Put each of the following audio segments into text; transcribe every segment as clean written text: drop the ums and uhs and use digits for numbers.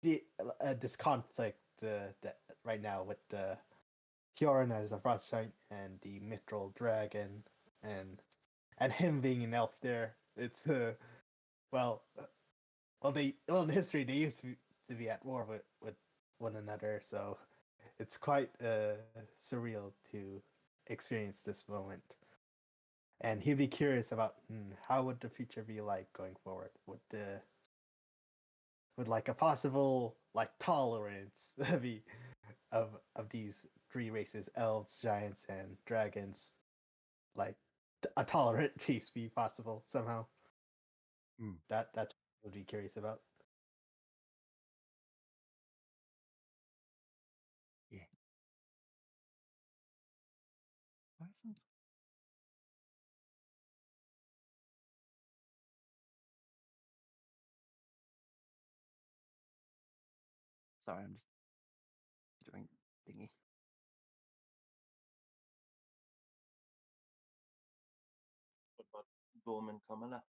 this conflict that right now with the Kioran as a frost giant and the Mithril dragon and him being an elf there. It's well in history they used to be at war with one another, so it's quite surreal to experience this moment. And he'd be curious about how would the future be like going forward. Would like a possible like tolerance be of these three races, elves, giants, and dragons, like a tolerant peace be possible somehow? That's what I would be curious about. Yeah. Why isn't... Sorry, I'm just doing thingy. What about Gorm and Kamala?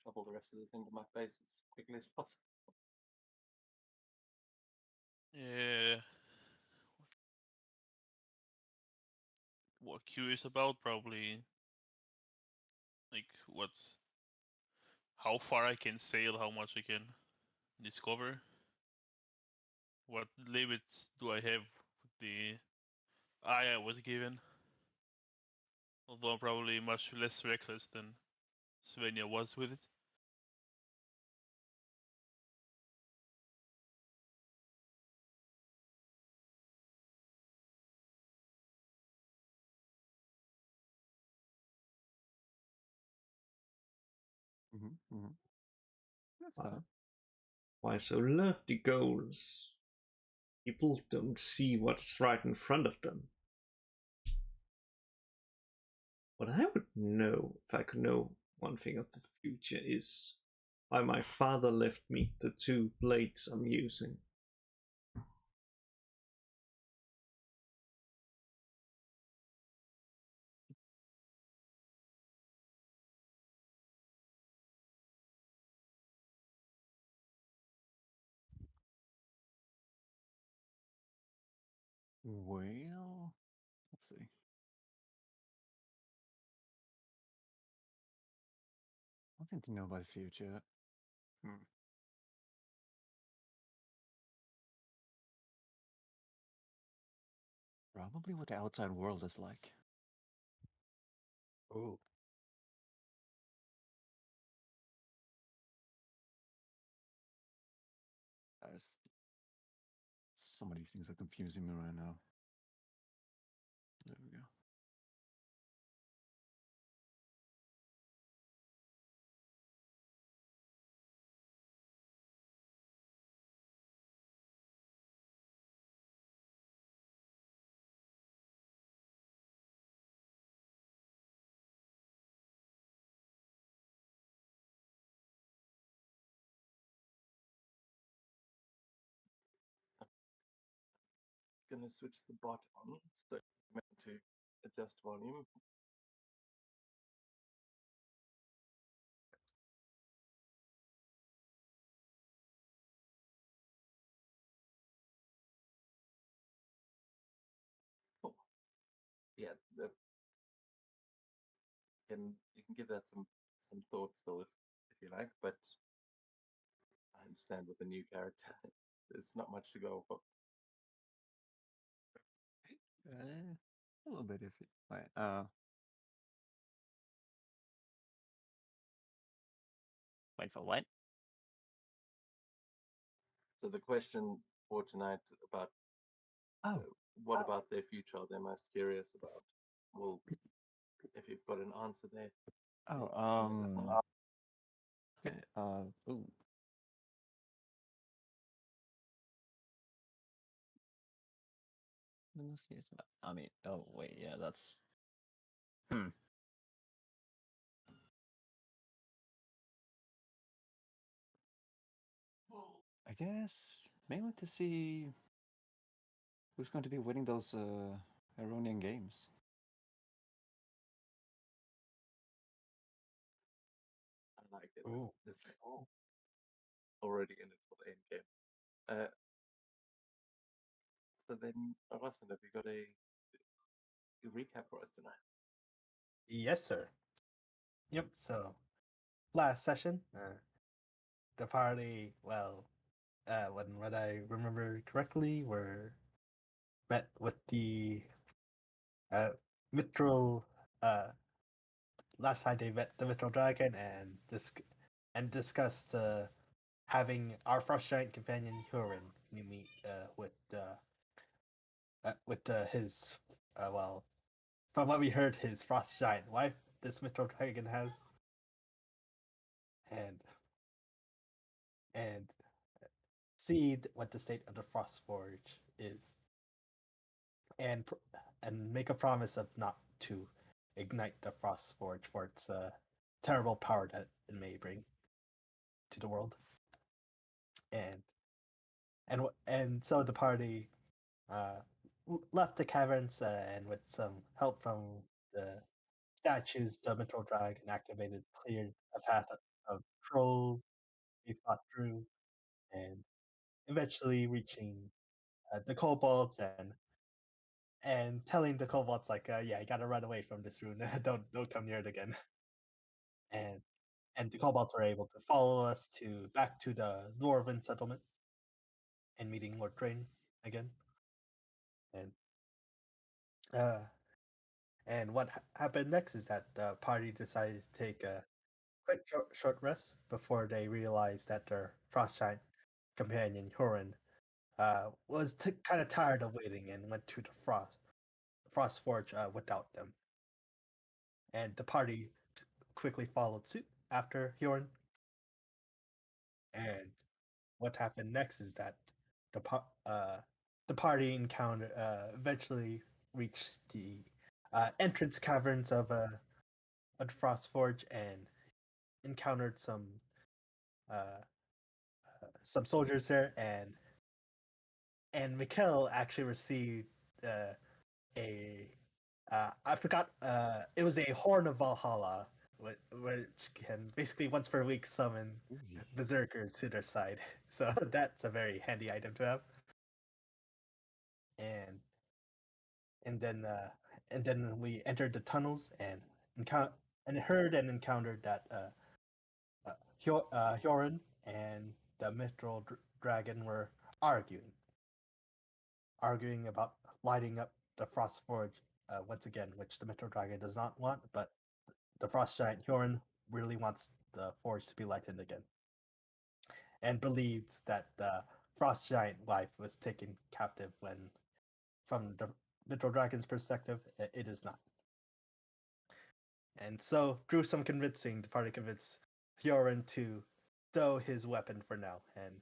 Trouble the rest of this into my face as quickly as possible. Yeah. What curious about probably like how far I can sail, how much I can discover. What limits do I have with the eye I was given? Although I'm probably much less reckless than Svenja was with it. That's fine. Why so lofty goals? People don't see what's right in front of them. What I would know, if I could know one thing of the future, is why my father left me the two blades I'm using. Well, let's see. One thing to know about the future. Probably what the outside world is like. Oh. Some of these things are confusing me right now. There we go. Gonna switch the bot on so to adjust volume. Cool. Yeah, you can give that some thought still if you like, but I understand with the new character, there's not much to go for. A little bit iffy. Wait, wait for what? So the question for tonight about what about their future are they most curious about? Well, if you've got an answer there. Oh, okay, ooh. I mean, oh wait, yeah, that's I guess mainly to see who's going to be winning those Aronian games. I like it. Ooh. already in it for the end game. So then, Austin, have you got a recap for us tonight? Yes, sir. Yep. So last session, the party, well, when I remember correctly, were met with the Mithril. Last time they met the Mithril Dragon and discussed having our Frost Giant companion Hurin meet with his well, from what we heard, his Frost Giant wife. This Mithril Dragon has, and see what the state of the Frost Forge is, and make a promise of not to ignite the Frost Forge for its terrible power that it may bring to the world. And so the party left the caverns, and with some help from the statues, the Mithril Dragon cleared a path of trolls he fought through, and eventually reaching the kobolds and telling the kobolds like, yeah, you gotta run away from this rune. don't come near it again. And the kobolds were able to follow us back to the Dwarven settlement and meeting Lord Crane again. And what happened next is that the party decided to take a quick short rest before they realized that their Frost Giant companion Hurin was kind of tired of waiting and went to the Frost Forge without them. And the party quickly followed suit after Hurin. And what happened next is that the party eventually reached the entrance caverns of the Frost Forge and encountered some soldiers there, and Mikkel actually received a I forgot, it was a Horn of Valhalla, which can basically once per week summon berserkers to their side. So that's a very handy item to have. And then we entered the tunnels and encountered that Hyorin and the Mithril Dragon were arguing about lighting up the Frost Forge once again, which the Mithril Dragon does not want, but the Frost Giant Hyorin really wants the forge to be lightened again, and believes that the Frost Giant wife was taken captive when, from the Mithril Dragon's perspective, it is not. And so, through some convincing, the party convinced Hyorin to stow his weapon for now and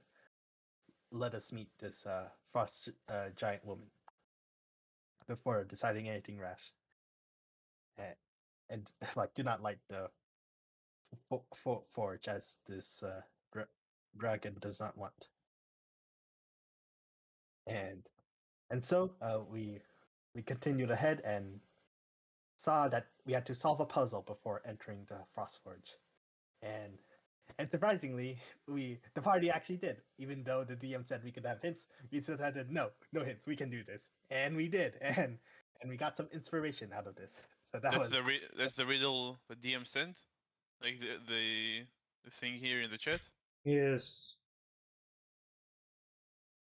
let us meet this Frost Giant woman before deciding anything rash. And like, do not light the forge, as this dragon does not want. And so we continued ahead and saw that we had to solve a puzzle before entering the Frostforge. And surprisingly, the party actually did. Even though the DM said we could have hints, we decided no hints, we can do this, and we did. And we got some inspiration out of this. So that's the riddle the DM sent, like the thing here in the chat. Yes.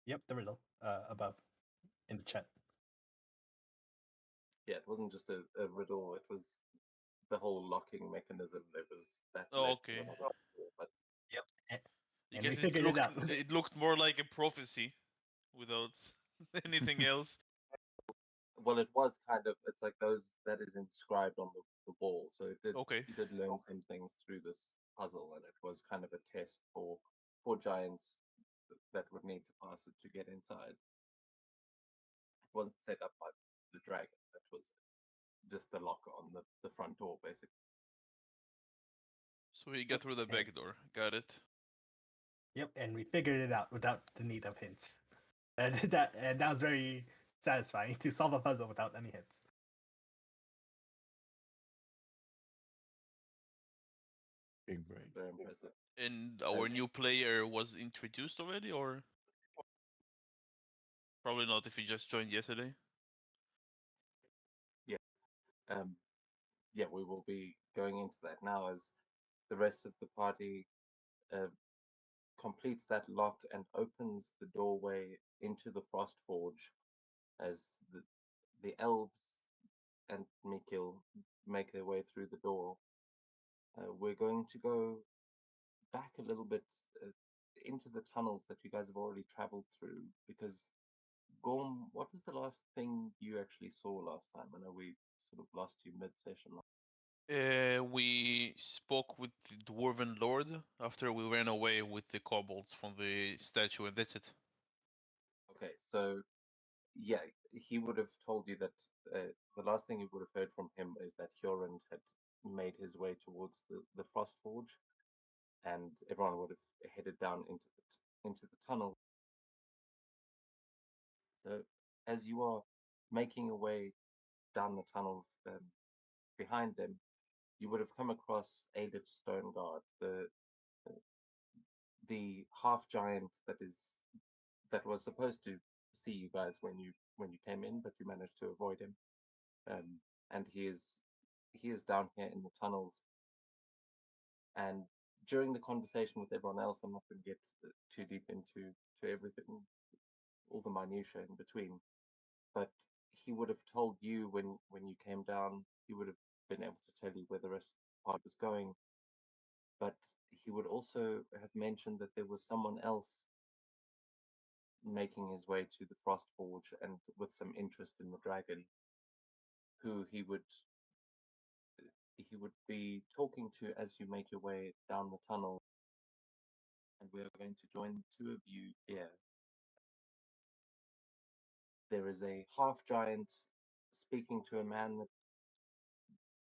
Yep, the riddle above in the chat. Yeah, it wasn't just a riddle. It was the whole locking mechanism. There was that. Oh, okay. But yep. And because we figured it out. It looked more like a prophecy without anything else. Well, it was kind of. It's like those that is inscribed on the wall. So it did. Okay. You did learn some things through this puzzle, and it was kind of a test for giants that would need to pass it to get inside. It wasn't set up by the dragon. That was just the lock on the front door, basically. So we got through the back door. Got it. Yep, and we figured it out without the need of hints. And that was very satisfying to solve a puzzle without any hints. Big brain. Very impressive. And our new player was introduced already, or probably not if he just joined yesterday. Um, yeah, we will be going into that now as the rest of the party completes that lock and opens the doorway into the Frost Forge as the elves and Mikil make their way through the door. We're going to go back a little bit into the tunnels that you guys have already traveled through because Gorm, what was the last thing you actually saw last time? I know we sort of lost you mid-session. We spoke with the Dwarven Lord after we ran away with the kobolds from the statue, and that's it. Okay, so yeah, he would have told you that the last thing you would have heard from him is that Hjorund had made his way towards the Frost Forge, and everyone would have headed down into the tunnel. So as you are making your way down the tunnels behind them, you would have come across Adolf Stoneguard, the half giant that was supposed to see you guys when you came in, but you managed to avoid him. And he is down here in the tunnels. And during the conversation with everyone else, I'm not going to get too deep into everything, all the minutiae in between. But he would have told you when you came down. He would have been able to tell you where the rest of the party was going. But he would also have mentioned that there was someone else making his way to the Frost Forge and with some interest in the dragon, who he would be talking to as you make your way down the tunnel. And we are going to join the two of you here. There is a half giant speaking to a man that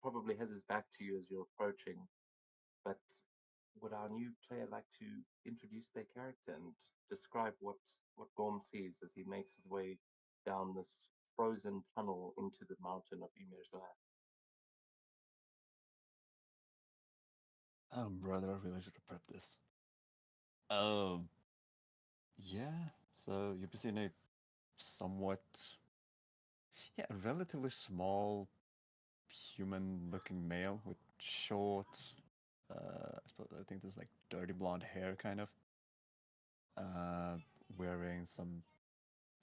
probably has his back to you as you're approaching. But would our new player like to introduce their character and describe what Gorm sees as he makes his way down this frozen tunnel into the mountain of Ymir? Oh, brother, I really should have prepped this. Yeah, so you've seen a somewhat, a relatively small human-looking male with short, I think there's like dirty blonde hair, kind of. Wearing some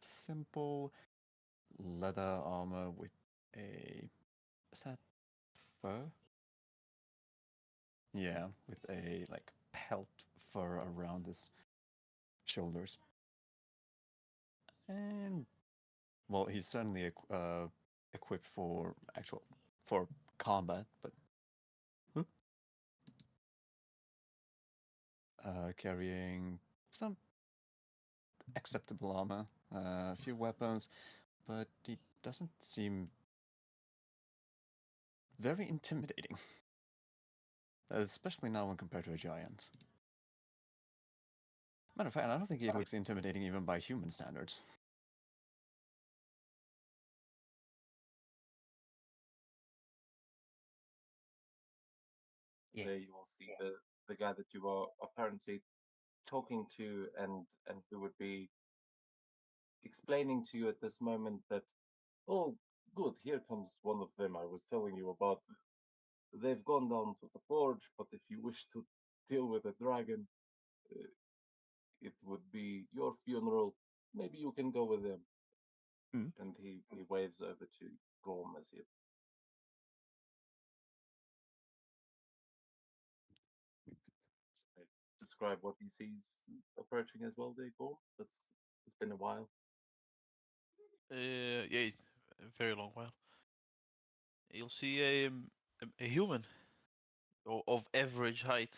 simple leather armor with is that fur? Yeah, with a like pelt fur around his shoulders. And well, he's certainly equipped for combat, but carrying some acceptable armor, a few weapons, but he doesn't seem very intimidating, especially now when compared to a giant. Matter of fact, I don't think he looks intimidating even by human standards. Yeah. There you will see the guy that you are apparently talking to and who would be explaining to you at this moment that, oh, good, here comes one of them I was telling you about. They've gone down to the forge, but if you wish to deal with a dragon, it would be your funeral. Maybe you can go with them. And he waves over to Gorm as he describe what he sees approaching as well there, Gorm. It's been a while. Yeah, a very long while. You'll see a human of average height.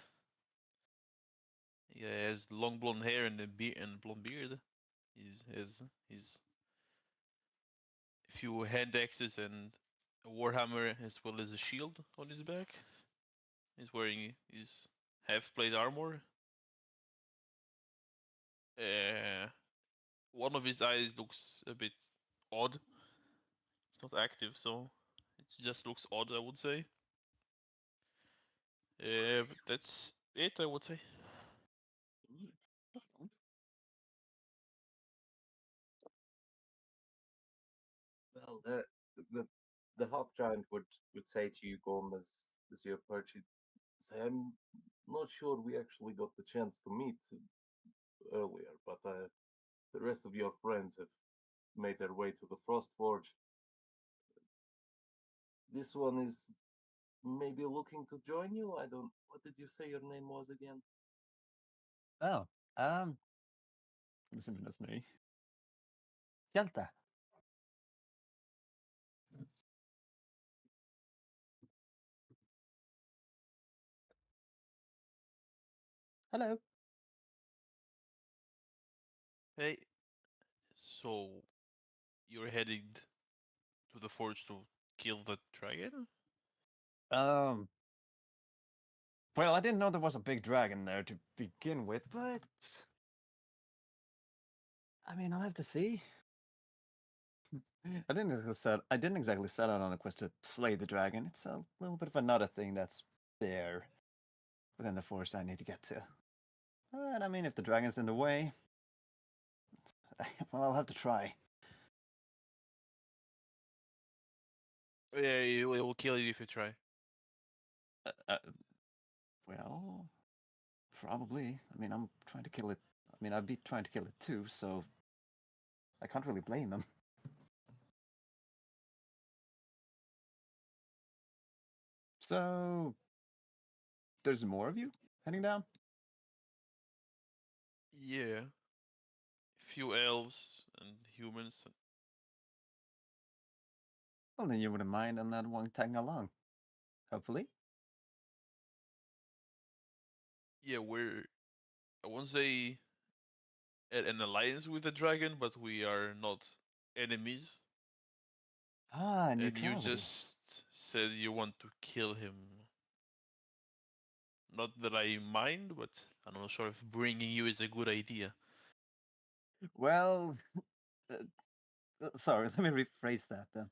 He has long blonde hair and blonde beard. He's a few hand axes and a warhammer as well as a shield on his back. He's wearing his half plate armor. One of his eyes looks a bit odd. It's not active, so it just looks odd, I would say. But that's it, I would say. Well, the the half giant would say to you, Gorm, as you approach it, say, "I'm not sure we actually got the chance to meet earlier, but the rest of your friends have made their way to the Frost Forge. This one is maybe looking to join you. I don't. What did you say your name was again?" Oh, I'm assuming that's me. Hjalte. Hello. Hey, so you're headed to the forge to kill the dragon? Um, well, I didn't know there was a big dragon there to begin with, but I mean, I'll have to see. I didn't exactly set out on a quest to slay the dragon. It's a little bit of another thing that's there within the forest I need to get to. And I mean, if the dragon's in the way, well, I'll have to try. Yeah, it will kill you if you try. Uh, uh, well, probably. I mean, I'm trying to kill it. I mean, I'd be trying to kill it too, so I can't really blame him. So, there's more of you heading down? Yeah, few elves and humans. Well, then you wouldn't mind on that one tagging along. Hopefully. Yeah, I won't say at an alliance with the dragon, but we are not enemies. Ah, And you neutrality. just said you want to kill him. Not that I mind, but I'm not sure if bringing you is a good idea. Well, sorry, let me rephrase that then.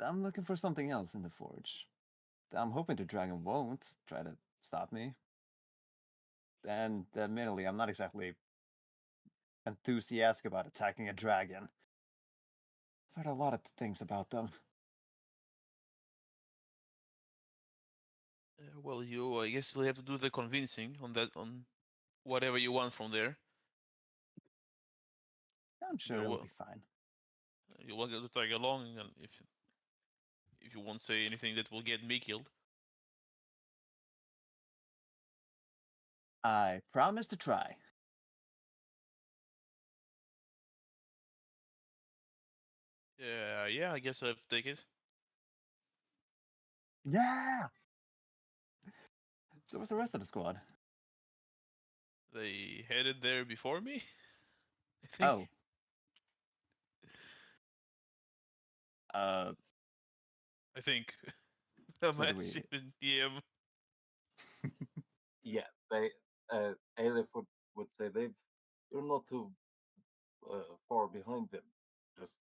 I'm looking for something else in the forge. I'm hoping the dragon won't try to stop me. And admittedly, I'm not exactly enthusiastic about attacking a dragon. I've heard a lot of things about them. Well, I guess you'll have to do the convincing on that, on whatever you want from there. I'm sure You it'll will, be fine. you will get to tag along, and if you won't say anything that will get me killed. I promise to try. Yeah, I guess I have to take it. Yeah! So what's the rest of the squad? They headed there before me, I think. Oh. I think. I'm So do we. actually in DM. Yeah, they Aleph would say you're not too far behind them. Just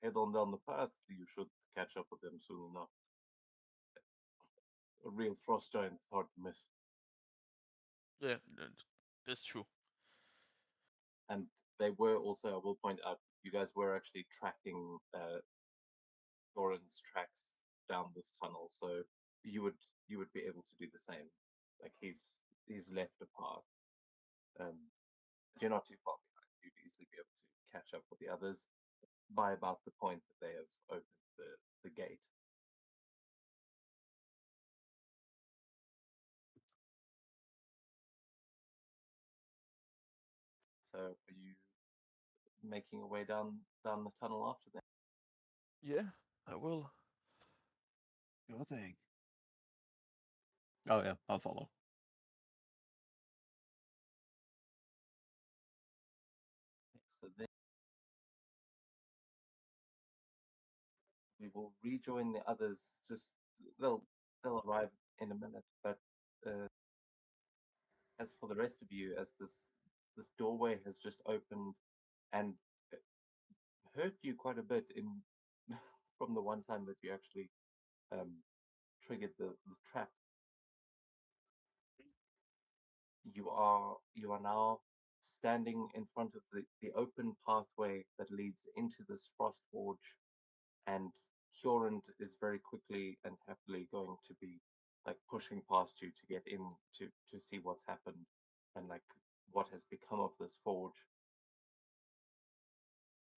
head on down the path. You should catch up with them soon enough. A real frost giant is hard to miss. Yeah, that's true. And they were also, I will point out, you guys were actually tracking Doran's tracks down this tunnel, so you would be able to do the same. Like he's left a path. But you're not too far behind. You'd easily be able to catch up with the others by about the point that they have opened the gate. So are you making your way down the tunnel after them? Yeah, I will. Sure thing. Oh, yeah, I'll follow. So then we will rejoin the others. Just they'll arrive in a minute. But uh, as for the rest of you, as this doorway has just opened and hurt you quite a bit in from the one time that you actually um, triggered the trap. You are now standing in front of the open pathway that leads into this frost forge, and Hjorund is very quickly and happily going to be like pushing past you to get in to see what's happened and like what has become of this forge.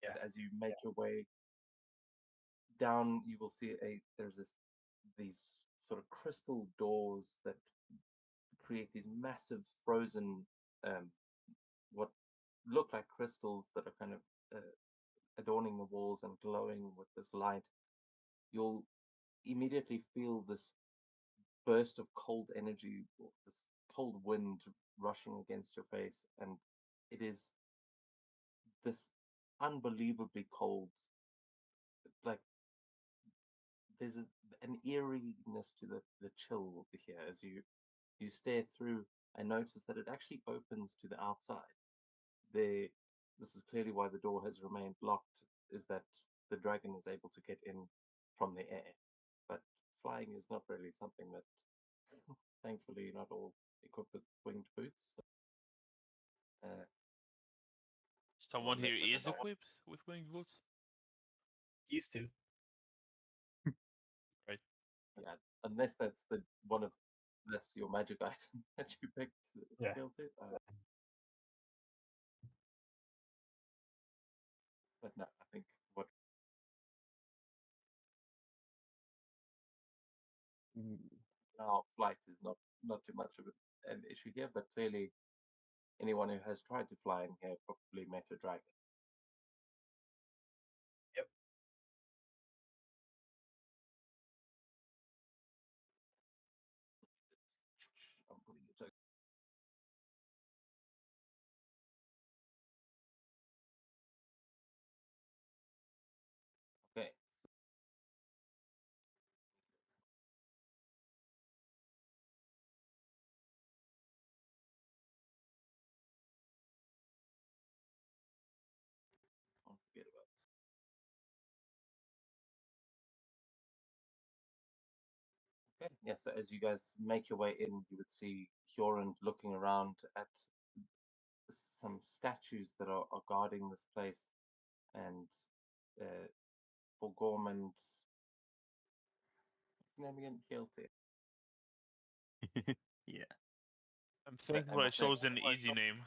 Yeah. As you make your way down, you will see these sort of crystal doors that create these massive frozen what look like crystals that are kind of adorning the walls and glowing with this light. You'll immediately feel this burst of cold energy, or this cold wind rushing against your face, and it is this unbelievably cold. Like there's an eeriness to the chill here as you stare through and notice that it actually opens to the outside. This is clearly why the door has remained locked, is that the dragon is able to get in from the air. But flying is not really something that, thankfully, not all equipped with winged boots. So, Someone here unless it is equipped with winged boots. Used to. Right. yeah, unless that's that's your magic item that you picked. Yeah. Built it. But no, I think what now flight is not too much of an issue here, but clearly anyone who has tried to fly in here probably met a dragon. Yep. I'm putting it so- Okay, so don't forget about this. Okay, yeah, so as you guys make your way in, you would see Hjorund looking around at some statues that are guarding this place, and for Gormand, what's his name again? Hjalti. Yeah. I'm But thankful I chose an easy name.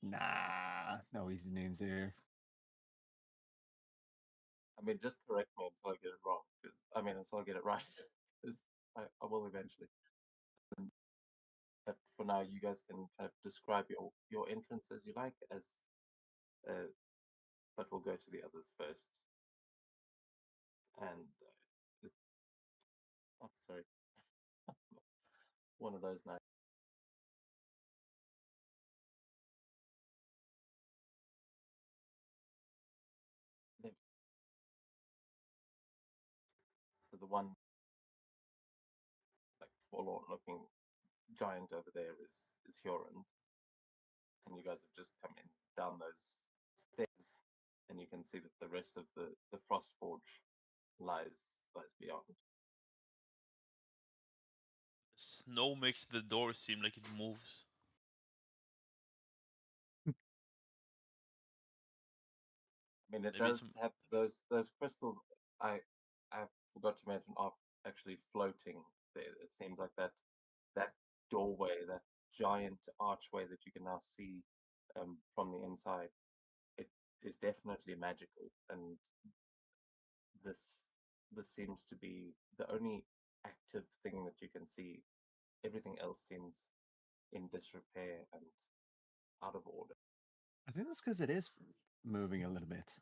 Nah, no easy names here. I mean, just correct me until I get it wrong, because until I get it right, because I will eventually. But for now, you guys can kind of describe your entrance as you like, but we'll go to the others first. And oh, sorry, one of those nights. So the one like forlorn-looking giant over there is Hjorund, and you guys have just come in down those stairs, and you can see that the rest of the Frost Forge lies beyond. Snow makes the door seem like it moves. I mean, it Maybe it's does have those crystals. I forgot to mention are actually floating there. It seems like that doorway, that giant archway that you can now see from the inside, it is definitely magical, and this seems to be the only active thing that you can see. Everything else seems in disrepair and out of order. I think that's because it is moving a little bit.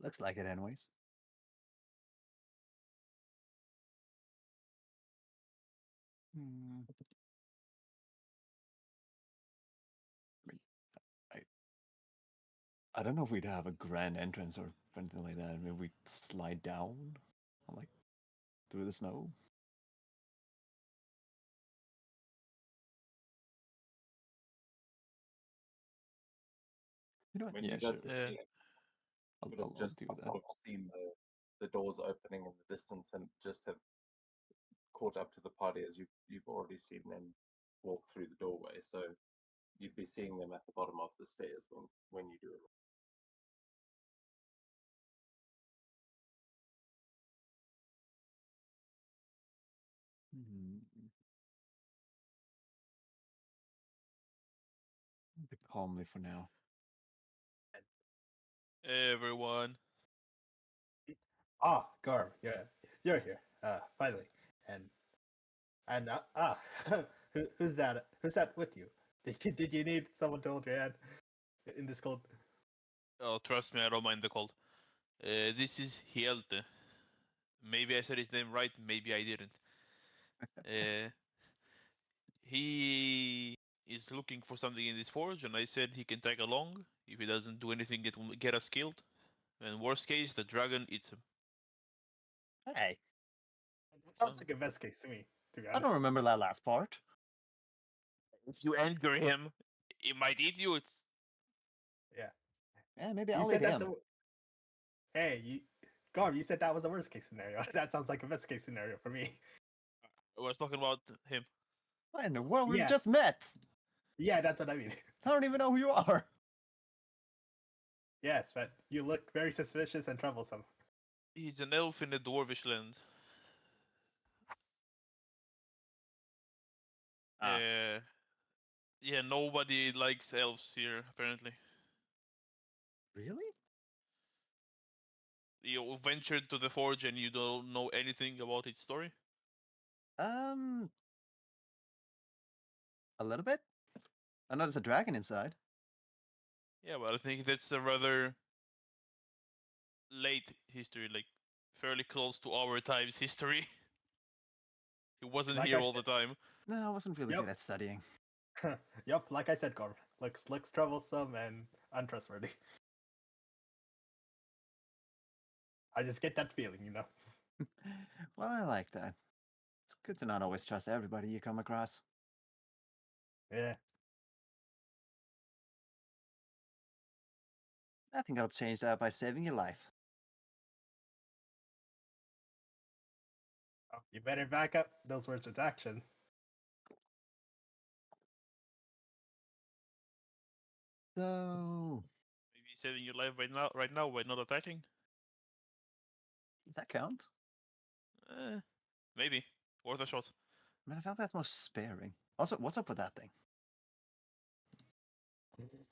Looks like it, anyways. Hmm. I mean, I don't know if we'd have a grand entrance or anything like that. Maybe we'd slide down, like through the snow. You know I what? mean, Yeah, you sure. guys Yeah. would have I'll just do that. sort of seen the doors opening in the distance and just have caught up to the party as you've already seen them walk through the doorway. So you'd be seeing them at the bottom of the stairs when you do it. Be calmly for now. Everyone. Ah, Garb, you're here. Finally. Who's that? Who's that with you? Did you need someone to hold your hand in this cold? Oh, trust me, I don't mind the cold. This is Hjelte. Maybe I said his name right, maybe I didn't. He is looking for something in this forge, and I said he can tag along. If he doesn't do anything, it will get us killed. And worst case, the dragon eats him. Hey, That sounds like a best case to me, to be I honest. don't remember that last part. If you anger him, he might eat you. It's Yeah, maybe You I'll said eat that him. Garb, you said that was the worst case scenario. That sounds like a best case scenario for me. I was talking about him. What in the world? We've Yeah. just met. Yeah, that's what I mean. I don't even know who you are. Yes, but you look very suspicious and troublesome. He's an elf in the dwarvish land. Ah. Yeah, nobody likes elves here, apparently. Really? You ventured to the forge and you don't know anything about its story? A little bit. I know there's a dragon inside. Yeah, well, I think that's a rather late history, like fairly close to our time's history. He wasn't Like here I all the time. No, I wasn't really Yep. good at studying. Yup, like I said, Garb. Looks troublesome and untrustworthy. I just get that feeling, you know. Well, I like that. It's good to not always trust everybody you come across. Yeah. I think I'll change that by saving your life. Oh, you better back up those words with action. So, Maybe saving your life right now by not attacking? does that count? Maybe. Worth a shot. I mean, I felt that's more sparing. Also, what's up with that thing?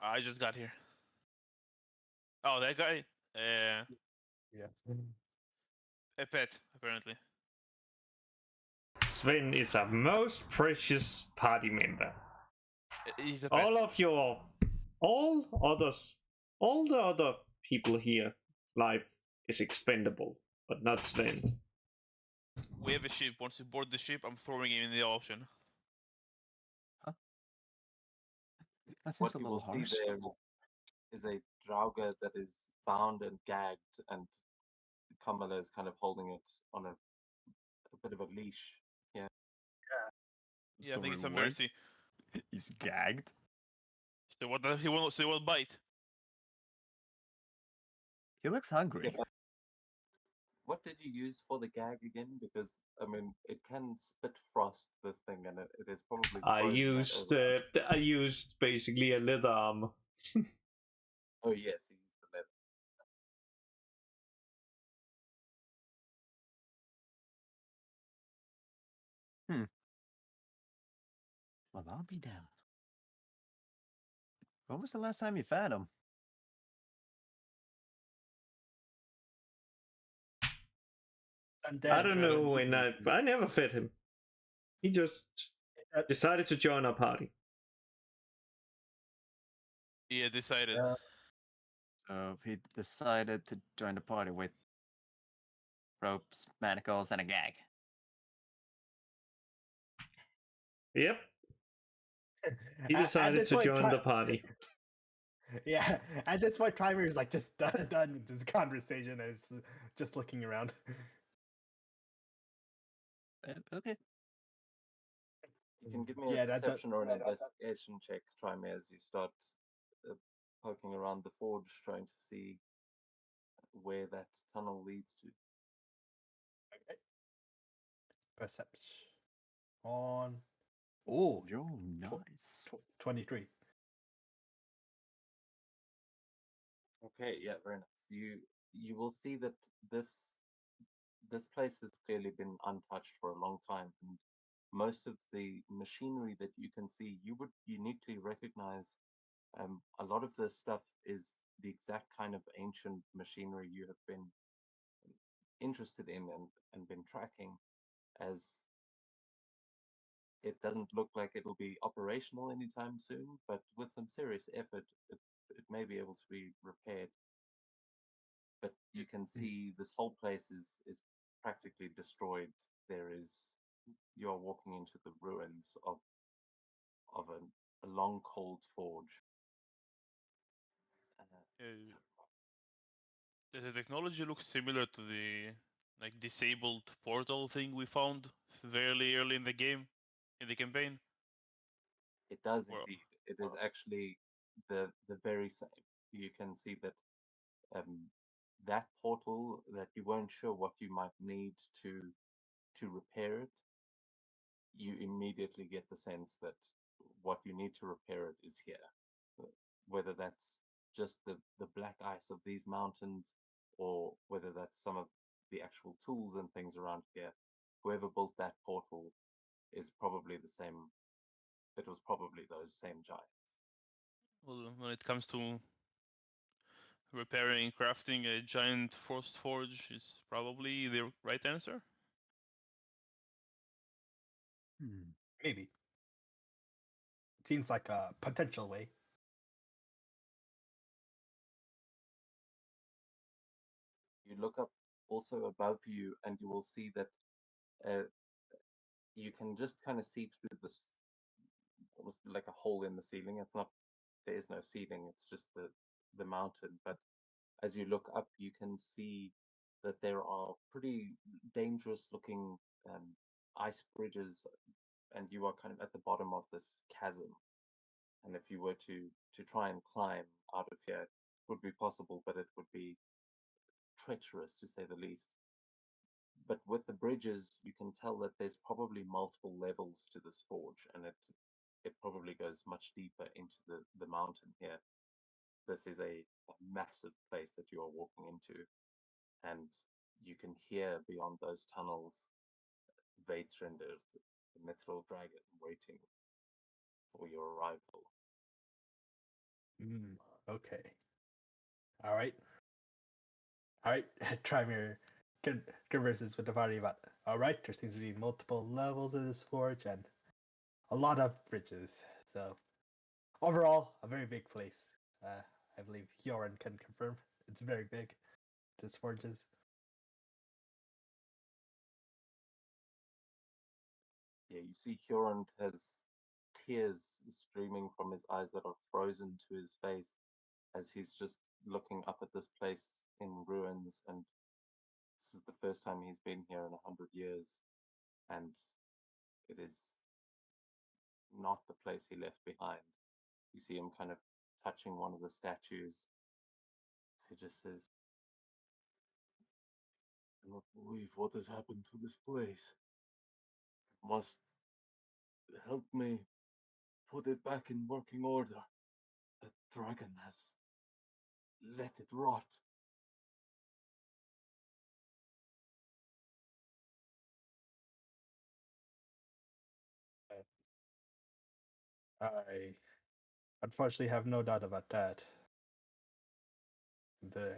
I just got here. Oh, that guy? Yeah. Mm-hmm. A pet, apparently. Sven is a most precious party member. He's a pet. All the other people here, life is expendable, but not Sven. We have a ship. Once you board the ship, I'm throwing him in the ocean. That seems What a you little will see harsh. there is a Draugr that is bound and gagged, and Kamala is kind of holding it on a bit of a leash. Yeah, I So think it's a reward. mercy. He's gagged. So what? He won't bite. He looks hungry. Yeah. What did you use for the gag again? Because I mean, it can spit frost. This thing, and it is probably. I used basically a leather armor. Oh yes, he used the leather. Well, I'll be damned. When was the last time you fed him? I don't know when I never fed him. He just decided to join our party. Yeah, decided. So he decided to join the party with ropes, manacles, and a gag. Yep. He decided to join the party. Yeah, at this point, Trimer is like just done with this conversation and is just looking around. Okay. You can give me a Yeah, that's perception or an investigation check, Trime, as you start poking around the forge, trying to see where that tunnel leads to. Okay. Perception on. Oh, You're nice. 23. Okay, yeah, very nice. You will see that this this place has clearly been untouched for a long time, and most of the machinery that you can see, you would uniquely recognize. A lot of this stuff is the exact kind of ancient machinery you have been interested in and been tracking, as it doesn't look like it'll be operational anytime soon, but with some serious effort, it may be able to be repaired. But you can see this whole place is practically destroyed. There is You are walking into the ruins of a long cold forge. Uh, does the technology look similar to the like disabled portal thing we found very early in the game, in the campaign? It does Or indeed. It is actually the very same. You can see that um, that portal, that you weren't sure what you might need to repair it, you immediately get the sense that what you need to repair it is here. Whether that's just the black ice of these mountains, or whether that's some of the actual tools and things around here, whoever built that portal is probably the same. It was probably those same giants. well, when it comes to repairing and crafting, a giant frost forge is probably the right answer. Maybe. Seems like a potential way. You look up also above you, and you will see that uh, you can just kind of see through this, almost like a hole in the ceiling. It's not, there is no ceiling, it's just the mountain. But as you look up, you can see that there are pretty dangerous looking ice bridges, and you are kind of at the bottom of this chasm. And if you were to try and climb out of here, it would be possible, but it would be treacherous to say the least. But with the bridges, you can tell that there's probably multiple levels to this forge, and it probably goes much deeper into the mountain here. This is a massive place that you are walking into, and you can hear beyond those tunnels Veitrinder, the mithril dragon, waiting for your arrival. Okay. All right. All right. Trymir converses with the party about. All right. There seems to be multiple levels in this forge and a lot of bridges. So overall, a very big place. I believe Hioran can confirm it's very big. This forge is. Yeah, you see Huron has tears streaming from his eyes that are frozen to his face as he's just looking up at this place in ruins, and this is the first time he's been here in 100 years, and it is not the place he left behind. You see him kind of touching one of the statues. He just says, "I cannot believe what has happened to this place. Must help me put it back in working order. The dragon has let it rot." I unfortunately have no doubt about that. The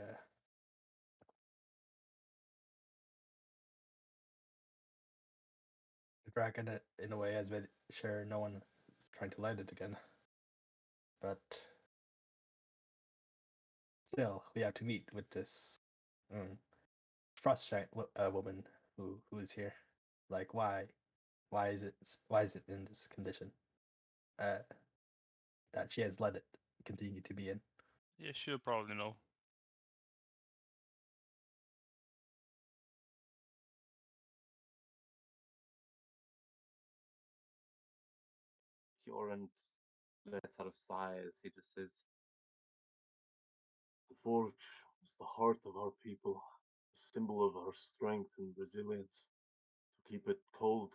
dragon, in a way, has made sure no one is trying to light it again. But still, we have to meet with this frost giant woman who is here. Like, why is it in this condition? Uh, that she has let it continue to be in. Yeah, she'll probably know. Kioran lets out a sigh as he just says, "The forge was the heart of our people, a symbol of our strength and resilience. To keep it cold,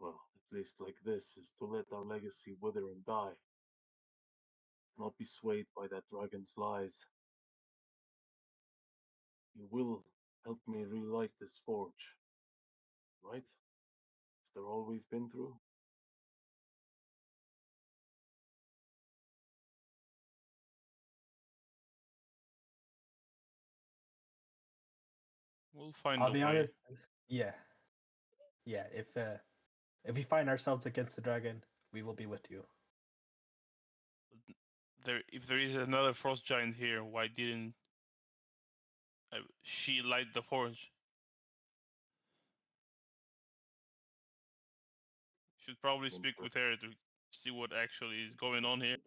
well, at least like this, is to let our legacy wither and die, not be swayed by that dragon's lies. You will help me relight this forge, right? After all we've been through? We'll find I'll a be way. honest. Yeah, yeah. If we find ourselves against the dragon, we will be with you. If there is another frost giant here, why didn't she light the forge? Should probably speak with her to see what actually is going on here.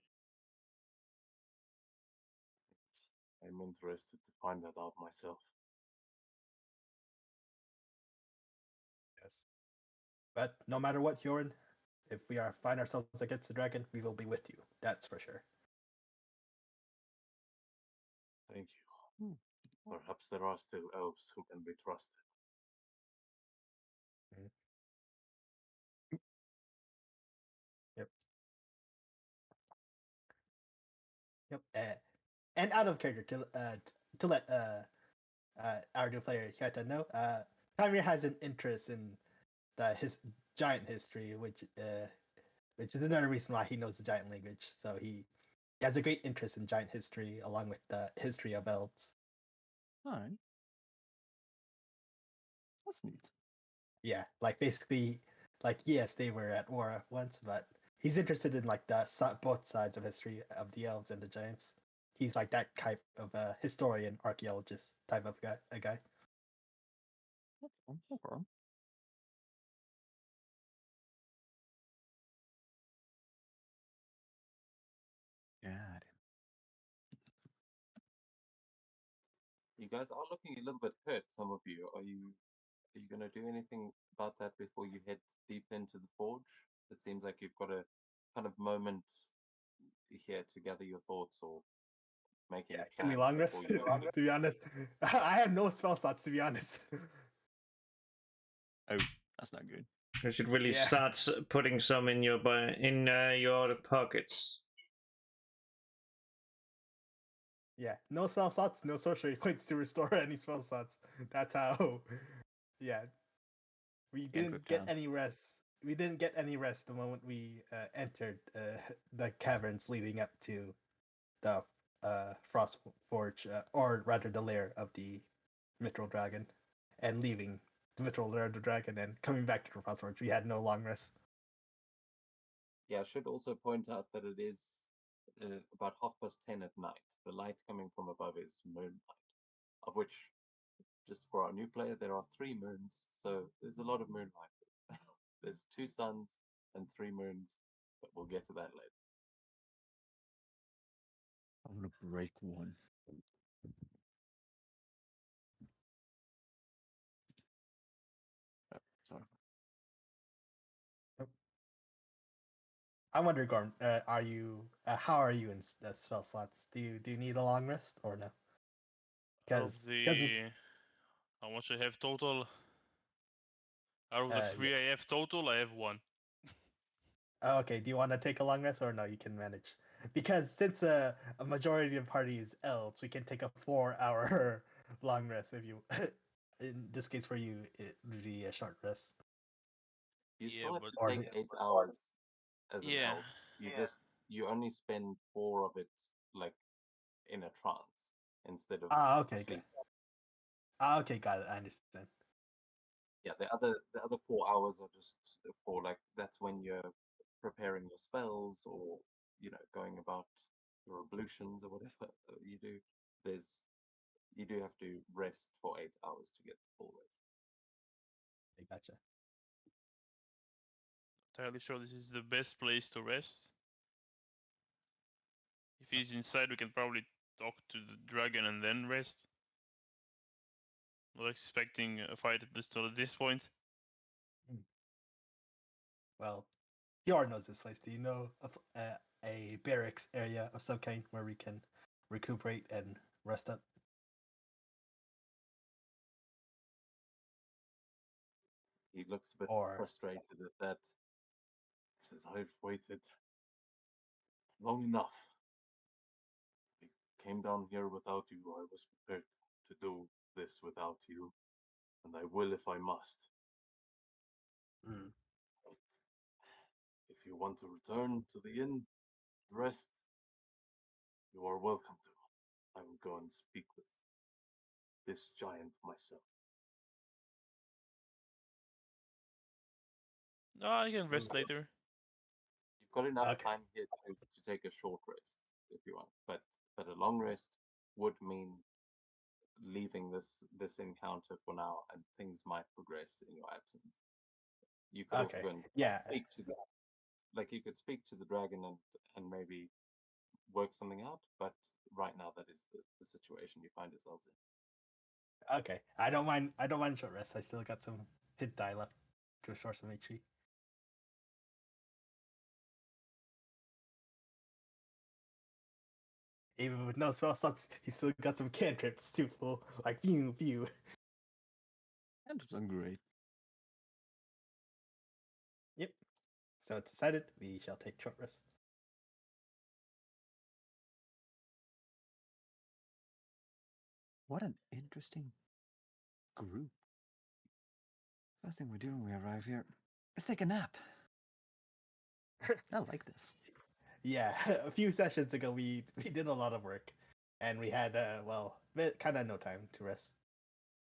I'm interested to find that out myself. Yes. But no matter what, Hyorin, if we find ourselves against the dragon, we will be with you. That's for sure. Thank you. Perhaps there are still elves who can be trusted. Yep. Yep. And out of character to let our new player Hyata know, Tamir has an interest in his giant history, which is another reason why he knows the giant language. So he has a great interest in giant history, along with the history of elves. Alright. That's neat. Yeah, like basically, like yes, they were at war once, but he's interested in like both sides of history of the elves and the giants. He's like that type of historian, archaeologist type of guy. A guy. No problem. Got it. You guys are looking a little bit hurt, some of you. Are you gonna do anything about that before you head deep into the forge? It seems like you've got a kind of moment here to gather your thoughts or make any Can we plans long before rest? you To be honest, I have no spell slots. To be honest. Oh, that's not good. You should really Yeah. start putting some in your pockets. Yeah, no spell slots, no sorcery points to restore any spell slots. That's how. Yeah, we didn't get any rest. We didn't get any rest the moment we entered the caverns leading up to the Frost Forge, or rather the lair of the Mithril Dragon, and leaving the Mithril lair of the dragon and coming back to the Frost Forge. We had no long rest. Yeah, I should also point out that it is about 10:30 at night. The light coming from above is moonlight, of which, just for our new player, there are 3 moons, so there's a lot of moonlight. There's 2 suns and 3 moons, but we'll get to that later. I'm gonna break one. Oh, sorry. I wonder, Gorm, are you? How are you in spell slots? Do you need a long rest or no? Of how much I have total? Out of the 3 yeah. I have total, I have 1. Oh, okay, do you want to take a long rest or no? You can manage because since a majority of the party is elves, we can take a 4-hour long rest if you. In this case, for you, it would be a short rest. You Yeah, still have but to take 8 hours as an yeah, elf. You only spend 4 of it like in a trance instead of Okay, asleep. good. Okay, got it. I understand. Yeah, the other 4 hours are just for like that's when you're preparing your spells or going about your ablutions or whatever you do. You do have to rest for 8 hours to get the full rest. I gotcha. entirely sure this is the best place to rest. If he's inside, we can probably talk to the dragon and then rest. Not expecting a fight at this point. Well, Bjorn knows this place. Do you know of a barracks area of some kind where we can recuperate and rest up? He looks a bit Or frustrated at that. Says, I've waited long enough. I came down here without you. I was prepared to do this without you, and I will if I must. Mm. If you want to return to the inn, rest, you are welcome to. I will go and speak with this giant myself. No, I can rest Okay. later. You've got enough Okay. time here to take a short rest if you want, but a long rest would mean leaving this encounter for now, and things might progress in your absence. You could also Okay. go and Yeah. speak to the like you could speak to the dragon and maybe work something out, but right now that is the situation you find yourselves in. Okay. I don't mind. I don't mind short rest. I still got some hit die left to restore some HP. Even with no spell slots, he still got some cantrips too full. Like pew. And it's done great. Yep. So it's decided. We shall take short rest. What an interesting group. First thing we do when we arrive here is take a nap. I like this. Yeah. A few sessions ago, we did a lot of work, and we had well, kind of no time to rest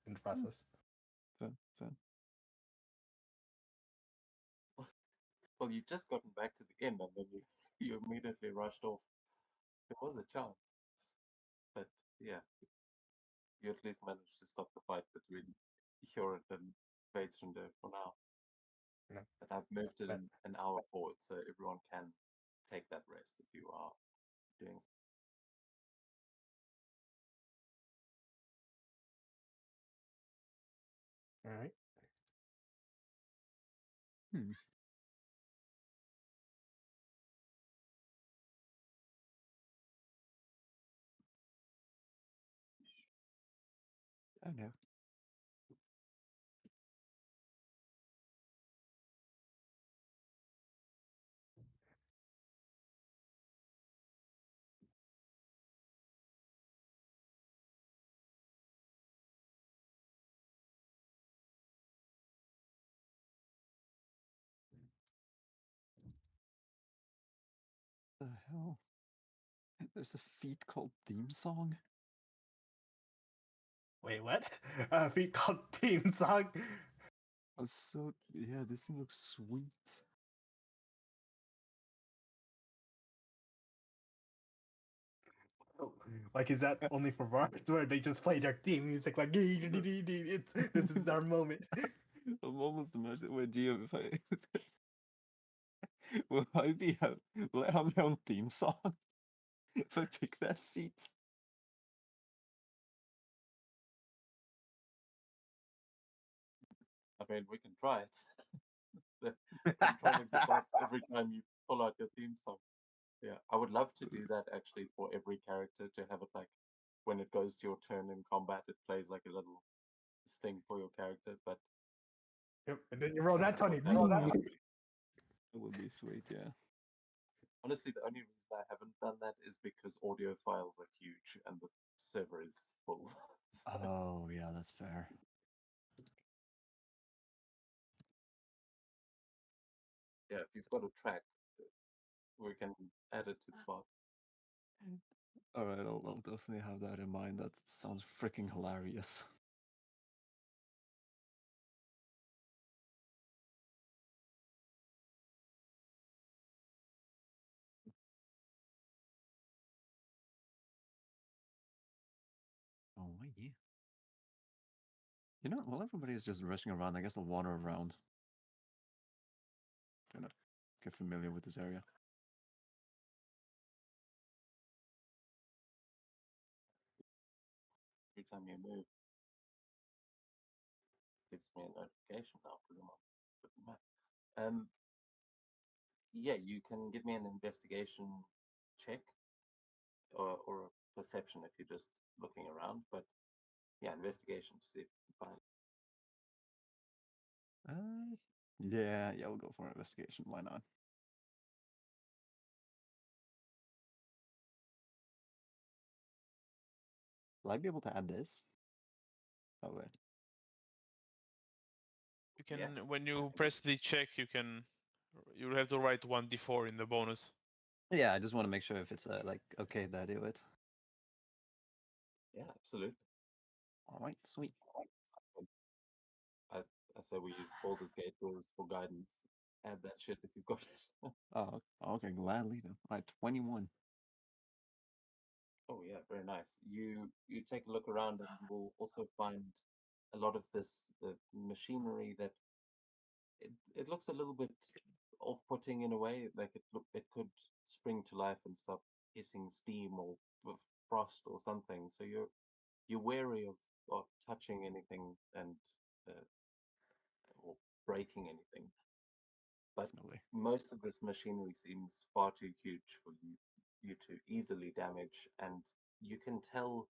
in the process. Fun, fun. Well, you just gotten back to the inn, and then you immediately rushed off. It was a chance, but yeah, you at least managed to stop the fight between Hjorid and Veitrunder for now. No. But I've moved it But- an hour forward, so everyone can take that rest if you are doing. All right. Hmm. Oh no. The hell? There's a feat called Theme Song. Wait, what? Feet called theme song. Oh, so yeah, this thing looks sweet. Like, is that only for bars where they just play their theme music? Like, it's this is our moment. I'm almost imagining with Gio if I will I have my own theme song if I pick that feat? I mean, we can try it. I'm trying to decide every time you pull out your theme song. Yeah, I would love to do that actually for every character to have it like when it goes to your turn in combat, it plays like a little sting for your character. But Yep, and then you roll that 20. It would be sweet, yeah. honestly, the only reason I haven't done that is because audio files are huge and the server is full. So, Oh yeah, that's fair. yeah, if you've got a track, we can add it to the bot. Alright, I'll definitely have that in mind. That sounds freaking hilarious. Oh yeah. You know, while everybody is just rushing around, I guess I'll wander around. Trying to get familiar with this area. Every time you move, it gives me a notification now because I'm on the map. Yeah, you can give me an investigation check or a perception if you're just looking around. But yeah, investigation to see if you can find. Yeah, we'll go for investigation. Why not? Will I be able to add this? Probably. You can Yeah. when you press the check, you have to write 1d4 in the bonus. Yeah, I just want to make sure if it's like okay that I do it. Yeah, absolutely. All right, sweet. I say we use Baldur's Gate rules for guidance. Add that shit if you've got it. Oh, okay, gladly then. All right, 21. Oh yeah, very nice. You take a look around and you will also find a lot of this machinery that it looks a little bit off-putting in a way. Like it could spring to life and start hissing steam or frost or something. So you're wary of touching anything and uh, or breaking anything. But Definitely. most of this machinery seems far too huge for you to easily damage, and you can tell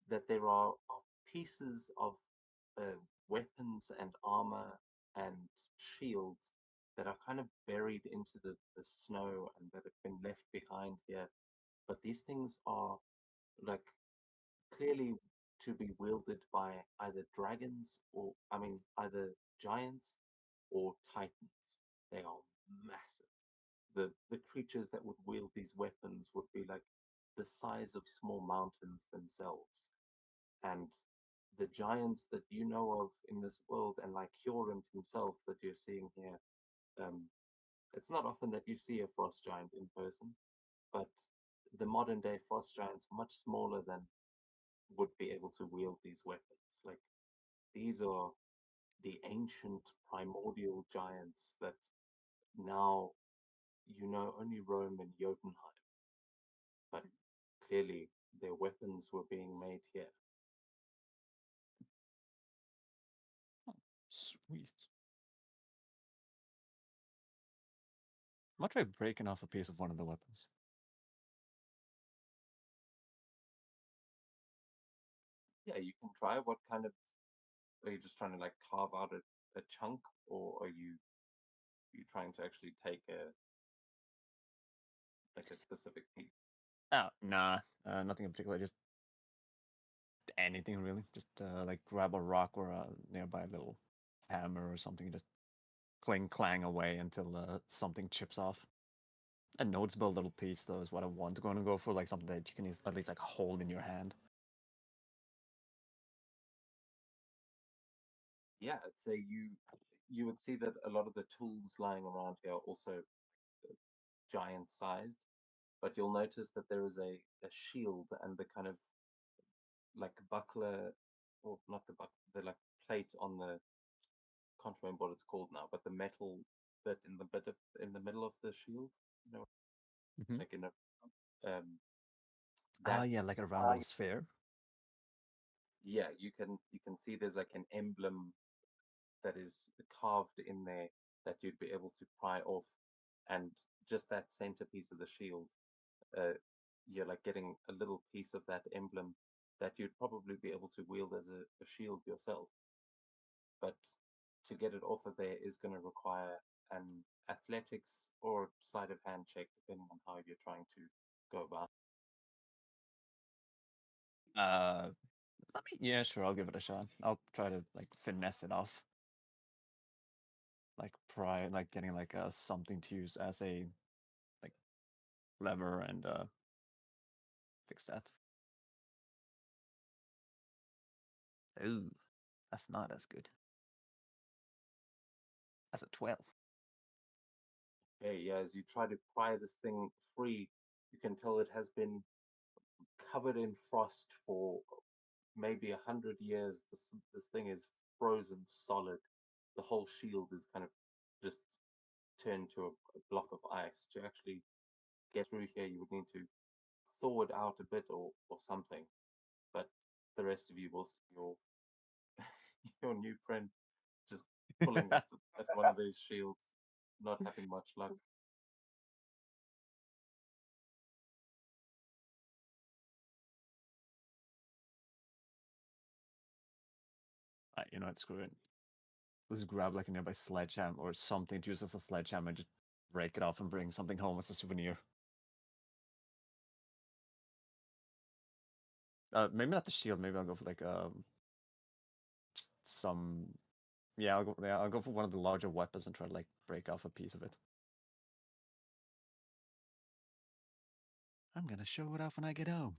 that there are pieces of weapons and armor and shields that are kind of buried into the snow and that have been left behind here. But these things are like clearly to be wielded by either dragons or, I mean, either giants or titans. They are massive. The creatures that would wield these weapons would be like the size of small mountains themselves. And the giants that you know of in this world, and like Hjorund himself that you're seeing here, um, it's not often that you see a frost giant in person, but the modern day frost giants are much smaller than would be able to wield these weapons. Like these are the ancient primordial giants that now only roam in Jotunheim, but clearly their weapons were being made here. Sweet. I'm gonna try breaking off a piece of one of the weapons. Yeah, you can try. What kind of are you just trying to like carve out a chunk, or are you trying to actually take a specific piece? Oh, nah, nothing in particular. Just anything really. Just like grab a rock or a nearby little hammer or something. Just cling clang away until something chips off. A noticeable little piece though is what I want to go for, like something that you can at least like hold in your hand. Yeah, I'd say you would see that a lot of the tools lying around here are also giant sized, but you'll notice that there is a shield and the kind of like buckler, or not the buckler, the like plate on the, can't remember what it's called now, but the metal bit in the middle of the shield, Mm-hmm. like in a um Ah, that yeah, like a round little sphere. yeah, you can see there's like an emblem that is carved in there that you'd be able to pry off, and just that centerpiece of the shield, uh, you're like getting a little piece of that emblem that you'd probably be able to wield as a shield yourself. But to get it off of there is going to require an athletics or sleight of hand check, depending on how you're trying to go about. Yeah, sure, I'll give it a shot. I'll try to like finesse it off. Like like getting like something to use as a like lever and fix that. Ooh, that's not as good. That's a 12. Okay, yeah, as you try to pry this thing free, you can tell it has been covered in frost for maybe 100 years. This thing is frozen solid. The whole shield is kind of just turned to a block of ice. To actually get through here, you would need to thaw it out a bit or something. But the rest of you will see your your new friend just pulling at one of these shields, not having much luck. You know what? Screw it. Let's grab like a nearby sledgehammer or something to use as a sledgehammer and just break it off and bring something home as a souvenir. Maybe not the shield. Maybe I'll go for like some. Yeah, I'll go for one of the larger weapons and try to like break off a piece of it. I'm gonna show it off when I get home.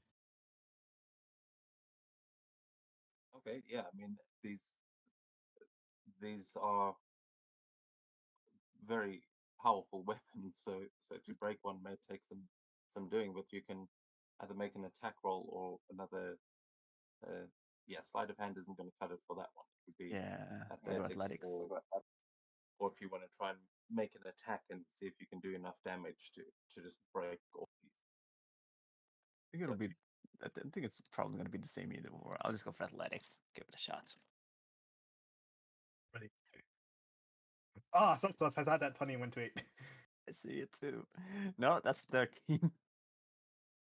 Okay, yeah. I mean, these are very powerful weapons. So to break one may take some doing, but you can either make an attack roll or another. Yeah, sleight of hand isn't going to cut it for that one. It would be Yeah, go athletics, athletics. or if you want to try and make an attack and see if you can do enough damage to just break all these. I think it'll So be. I think it's probably gonna be the same either or. I'll just go for athletics. Give it a shot. Ready. Ah, Subclass has had that 20 and went to 8. I see it too. No, that's 13.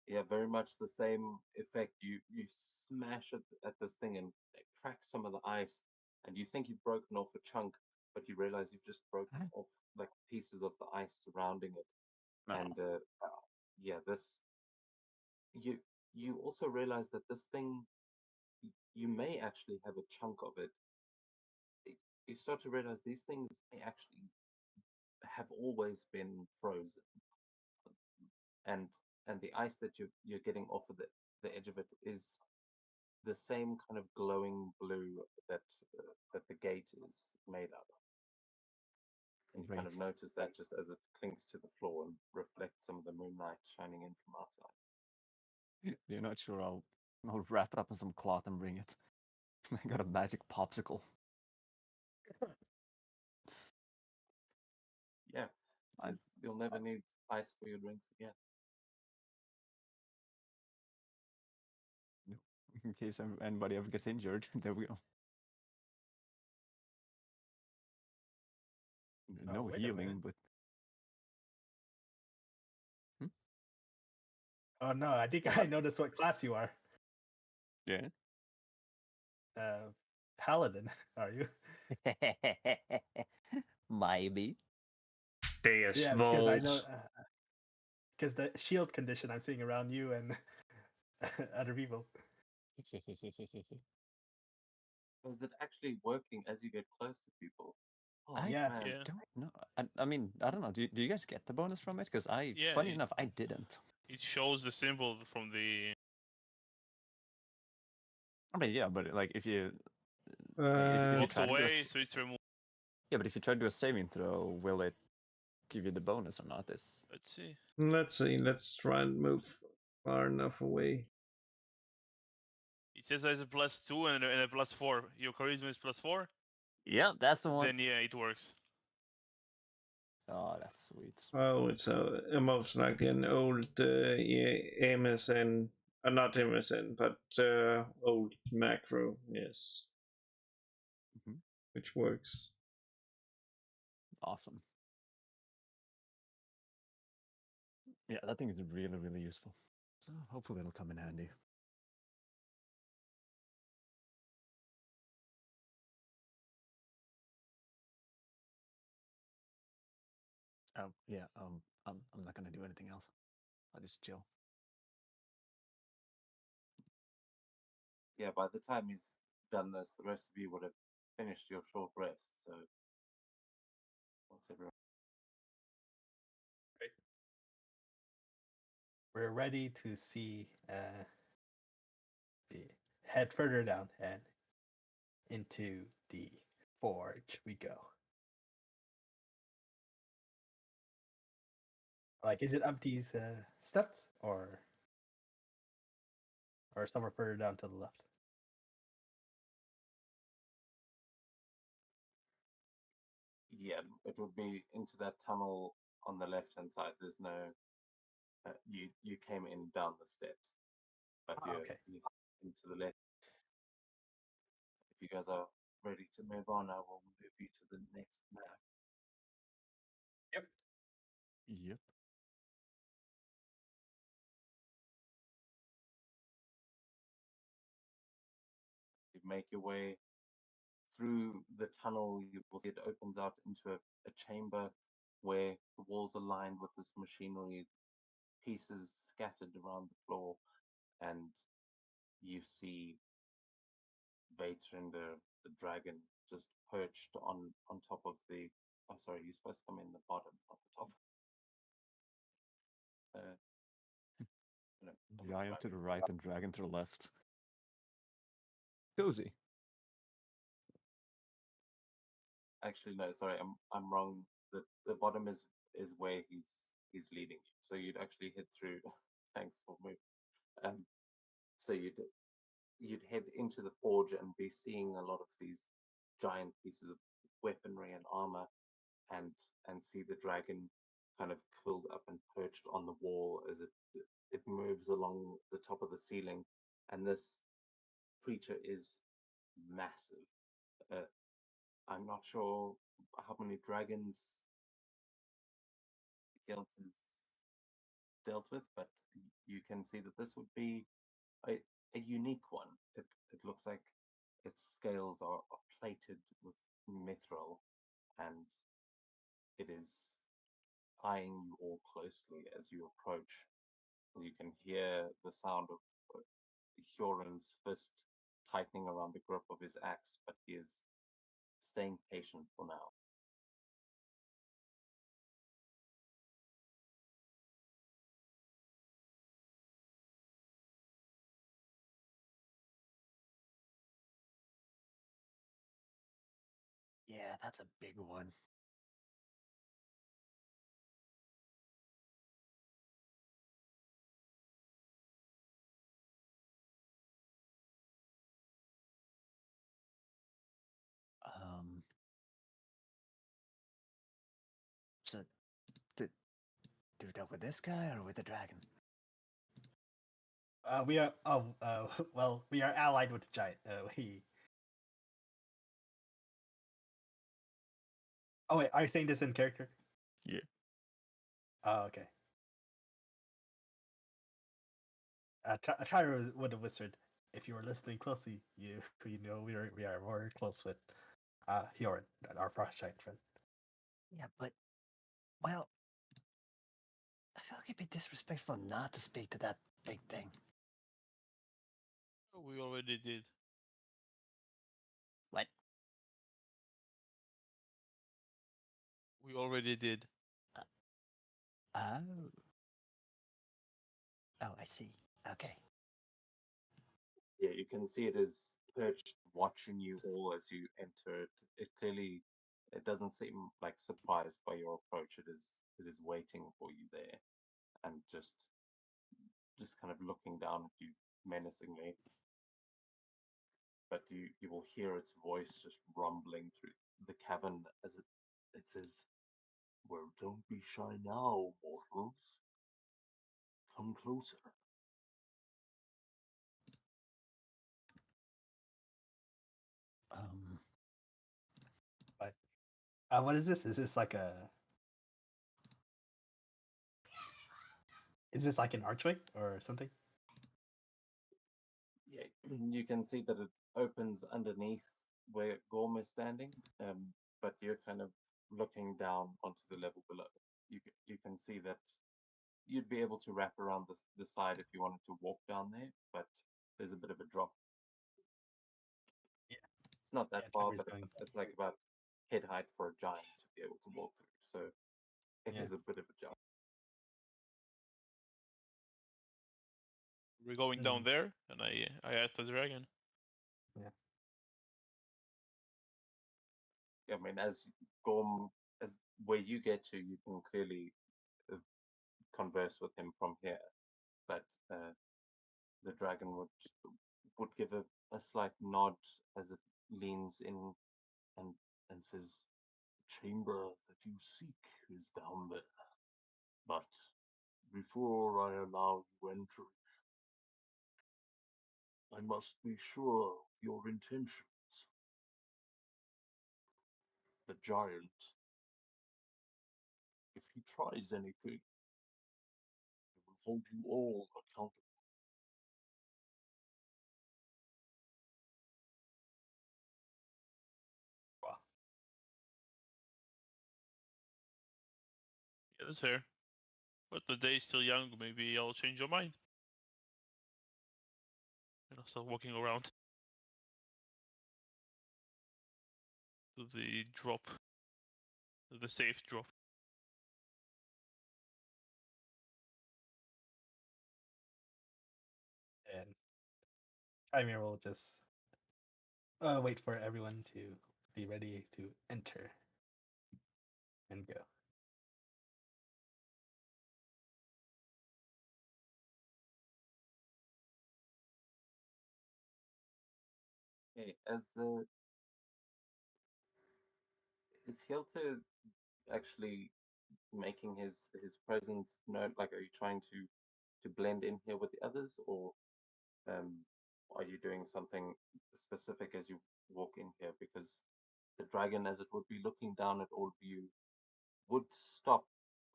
yeah, very much the same effect. You smash at this thing and it cracks some of the ice, and you think you've broken off a chunk, but you realize you've just broken off like pieces of the ice surrounding it. No. And yeah, this you also realize that this thing, you may actually have a chunk of it. You start to realize these things may actually have always been frozen, and the ice that you're getting off of the edge of it is the same kind of glowing blue that that the gate is made out of. And you kind of notice that just as it clinks to the floor and reflects some of the moonlight shining in from outside. You're not sure I'll wrap it up in some cloth and bring it. I got a magic popsicle. Yeah, you'll never need ice for your drinks again. In case anybody ever gets injured, there we go. No wait a healing, minute. but Oh no, I think I noticed what class you are. yeah. Paladin, are you? Maybe. Deus Yeah, because I know Vult. because the shield condition I'm seeing around you and other people. Is it actually working as you get close to people? Oh, Yeah. man. Yeah. Don't know. I mean, I don't know. Do you guys get the bonus from it? Because Yeah, funny enough, I didn't. It shows the symbol from the. I mean, yeah, but like if you if you Walked try to do a, away, so it's removed. yeah, but if you try to do a saving throw, will it give you the bonus or not? This Let's see. Let's see. Let's try and move far enough away. It says there's a +2 and a +4. Your charisma is +4. yeah, that's the one. Then yeah, it works. Oh, that's sweet. Oh, it's most likely an old MSN, not MSN, but old macro, yes, which works. Awesome. Yeah, that thing is really, really useful. So hopefully it'll come in handy. Yeah, I'm not gonna do anything else. I'll just chill. Yeah, by the time he's done this, the rest of you would have finished your short rest. So, once everyone. We're ready to see the head further down and into the forge we go. Like, is it up these steps or somewhere further down to the left? Yeah, it would be into that tunnel on the left-hand side. There's no. You came in down the steps, but you're into the left. If you guys are ready to move on, I will move you to the next map. Yep. You make your way through the tunnel. You will see it opens out into a chamber where the walls are lined with this machinery, pieces scattered around the floor, and you see Vater and the dragon just perched on top of the. Oh, sorry, you're supposed to come in the bottom, not the top. No, top of the Giant to the dragon. right and dragon to the left. Cozy. Actually, no, sorry, I'm wrong. The bottom is where he's leading you. So you'd actually head through. Thanks for moving. So you'd head into the forge and be seeing a lot of these giant pieces of weaponry and armor, and see the dragon kind of curled up and perched on the wall as it moves along the top of the ceiling, and this creature is massive. I'm not sure how many dragons Gelt has dealt with, but you can see that this would be a unique one. It looks like its scales are plated with mithril, and it is eyeing you all closely as you approach. You can hear the sound of Hyorin's fist tightening around the grip of his axe, but he is staying patient for now. Yeah, that's a big one. So, do that with this guy or with the dragon? We are well, we are allied with the giant. We. Oh wait, are you saying this in character? Yeah. Oh, okay. Tyra would have whispered, "If you were listening closely, you know we are more close with Hyorin, our frost giant friend." Yeah, but well, I feel like it'd be disrespectful not to speak to that big thing. We already did. What? We already did. Oh. Oh, I see. Okay. Yeah, you can see it is perched, watching you all as you enter. It clearly, it doesn't seem like surprised by your approach. It is waiting for you there, and just kind of looking down at you menacingly. But you will hear its voice just rumbling through the cavern as it says, "Well, don't be shy now, mortals. Come closer." But what is this? Is this like a? Is this like an archway or something? Yeah, you can see that it opens underneath where Gorm is standing, but you're kind of looking down onto the level below. You can see that you'd be able to wrap around the side if you wanted to walk down there, but there's a bit of a drop. Yeah. It's not that Yeah, far, Tyra's but going. it's like about head height for a giant to be able to walk through. So it Yeah. is a bit of a jump. We're going down there, and I asked the dragon. I mean, as Gorm, as where you get to, you can clearly converse with him from here, but the dragon would give a slight nod as it leans in and says, "The chamber that you seek is down there, but before I allow you entry, I must be sure of your intentions. The giant, if he tries anything, he will hold you all accountable." Wow. Yeah, that's fair. But the day's still young. Maybe I'll change your mind. And I'll start walking around. the drop, the safe drop. And Chimera will just wait for everyone to be ready to enter and go. Okay, is Hilter actually making his presence known? Like, are you trying to blend in here with the others, or are you doing something specific as you walk in here? Because the dragon, as it would be looking down at all of you, would stop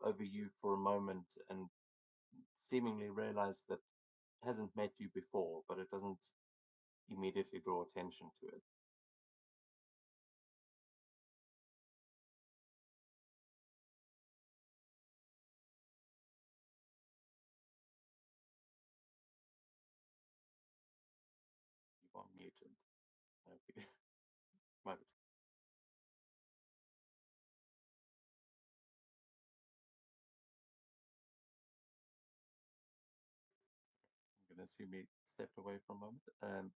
over you for a moment and seemingly realize that it hasn't met you before, but it doesn't immediately draw attention to it. You are muted. Okay. Might be. I'm going to assume he stepped away for a moment.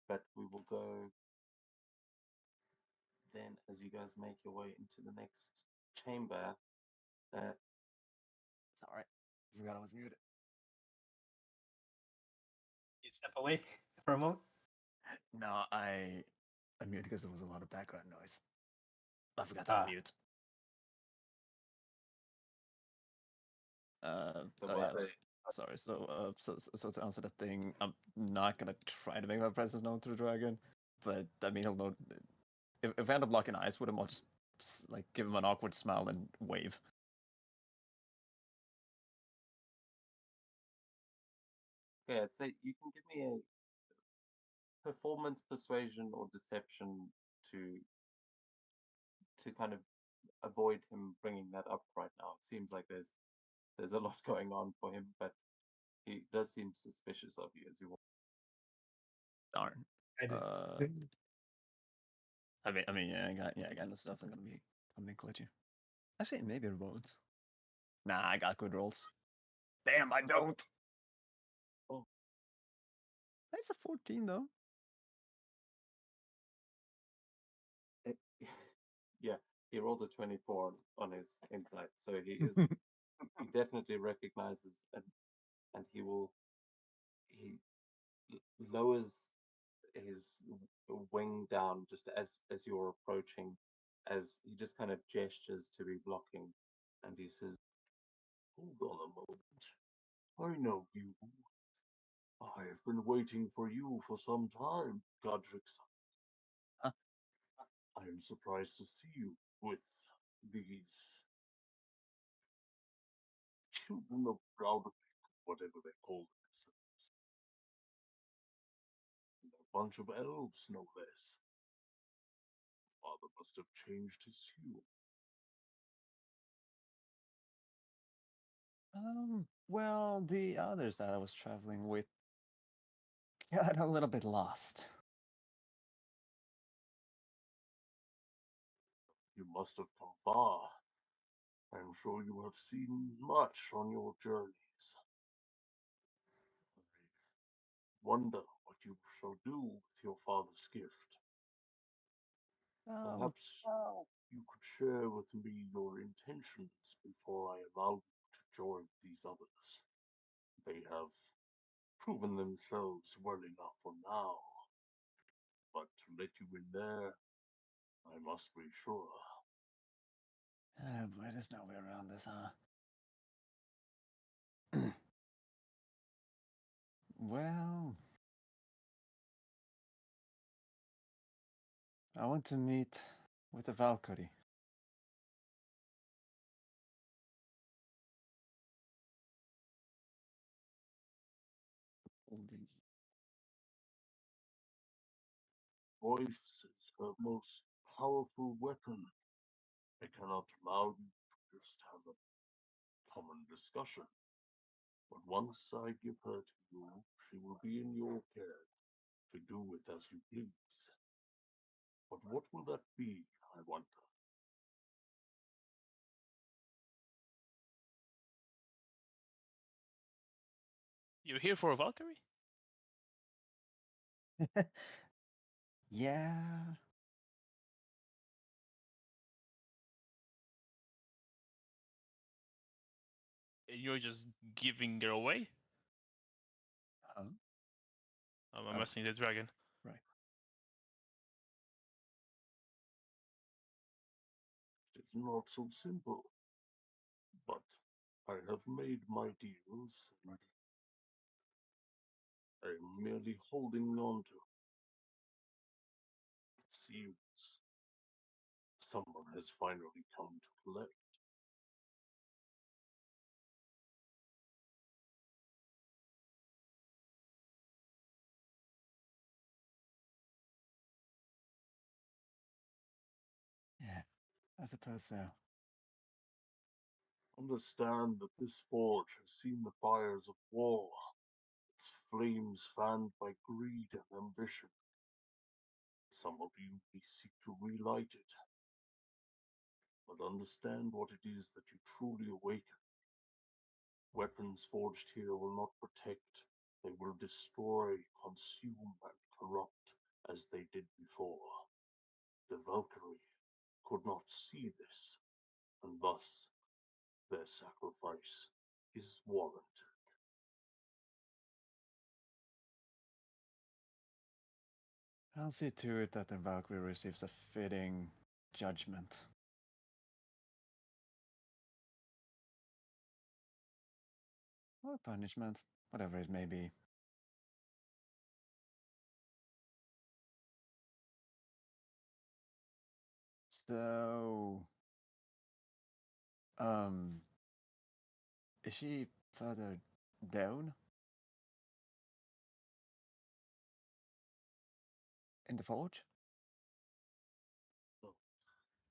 But we will go then as you guys make your way into the next chamber. Sorry, I forgot I was muted. You step away for a moment. No, I muted because there was a lot of background noise. I forgot to Ah. unmute. So oh, what yeah, sorry. So to answer that thing, I'm not gonna try to make my presence known to the dragon, but I mean, he'll know. If I end up locking eyes with him, I'll just like give him an awkward smile and wave. Okay, I'd say you can give me a performance, persuasion, or deception to kind of avoid him bringing that up right now. It seems like there's a lot going on for him, but he does seem suspicious of you as you walk. Darn. I did. I mean, yeah, again, this stuff's gonna be glitchy. Actually, maybe it won't. Nah, I got good rolls. Damn, I don't. Oh. That's a 14 though. Yeah, he rolled a 24 on his insight, so he definitely recognizes, and he lowers his wing down just as you're approaching, as he just kind of gestures to be blocking, and he says, "Hold on a moment. I know you. I have been waiting for you for some time, Godric's. Huh? I am surprised to see you with these children of Browderbeck, whatever they call themselves. And a bunch of elves, no less. Father must have changed his hue." Well, the others that I was traveling with got a little bit lost. You must have come far. I am sure you have seen much on your journeys. I wonder what you shall do with your father's gift. Perhaps you could share with me your intentions before I allow you to join these others. They have proven themselves well enough for now, but to let you in there, I must be sure. Boy, there's no way around this, huh? Well, I want to meet with the Valkyrie. Voice is her most powerful weapon. I cannot allow you to just have a common discussion. But once I give her to you, she will be in your care to do with as you please. But what will that be I wonder. You're here for a Valkyrie? Yeah. And you're just giving her away? Huh? I'm Oh. messing the dragon. Right. It's not so simple. But I have made my deals, and I am merely holding on to. It seems someone has finally come to collect. Yeah, I suppose so. Understand that this forge has seen the fires of war, its flames fanned by greed and ambition. Some of you may seek to relight it, but understand what it is that you truly awaken. Weapons forged here will not protect, they will destroy, consume, and corrupt as they did before. The Valkyrie could not see this, and thus their sacrifice is warranted. I'll see to it that the Valkyrie receives a fitting judgment. Or punishment, whatever it may be. So, is she further down in the forge? So,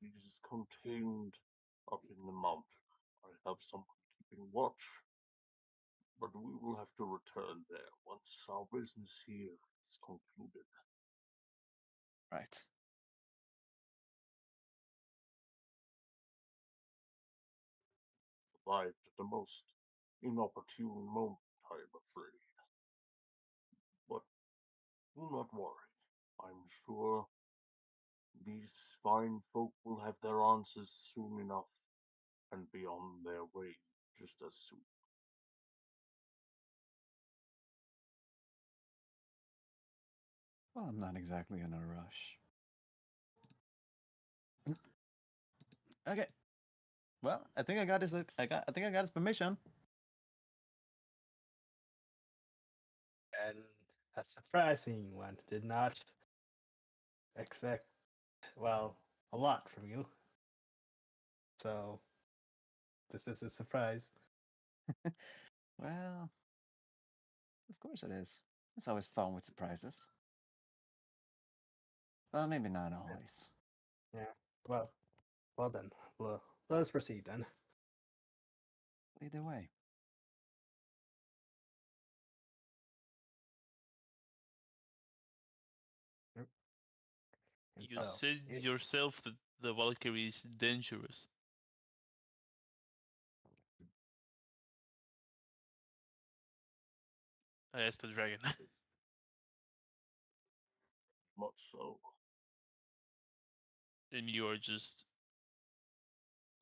it is contained up in the mountain. I have someone keeping watch, but we will have to return there once our business here is concluded. Right. Arrived at the most inopportune moment, I am afraid. But do not worry. I'm sure these fine folk will have their answers soon enough and be on their way just as soon. Well, I'm not exactly in a rush. Okay. Well, I think I got his. I think I got his permission. And a surprising one. Did not expect, well, a lot from you. So, this is a surprise. Well, of course it is. It's always fun with surprises. Well, maybe not always. Yeah. Well then. Well, let's proceed then. Either way. And You so, said yourself that the Valkyrie is dangerous. I asked the dragon. Much so. And you are just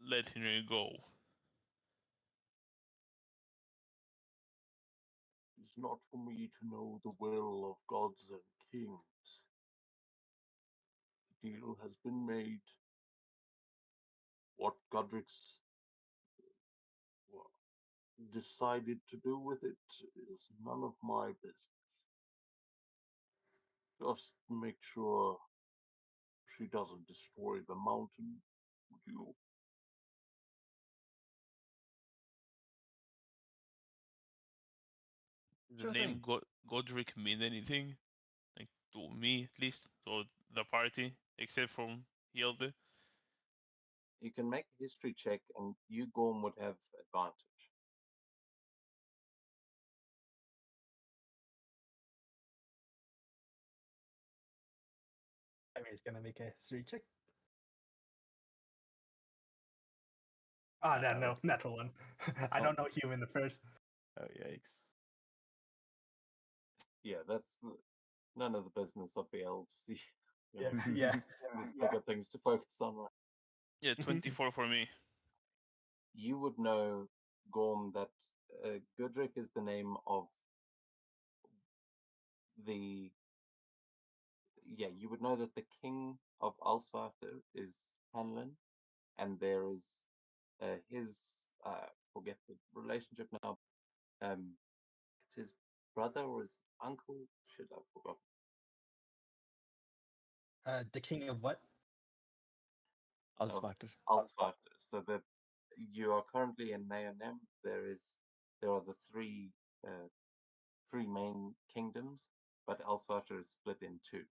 letting her go. It's not for me to know the will of gods and kings. The deal has been made. What Godric's well, decided to do with it is none of my business. Just make sure she doesn't destroy the mountain, would you? The Sure name thing. Godric mean anything? Like to me at least, or the party, except from Hilde. You can make a history check, and you, Gorm, would have advantage. I mean, it's gonna make a history check. Ah, no, Oh. no, natural one. I Oh. don't know human at first. Oh, yikes. Yeah, that's none of the business of the elves. You Yeah, know, yeah. there's bigger things to focus on. Right? Yeah, 24 for me. You would know, Gorm, that Gudrick is the name of the. Yeah, you would know that the king of Alsvarter is Hanlon, and there is his. Forget the relationship now. It's his brother or his uncle. Shit, I forgot. The king of what? Alsvarter. Alsvarter. So that you are currently in Naonem. There are the three main kingdoms, but Alsvarter is split in two,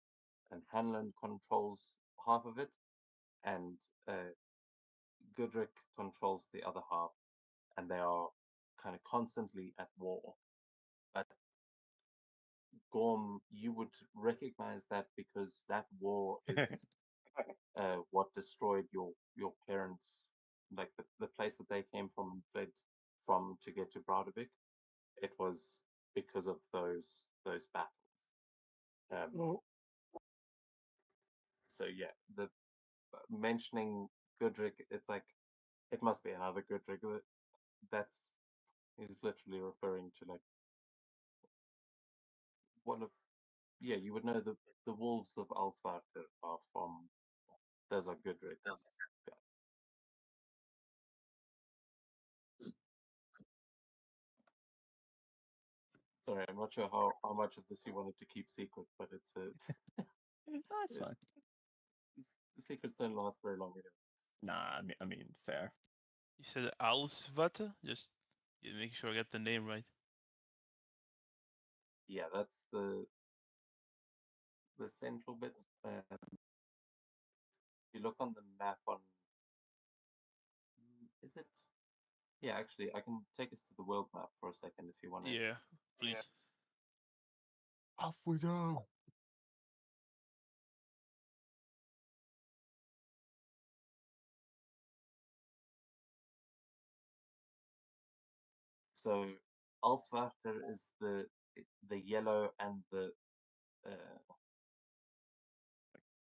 and Hanlon controls half of it, and Gudrick controls the other half, and they are kind of constantly at war. But Gorm, you would recognize that because that war is what destroyed your parents, like the place that they came from and fled from to get to Broudevik. It was because of those battles. So yeah, the mentioning Gudrick, it's like it must be another Gudrick. That's he's literally referring to like one of you would know the wolves of Alsvarter are from those are Gudrick's. Sorry, I'm not sure how much of this you wanted to keep secret, but it's That's fine. the secrets don't last very long anyway. Nah, I mean, fair. You said Alsvata? Just make sure I get the name right. Yeah, that's the central bit. You look on the map on. Is it? Yeah, actually, I can take us to the world map for a second if you want to. Yeah, please. Off we go. So, Alsvarter is the yellow and the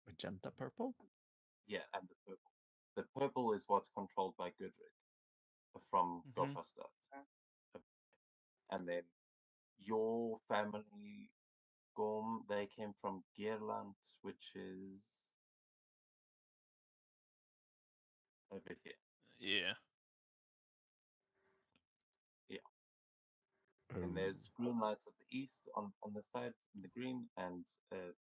Magenta purple? and the purple. The purple is what's controlled by Gudrick from Mhm. Gopastad. And then your family, Gorm, they came from Geirland, which is over here. Yeah. And there's Green Lights of the East on the side in the green, and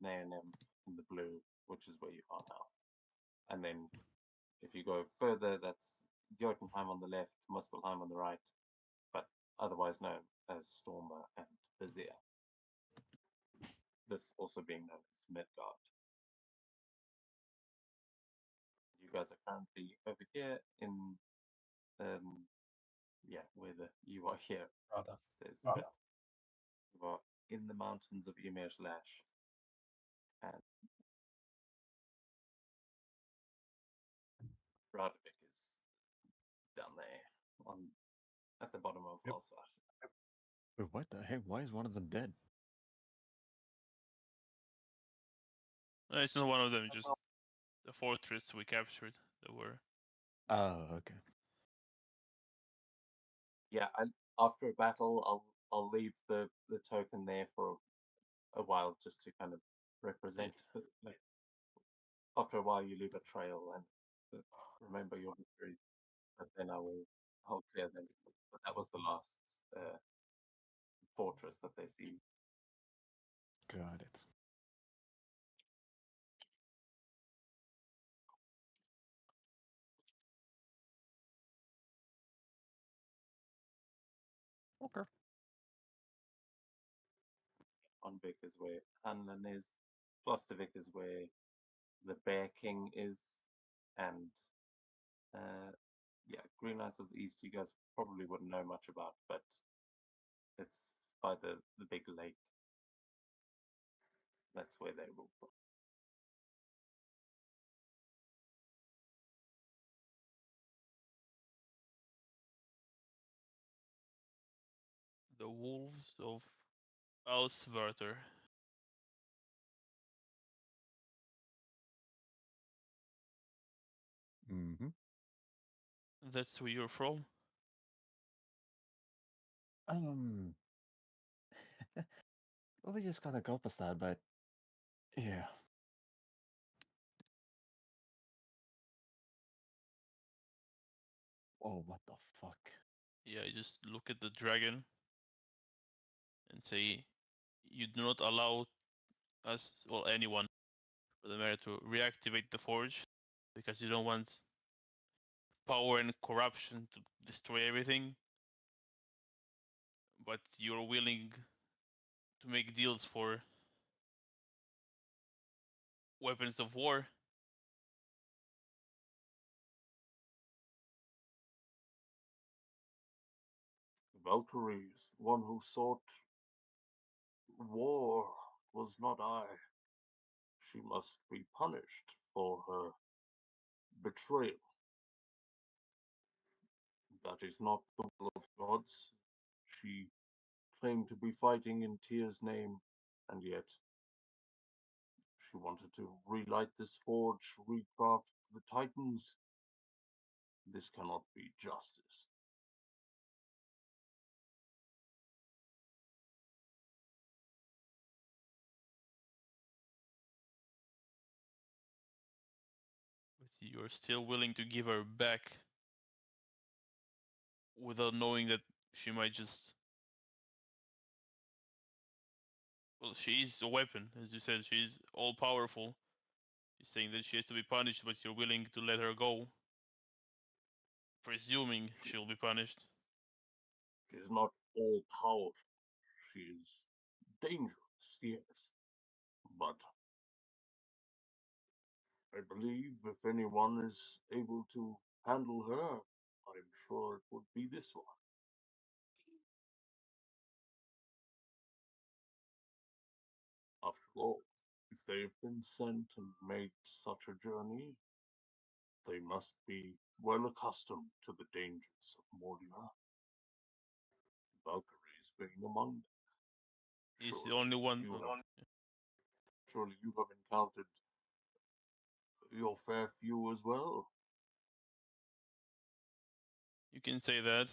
Naonem in the blue, which is where you are now. And then if you go further, that's Jotunheim on the left, Muspelheim on the right, but otherwise known as Stormer and Vizier. This also being known as Midgard. You guys are currently over here in, where you are here says, but you are in the mountains of Ymir's Lash, and Broudevik is down there at the bottom of Alsvat. Wait, what the heck? Why is one of them dead? It's not one of them, just the fortress we captured. That were. Oh, okay. Yeah, after a battle, I'll leave the token there for a while just to kind of represent. Like after a while, you leave a trail and remember your victories. But then I'll clear them. But that was the last fortress that they seized. Got it. Okay. Onvik is where Hanlon is. Klostervik is where the Bear King is, and Green Knights of the East. You guys probably wouldn't know much about, but it's by the big lake. That's where they rule from. The wolves of Alswerter. Mm-hmm. That's where you're from? Um, well, we just gotta go past that, but yeah. Oh, what the fuck? Yeah, I just look at the dragon and say, you do not allow us, or anyone, for the matter, to reactivate the forge because you don't want power and corruption to destroy everything, but you're willing to make deals for weapons of war. Valkyrie is the one who sought war. Was not I. She must be punished for her betrayal. That is not the will of gods. She claimed to be fighting in Tyr's name, and yet she wanted to relight this forge, recraft the Titans. This cannot be justice. But you're still willing to give her back without knowing that she might just. Well, she is a weapon, as you said. She's all powerful. You're saying that she has to be punished, but you're willing to let her go, presuming she'll be punished. She is not all powerful. She is dangerous, yes. But I believe if anyone is able to handle her, I'm sure it would be this one. After all, if they have been sent and made such a journey, they must be well accustomed to the dangers of Moria. Valkyries being among them. He's the only one. Surely you have encountered your fair few as well. You can say that.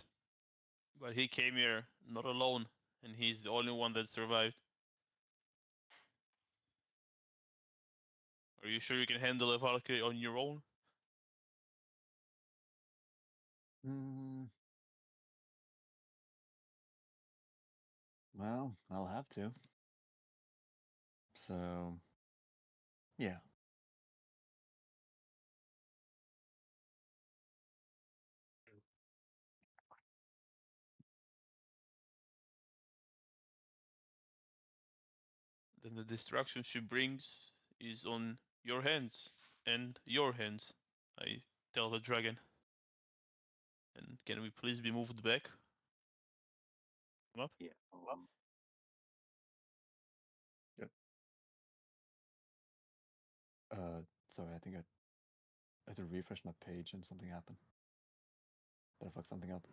But he came here not alone, and he's the only one that survived. Are you sure you can handle a Valkyrie on your own? Mm, well, I'll have to. So, yeah. Then the destruction she brings is on your hands and your hands, I tell the dragon. And can we please be moved back? Come up? Yeah. Sorry, I think I had to refresh my page and something happened. Did I fuck something up?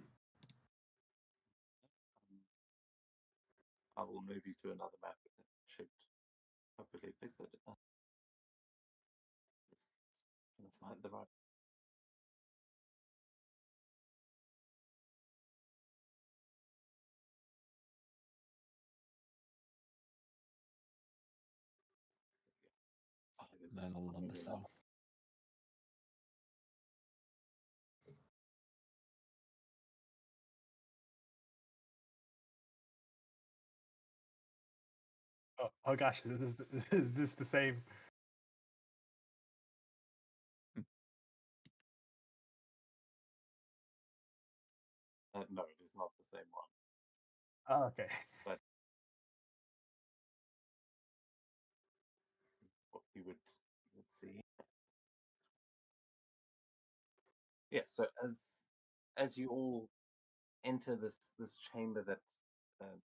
I will move you to another map and it should hopefully fix it. Just gonna find the right. Man, I'll love this song. Oh gosh, is this the same? No, it is not the same one. Oh, okay. But what you would see. Yeah. So as you all enter this chamber that uh,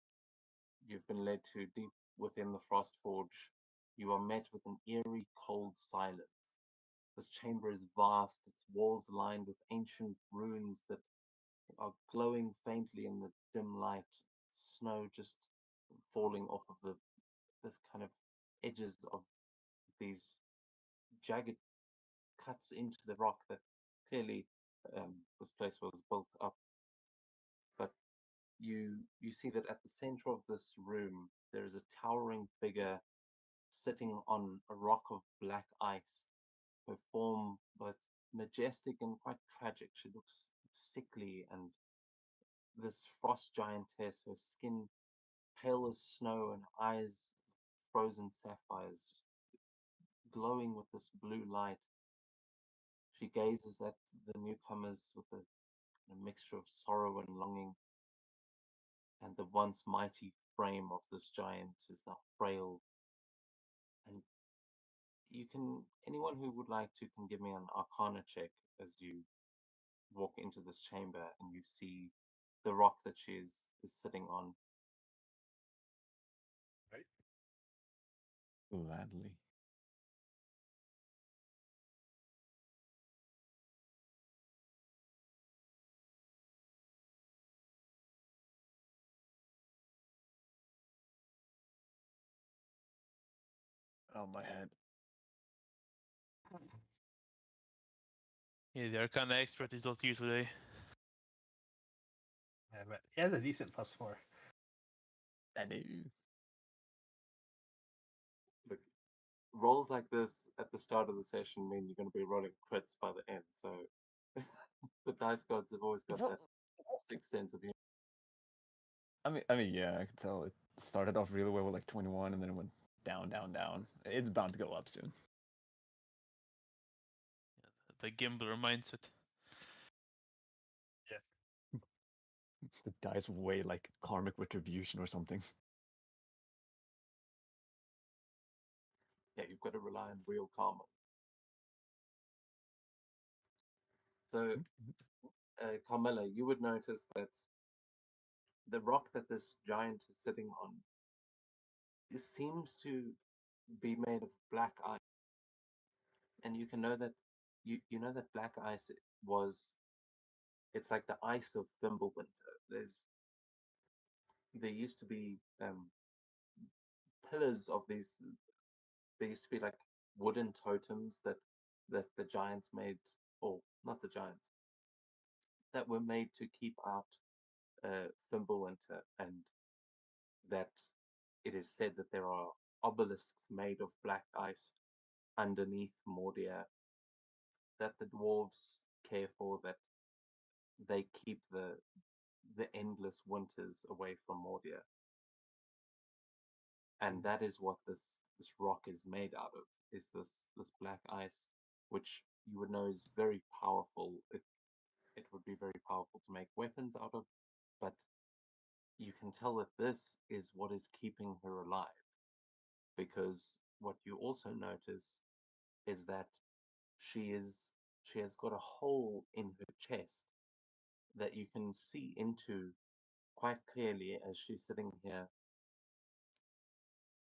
you've been led to deep within the Frost Forge, you are met with an eerie, cold silence. This chamber is vast, its walls lined with ancient runes that are glowing faintly in the dim light, snow just falling off of the kind of edges of these jagged cuts into the rock that clearly this place was built up. But you see that at the center of this room there is a towering figure sitting on a rock of black ice, her form both majestic and quite tragic. She looks sickly, and this frost giantess, her skin pale as snow and eyes frozen sapphires, just glowing with this blue light. She gazes at the newcomers with a mixture of sorrow and longing, and the once mighty frame of this giant is now frail. And anyone who would like to can give me an Arcana check as you walk into this chamber and you see the rock that she is sitting on. Gladly. Oh, my head. Yeah, the Arcana expert is not here today. Yeah, but he has a decent +4. I do. Look, rolls like this at the start of the session mean you're going to be rolling crits by the end. So the dice gods have always got that sixth sense of humor. I mean, yeah, I can tell it started off really well with like 21, and then it went down, down, down. It's bound to go up soon. The gambler mindset. The dice weigh like karmic retribution or something. Yeah, you've got to rely on real karma. So, Carmela, you would notice that the rock that this giant is sitting on, it seems to be made of black ice, and you can know that you know that black ice it's like the ice of Fimbulwinter. There used to be pillars of these. There used to be like wooden totems that the giants made, or not the giants, that were made to keep out Fimbulwinter, and that it is said that there are obelisks made of black ice underneath Mordia that the dwarves care for, that they keep the endless winters away from Mordia. And that is what this rock is made out of, is this black ice, which you would know is very powerful. It would be very powerful to make weapons out of, but you can tell that this is what is keeping her alive, because what you also notice is that she has got a hole in her chest that you can see into quite clearly as she's sitting here.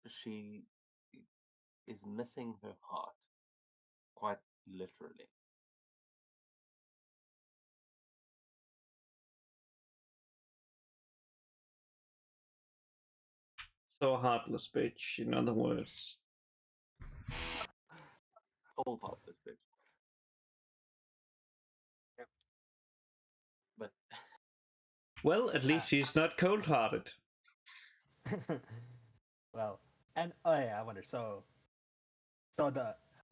She is missing her heart, quite literally. So heartless bitch, in other words. Cold heartless bitch. Yep. But Well, at least she's not cold-hearted. Well, and oh yeah, I wonder. So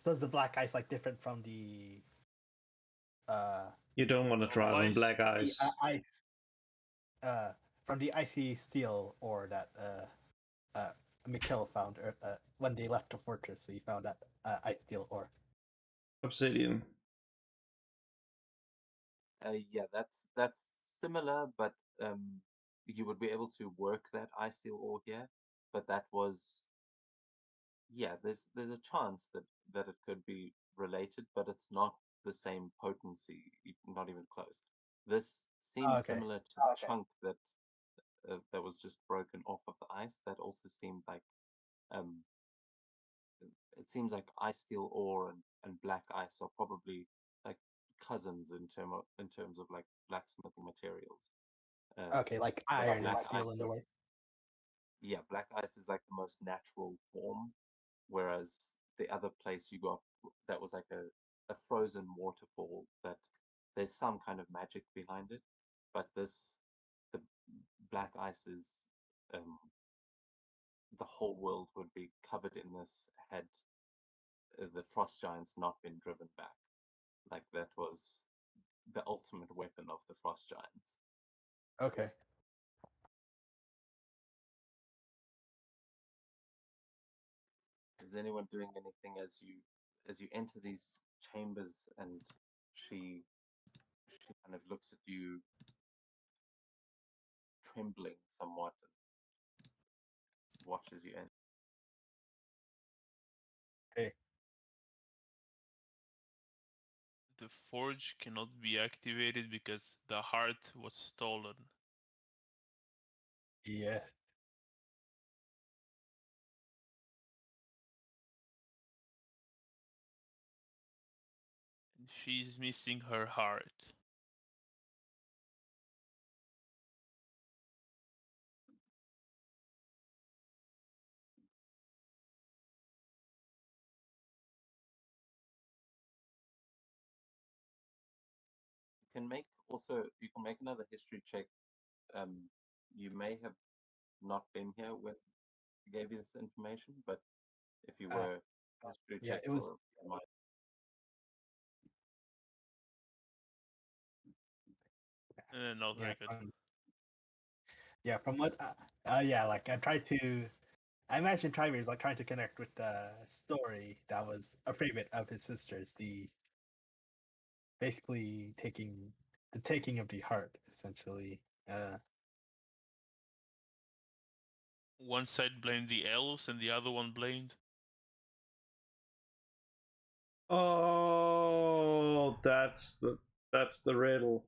is the black ice like different from the You don't want to drive on ice. black ice. ice from the icy steel ore that Mikhail found when they left the fortress? So he found that ice steel ore. Obsidian. yeah, that's similar, but you would be able to work that ice steel ore here. But that was, yeah, there's a chance that it could be related, but it's not the same potency, not even close. This seems Okay. similar to the chunk that was just broken off of the ice. That also seemed like it seems like ice steel ore and black ice are probably like cousins in terms of like blacksmithing materials. Okay, like but iron and black steel ice in a is way. yeah, black ice is like the most natural form, whereas the other place you got that was like a frozen waterfall that there's some kind of magic behind it, but the black ice is the whole world would be covered in this had the frost giants not been driven back. Like that was the ultimate weapon of the frost giants. Okay. Is anyone doing anything as you enter these chambers and she kind of looks at you trembling somewhat and watches you enter? Okay. The forge cannot be activated because the heart was stolen. Yeah. And she's missing her heart. You can make another history check. You may have not been here when I gave you this information, but if you were history yeah, check it was for my Not yeah. very good. Yeah, from what yeah, like I imagine Triver is like trying to connect with the story that was a favorite of his sister's, the basically taking of the heart, essentially. One side blamed the elves and the other one blamed. Oh, that's the riddle.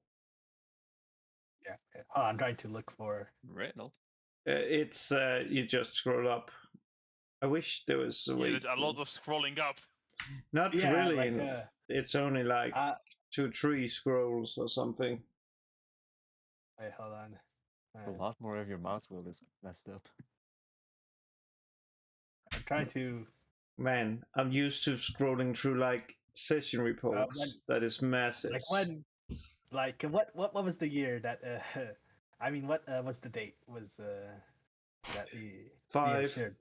Yeah. Oh, I'm trying to look for. Riddle. It's you just scroll up. I wish there was a Yeah, way. there's a lot of scrolling up. Not Yeah, really. like It's only like uh 2-3 scrolls or something. wait, hold on. A lot more of your mouse wheel is messed up. I'm trying to Man, I'm used to scrolling through like session reports. when That is massive. what was the year that I mean what was the date was that the Five, shared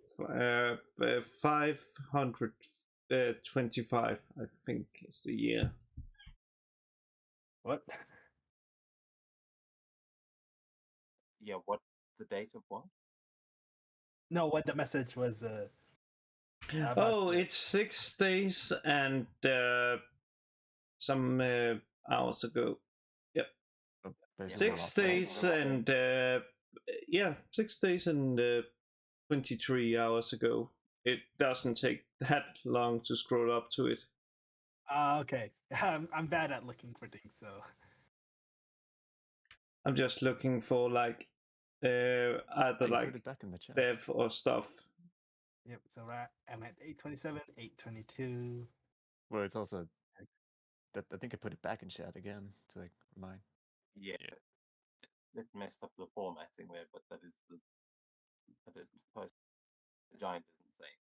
525, I think, is the year. what? yeah, what the date of what? No, what the message was about Oh, it's 6 days and some hours ago. Yep. Oh, basically 6 last night. days and 6 days and 23 hours ago. It doesn't take that long to scroll up to it. okay. I'm bad at looking for things, so I'm just looking for like Oh, either you like put it back in the chat. dev or stuff. yep. So I'm at 827, 822. Well, it's also that I think I put it back in chat again to like remind. Yeah, it messed up the formatting there, but that is the post. The giant isn't saying.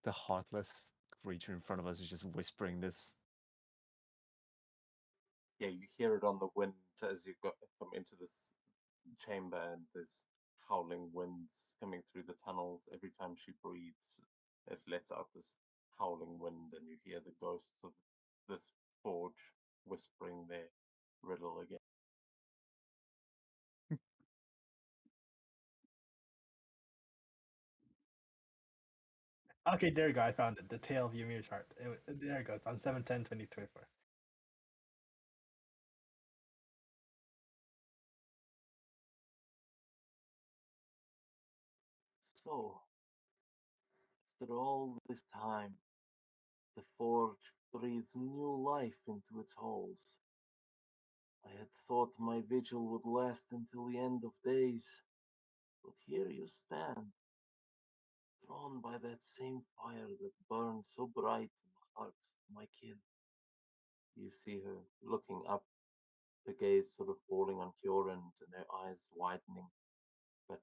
The heartless creature in front of us is just whispering this. Yeah, you hear it on the wind as you come into this chamber, and there's howling winds coming through the tunnels. Every time she breathes, it lets out this howling wind, and you hear the ghosts of this forge whispering their riddle again. Okay, there you go. I found it. The Tale of Ymir's Heart. There you go. It's on 7/10/2024. So, after all this time, the forge breathes new life into its halls. I had thought my vigil would last until the end of days, but here you stand, drawn by that same fire that burned so bright in the hearts of my kin. You see her looking up her gaze sort of falling on Kjorund and her eyes widening, but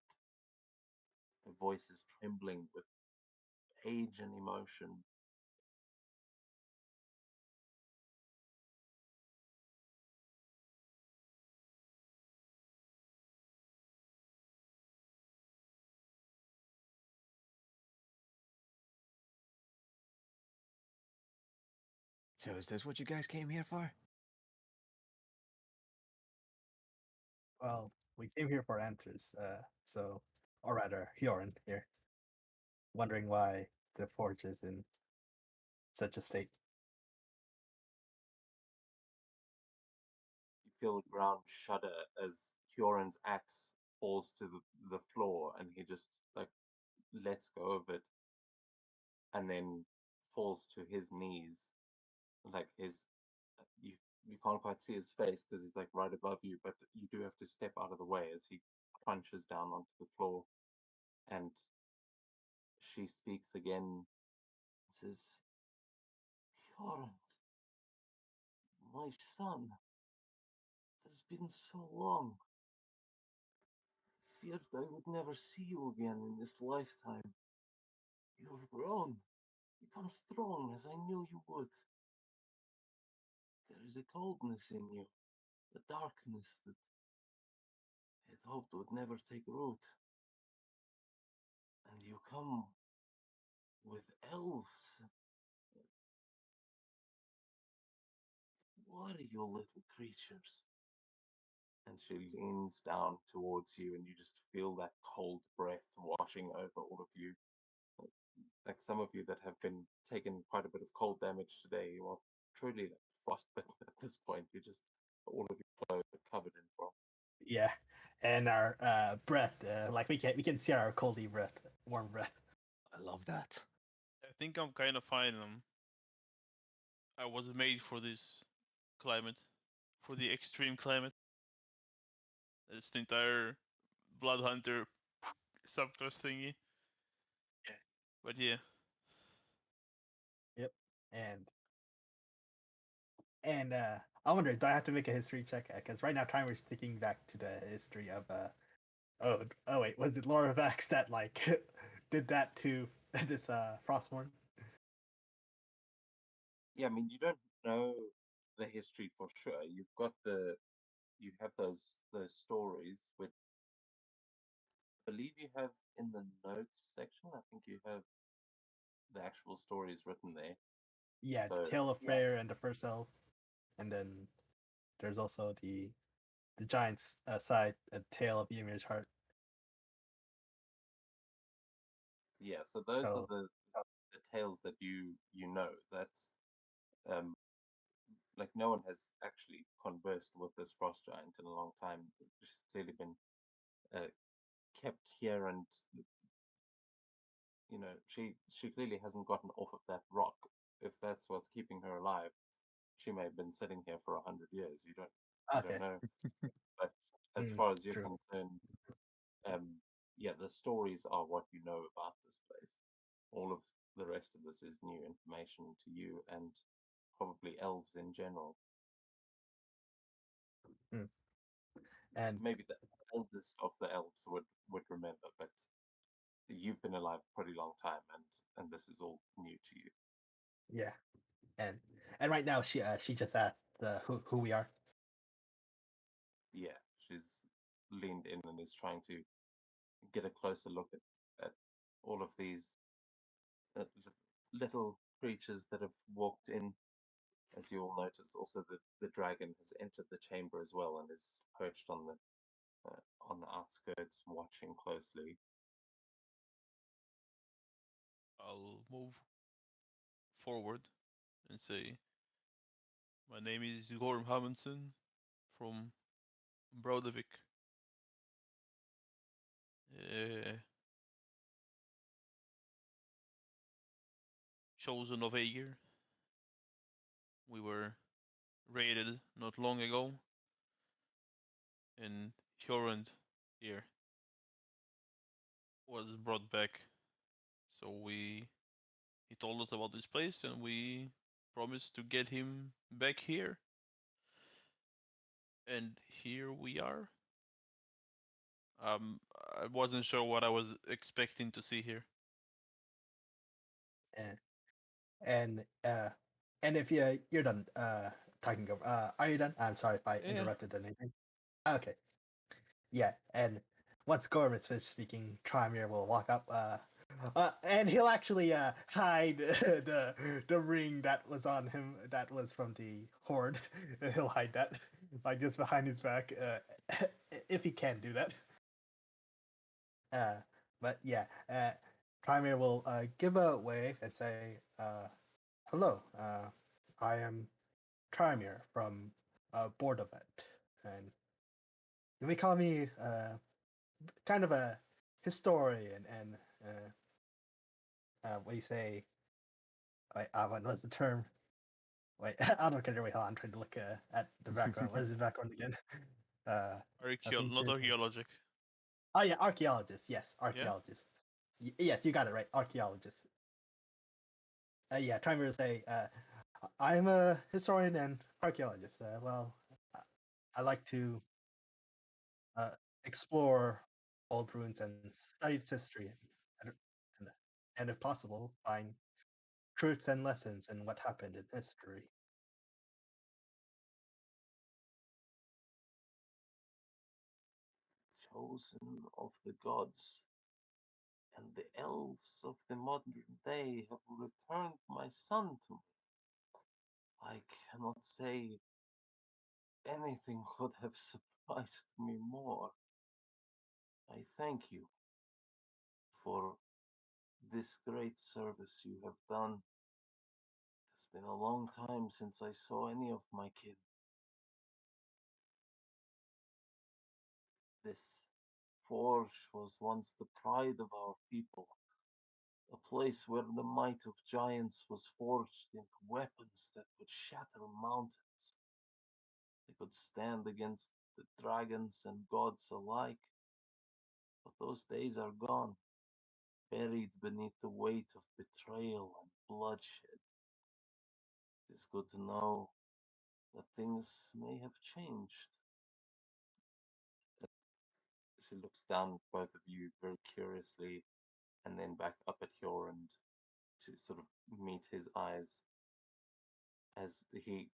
her voice is trembling with age and emotion. So is this what you guys came here for? Well, we came here for answers. Or rather, Hioran here, wondering why the forge is in such a state. You feel the ground shudder as Kjorund's axe falls to the floor, and he just like lets go of it, and then falls to his knees, like his you can't quite see his face because he's like right above you, but you do have to step out of the way as he crunches down onto the floor. And she speaks again, says, Kjorund, my son, it has been so long. Feared I would never see you again in this lifetime. You have grown, become strong as I knew you would. There is a coldness in you, a darkness that I had hoped would never take root. And you come with elves. What are you little creatures? And she leans down towards you, and you just feel that cold breath washing over all of you. Like some of you that have been taking quite a bit of cold damage today, you are truly like frostbitten at this point. You just all of your clothes are covered in frost. Yeah, and our breath, like we can see our coldy breath, warm breath. I love that. I think I'm kind of fine. I was made for this climate, for the extreme climate. It's the entire Blood Hunter subclass thingy. Yeah. But yeah, Yep, and I wonder, do I have to make a history check? Because right now, Timer's thinking back to the history of oh wait, was it Laura Vax that like did that to this Frostmourne? Yeah, I mean you don't know the history for sure. You have those stories which I believe you have in the notes section. I think you have the actual stories written there. Yeah, So the Tale of Freyr and the First Elf, and then there's also the Giant's side, a Tale of Ymir's Heart. yeah, so those are So the tales that you know. That's um like no one has actually conversed with this frost giant in a long time. She's clearly been kept here, and you know she clearly hasn't gotten off of that rock. If that's what's keeping her alive, she may have been sitting here for 100 years. You don't okay, know. But as far as you're true. concerned, yeah, the stories are what you know about this place. All of the rest of this is new information to you and probably elves in general. And Maybe the eldest of the elves would remember, but you've been alive a pretty long time, and this is all new to you. yeah, and right now she just asked who we are. Yeah, she's leaned in and is trying to get a closer look at all of these little creatures that have walked in. As you all notice, also the dragon has entered the chamber as well and is perched on the outskirts, watching closely. I'll move forward and say, my name is Gorm Hamundsen from Brodevik. Chosen of Aegir. We were raided not long ago, and Hjorund here was brought back. So he told us about this place, and we promised to get him back here. And here we are. I wasn't sure what I was expecting to see here. And and if you're done talking over, are you done? I'm sorry if I Yeah. interrupted anything. Okay. Yeah, and once Gorm is finished speaking, Trymir will walk up, and he'll actually hide the ring that was on him, that was from the horde. He'll hide that, like just behind his back, if he can do that. But yeah, Trymir will give a wave and say, "Hello, I am Trymir from Bordovet, and you may call me kind of a historian and what do you say? Wait, what was the term? Wait, I don't care. Wait, hold on. I'm trying to look at the background. What is the background again? A Not feature. archaeologic. Oh yeah, archaeologist. Yes, Yeah. archaeologist. Yes, you got it right. Archaeologist. Yeah, trying to say, I'm a historian and archaeologist. Well, I like to explore old ruins and study its history, and, and if possible, find truths and lessons in what happened in history. Chosen of the gods, and the elves of the modern day have returned my son to me. I cannot say anything could have surprised me more. I thank you for this great service you have done. It's been a long time since I saw any of my kin. This forge was once the pride of our people, a place where the might of giants was forged into weapons that could shatter mountains. They could stand against the dragons and gods alike. But those days are gone, buried beneath the weight of betrayal and bloodshed. It is good to know that things may have changed. She looks down at both of you very curiously and then back up at Hyoran to sort of meet his eyes as he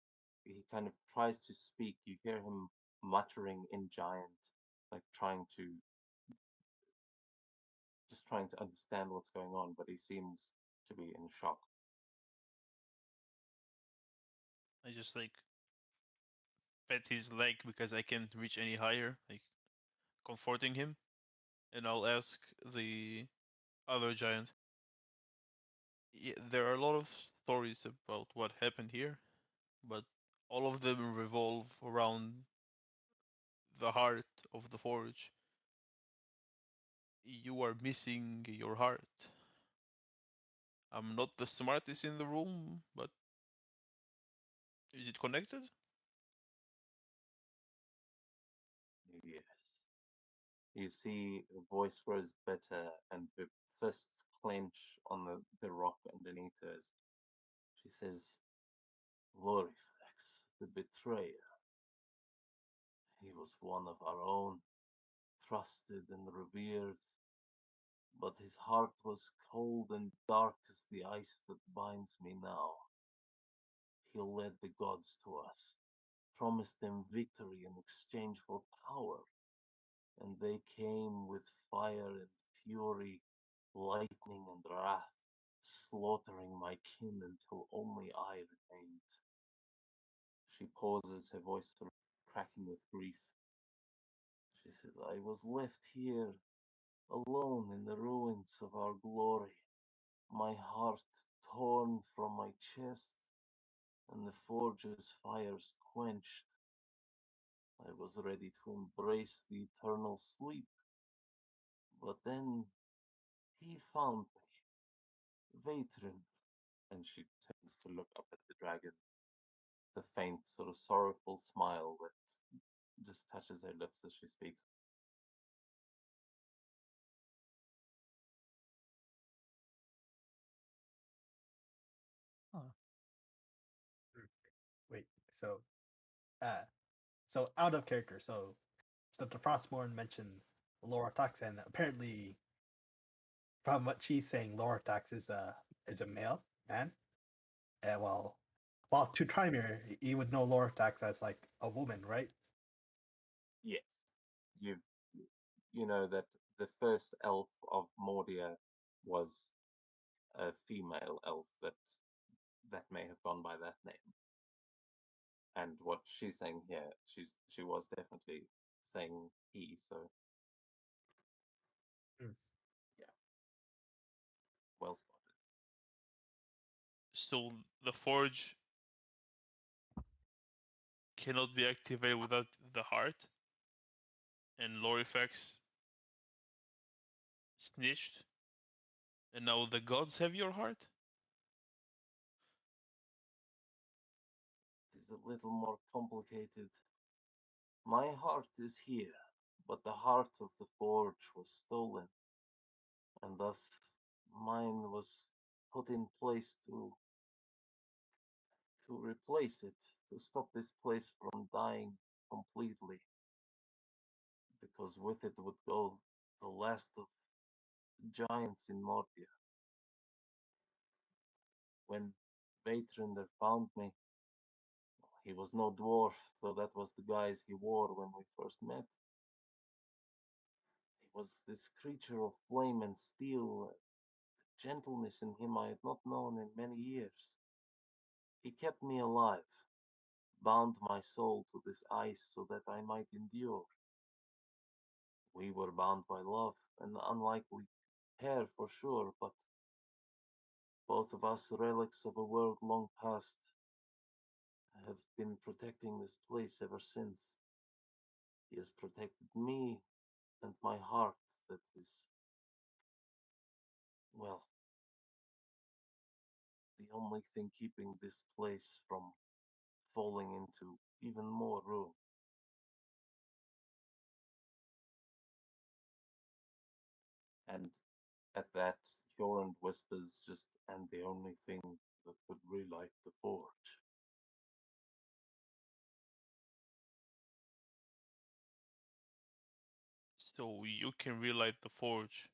kind of tries to speak. You hear him muttering in giant, like trying to understand what's going on, but he seems to be in shock. I just like pet his leg because I can't reach any higher, like comforting him. And I'll ask the other giant. Yeah, there are a lot of stories about what happened here, but all of them revolve around the heart of the forge. You are missing your heart. I'm not the smartest in the room, but is it connected? Yes. You see the voice grows bitter and the fists clench on the rock underneath hers. She says, Loriflex, the betrayer. He was one of our own, trusted and revered, but his heart was cold and dark as the ice that binds me now. He led the gods to us, promised them victory in exchange for power, and they came with fire and fury, lightning and wrath, slaughtering my kin until only I remained. She pauses, her voice sort of cracking with grief. She says, I was left here, alone in the ruins of our glory, my heart torn from my chest, and the forge's fires quenched. I was ready to embrace the eternal sleep, but then he found me, Vatrin, and she turns to look up at the dragon, the faint, sort of sorrowful smile that just touches her lips as she speaks. Wait, so uh so out of character. So the Frostmourne mentioned Loratax, and apparently, from what she's saying, Loratax is a male man. And while to Trymir, you would know Loratax as like a woman, right? Yes, you know that the first elf of Mordia was a female elf that may have gone by that name. And what she's saying here, she was definitely saying he. So Hmm. yeah, well spotted. So the forge cannot be activated without the heart, and Lorifex snitched, and now the gods have your heart. It is a little more complicated. My heart is here, but the heart of the forge was stolen, and thus mine was put in place to replace it, to stop this place from dying completely, because with it would go the last of the giants in Mordia. When Veitrinder found me, he was no dwarf, though that was the guise he wore when we first met. He was this creature of flame and steel, gentleness in him I had not known in many years. He kept me alive, bound my soul to this ice so that I might endure. We were bound by love, an unlikely pair for sure, but both of us relics of a world long past have been protecting this place ever since. He has protected me and my heart that is, well, the only thing keeping this place from falling into even more ruin. And at that, Hjorund whispers just, and the only thing that could relight the forge. So you can relight the forge,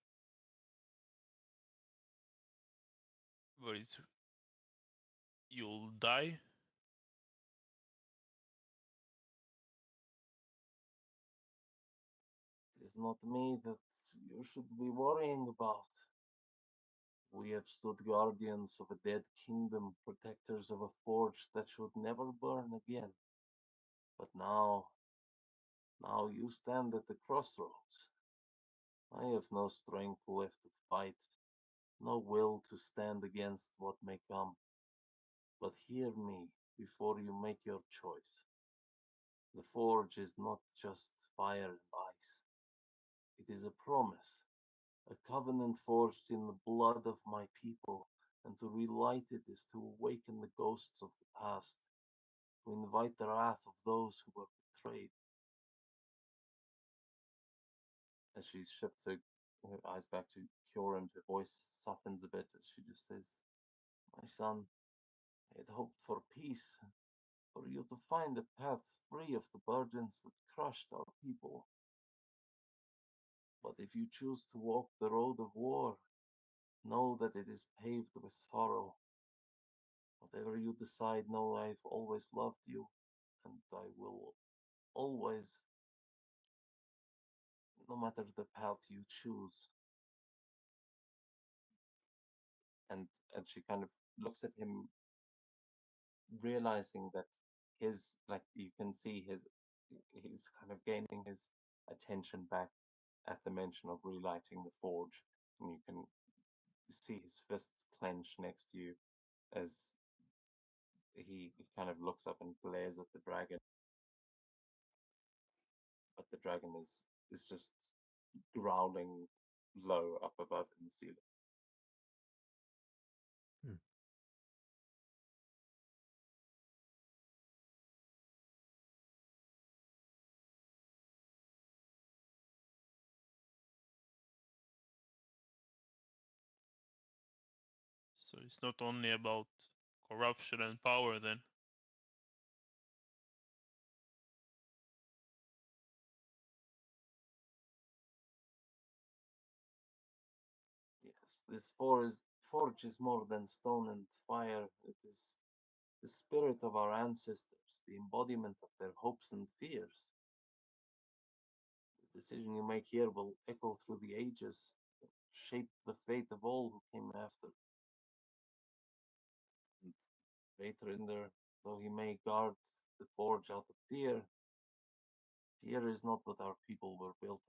but you'll die. It is not me that you should be worrying about. We have stood guardians of a dead kingdom, protectors of a forge that should never burn again. But now you stand at the crossroads. I have no strength left to fight, no will to stand against what may come. But hear me before you make your choice. The forge is not just fire and ice. It is a promise, a covenant forged in the blood of my people, and to relight it is to awaken the ghosts of the past, to invite the wrath of those who were betrayed. As she shifts her eyes back to Kyoran, her voice softens a bit as she just says, "My son, I had hoped for peace, for you to find a path free of the burdens that crushed our people. But if you choose to walk the road of war, know that it is paved with sorrow. Whatever you decide, know I've always loved you, and I will always, no matter the path you choose." And she kind of looks at him, realizing that his, like, you can see he's kind of gaining his attention back at the mention of relighting the forge, and you can see his fists clench next to you as he kind of looks up and glares at the dragon. But the dragon is just growling low up above in the ceiling. Hmm. So it's not only about corruption and power then. This forge is more than stone and fire. It is the spirit of our ancestors, the embodiment of their hopes and fears. The decision you make here will echo through the ages, shape the fate of all who came after. And Vaterinder, though he may guard the forge out of fear, fear is not what our people were built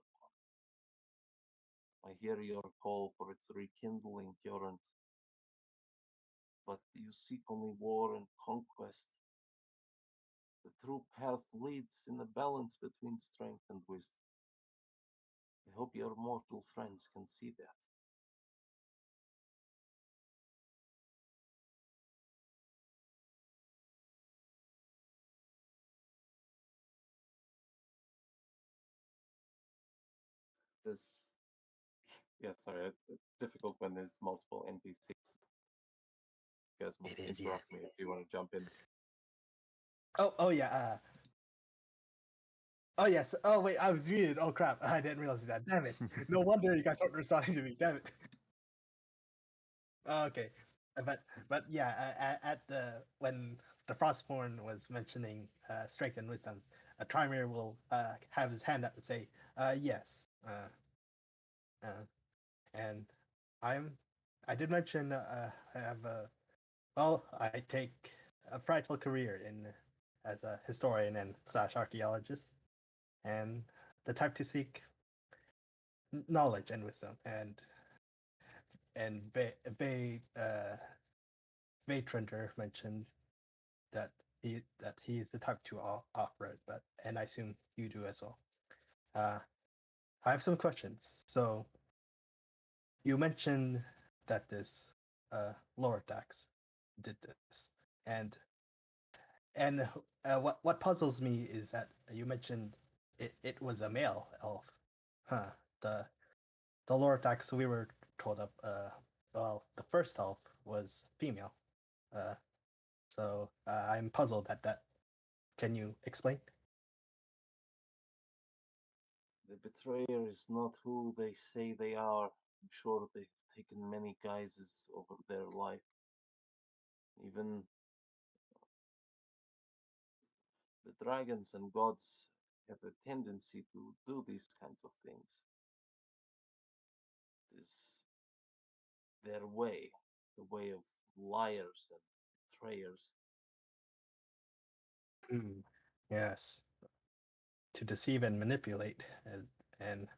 upon. I hear your call for its rekindling, Hjorund, but you seek only war and conquest. The true path leads in the balance between strength and wisdom. I hope your mortal friends can see that. This, yeah, sorry, difficult when there's multiple NPCs. You guys must It is, yeah. interrupt me if you want to jump in. Oh yeah. Oh yes. Oh wait, I was muted. Oh crap, I didn't realize that. Damn it. No wonder you guys weren't responding to me. Damn it. Okay, but yeah, at the when the Frostborn was mentioning strength and wisdom, Trimir will have his hand up and say, yes. And I did mention I have a I take a prideful career in as a historian and slash archaeologist, and the type to seek knowledge and wisdom, and Vatrender mentioned that he is the type to offer it, and I assume you do as well. I have some questions. So you mentioned that this Lordax did this, and what puzzles me is that you mentioned it was a male elf. Huh. The Lordax we were told of, well, the first elf was female. So I'm puzzled at that. Can you explain? The betrayer is not who they say they are. I'm sure they've taken many guises over their life. Even the dragons and gods have a tendency to do these kinds of things. It is their way, the way of liars and betrayers. Yes, to deceive and manipulate, and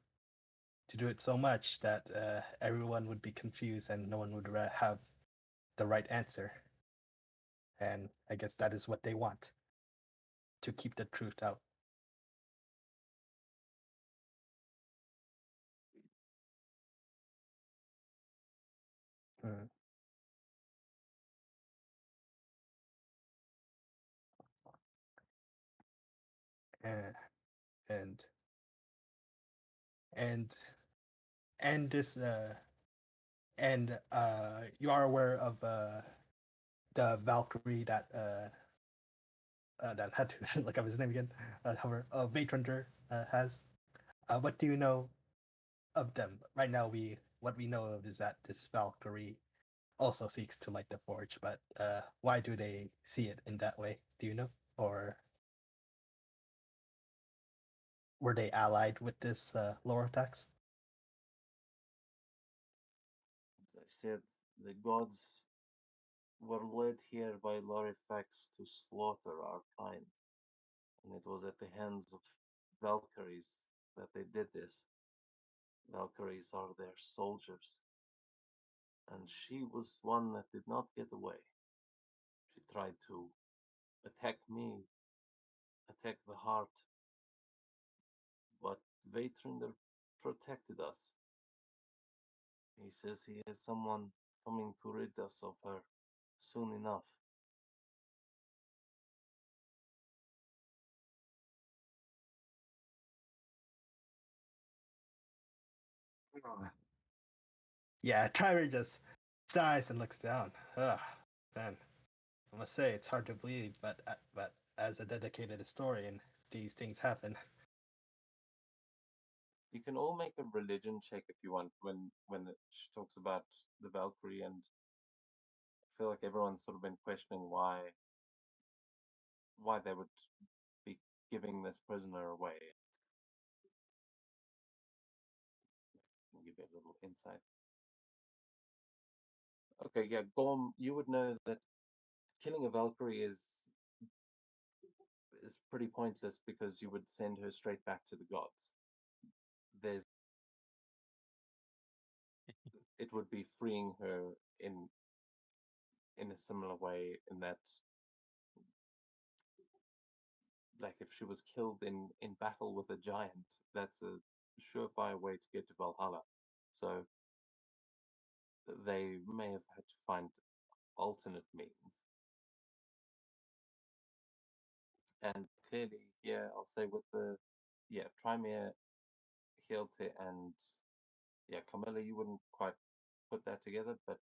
to do it so much that everyone would be confused and no one would have the right answer. And I guess that is what they want, to keep the truth out. Mm. Uh, and and and this you are aware of the Valkyrie that had to look up his name again. However, Vatrender has. What do you know of them? Right now, what we know of is that this Valkyrie also seeks to light the forge, but why do they see it in that way? Do you know, or were they allied with this Loratax? As I said, the gods were led here by Lorifax to slaughter our kind, and it was at the hands of Valkyries that they did this. Valkyries are their soldiers, and she was one that did not get away. She tried to attack me, attack the heart, but Vatrinder protected us. He says he has someone coming to rid us of her soon enough. Yeah, Trymer just sighs and looks down. Ugh, man, I must say it's hard to believe, but as a dedicated historian, these things happen. You can all make a religion check if you want when she talks about the Valkyrie, and I feel like everyone's sort of been questioning why they would be giving this prisoner away. I'll give you a little insight. Okay, yeah, Gorm, you would know that killing a Valkyrie is pretty pointless because you would send her straight back to the gods. It would be freeing her in a similar way, in that, like, if she was killed in battle with a giant, that's a surefire way to get to Valhalla. So they may have had to find alternate means. And clearly, yeah, I'll say with the Trymere, Hielte, and Camilla, you wouldn't quite put that together, but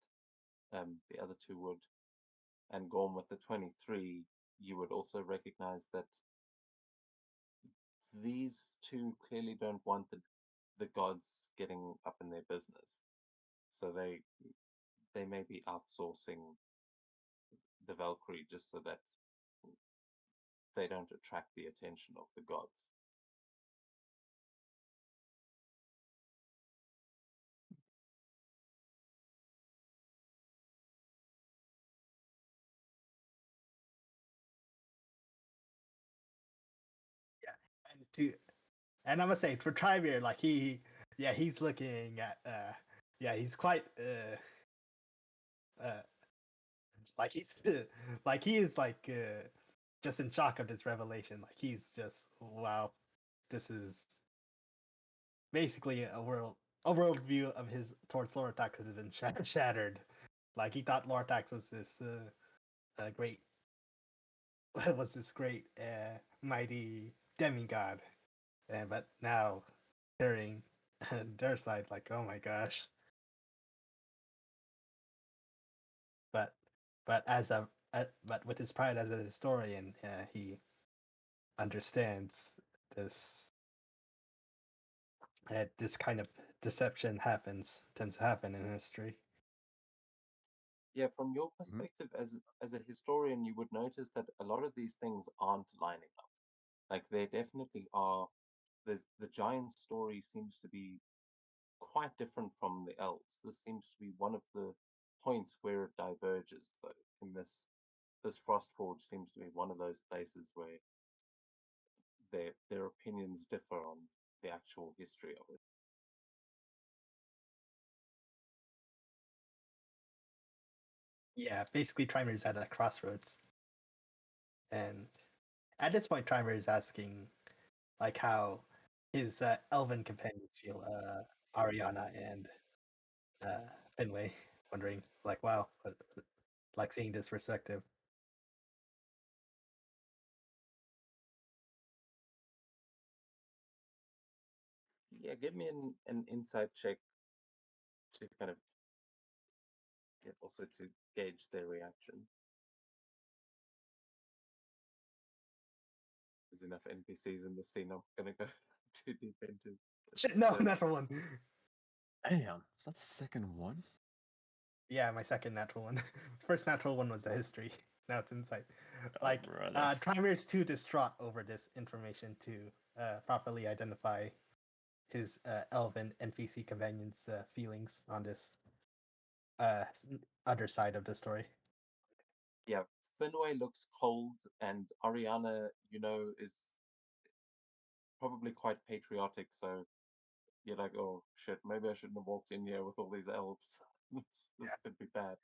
the other two would. And Gorm with the 23, you would also recognize that these two clearly don't want the gods getting up in their business. So they may be outsourcing the Valkyrie just so that they don't attract the attention of the gods. And I must say for Trymere, like he's looking at he's quite like he's like he is like just in shock of this revelation. Like he's just, wow, this is basically a world view of his towards Lortax has been shattered. Like he thought Lortax was this great was this great mighty demigod, but now hearing their side, like, oh my gosh. But as a but with his pride as a historian, he understands this that this kind of deception tends to happen in history. Yeah, from your perspective as a historian, you would notice that a lot of these things aren't lining up. Like, there definitely are. The giant story seems to be quite different from the elves. This seems to be one of the points where it diverges, though. In this Frostforge seems to be one of those places where their opinions differ on the actual history of it. Yeah, basically Trimer is at a crossroads. And at this point Trimer is asking like how his elven companions feel, Ariana and Finway, wondering like, wow, like seeing this perspective. Yeah, give me an insight check to kind of get also to gauge their reaction. There's enough NPCs in the scene. I'm gonna go too deep into. Shit, no, natural one. Damn, is that the second one? Yeah, my second natural one. First natural one was the history. Now it's insight. Oh, Like, brother. Trimer is too distraught over this information to properly identify his elven NPC companions' feelings on this other side of the story. Yeah, Finway looks cold, and Ariana, is probably quite patriotic. So you're like, oh shit, maybe I shouldn't have walked in here with all these elves. This could be bad.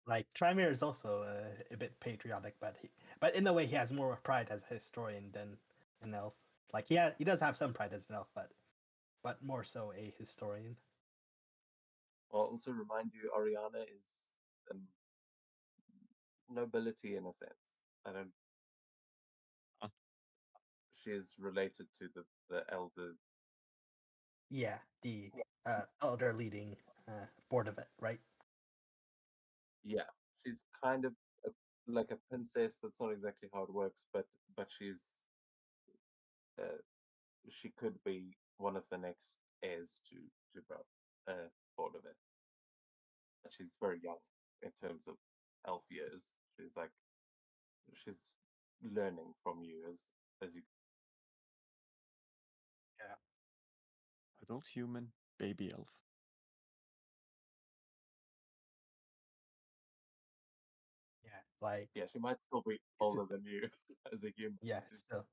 Like Trymere is also a bit patriotic, but in a way he has more pride as a historian than an elf. Like he does have some pride as an elf, but more so a historian. I'll also remind you, Ariana is nobility in a sense. I don't. Huh. She is related to the elder. Yeah, the elder leading board of it, right? Yeah, she's kind of like a princess. That's not exactly how it works, but she's she could be one of the next heirs to Bordovet. But she's very young in terms of elf years. She's learning from you as you. Adult human, baby elf. Yeah, like Yeah, she might still be older than you as a human. yeah, She's- still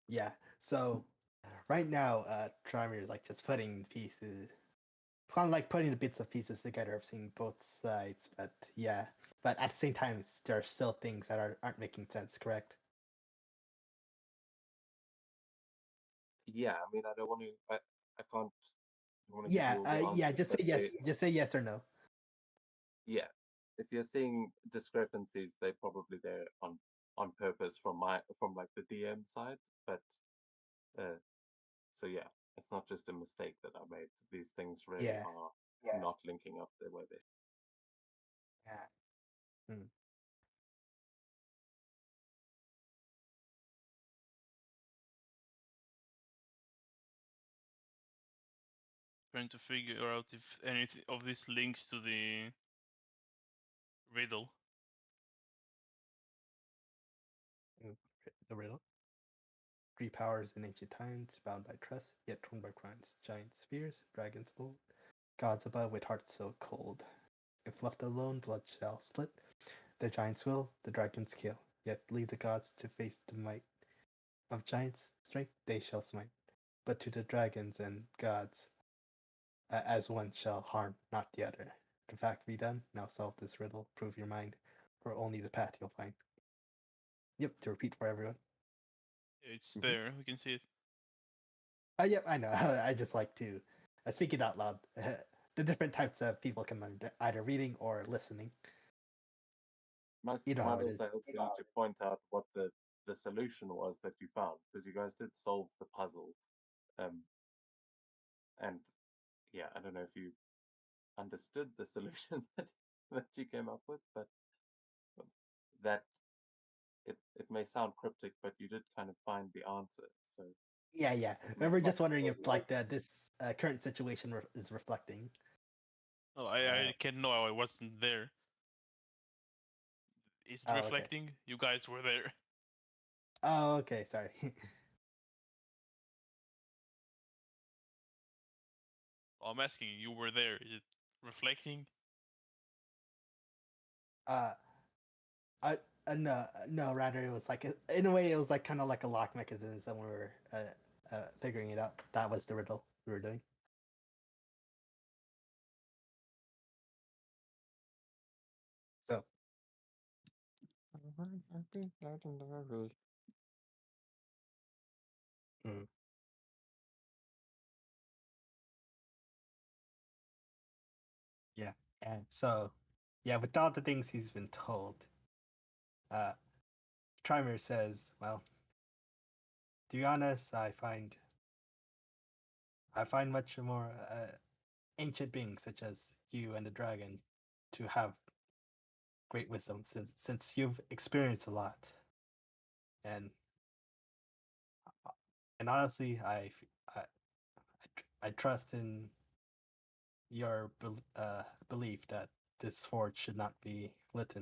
yeah. So right now, Trimer is like just putting pieces, kind of like putting the bits of pieces together. I've seen both sides, but yeah, but at the same time, there are still things that aren't making sense. Correct? Yeah, I mean, I don't want to. I can't. I want to give Yeah, you all the yeah. answers, Just say but yes. Just say yes or no. yeah, if you're seeing discrepancies, they're probably there on purpose from like the DM side. But so yeah, it's not just a mistake that I made. These things really Yeah. are not linking up the way they. Yeah. Hmm. Trying to figure out if anything of this links to the riddle. The riddle. Three powers in ancient times, bound by trust, yet torn by crimes. Giant spears, dragons bold, gods above with hearts so cold. If left alone, blood shall split. The giants will, the dragons kill. Yet leave the gods to face the might of giants' strength they shall smite. But to the dragons and gods, as one shall harm, not the other. The fact be done, now solve this riddle, prove your mind, for only the path you'll find. Yep, to repeat for everyone. It's Mhm. there. We can see it. Yep, I know. I just like to speak it out loud. The different types of people can learn either reading or listening. Must You know how might it also is. help you to point out what the solution was that you found, because you guys did solve the puzzle. And yeah, I don't know if you understood the solution that you came up with, but that it may sound cryptic, but you did kind of find the answer. So Yeah, yeah. might We're just wondering help if you. like this current situation is reflecting. Oh, Uh, I can't know. I wasn't there. Is it Oh, okay. reflecting? You guys were there. Oh, okay. Sorry. I'm asking you. You were there. Is it reflecting? uh, no, no. Rather, it was like in a way, it was like kind of like a lock mechanism. We were figuring it out. That was the riddle we were doing. So mm, yeah, and so yeah, with all the things he's been told, Trimer says, "Well, to be honest, I find much more ancient beings such as you and the dragon to have great wisdom since you've experienced a lot, and and honestly, I, I trust in your belief that this forge should not be lit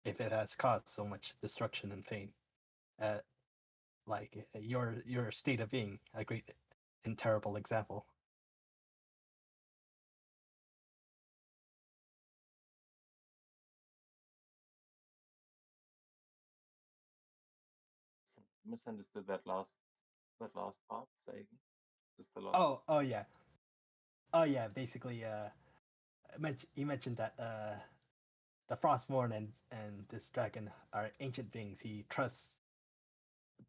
if it has caused so much destruction and pain. Uh, like your state of being, a great and terrible example." So misunderstood that last part. Say again. Just the last. Oh yeah, oh yeah. Basically, you mentioned that the Frostborn and this dragon are ancient beings. He trusts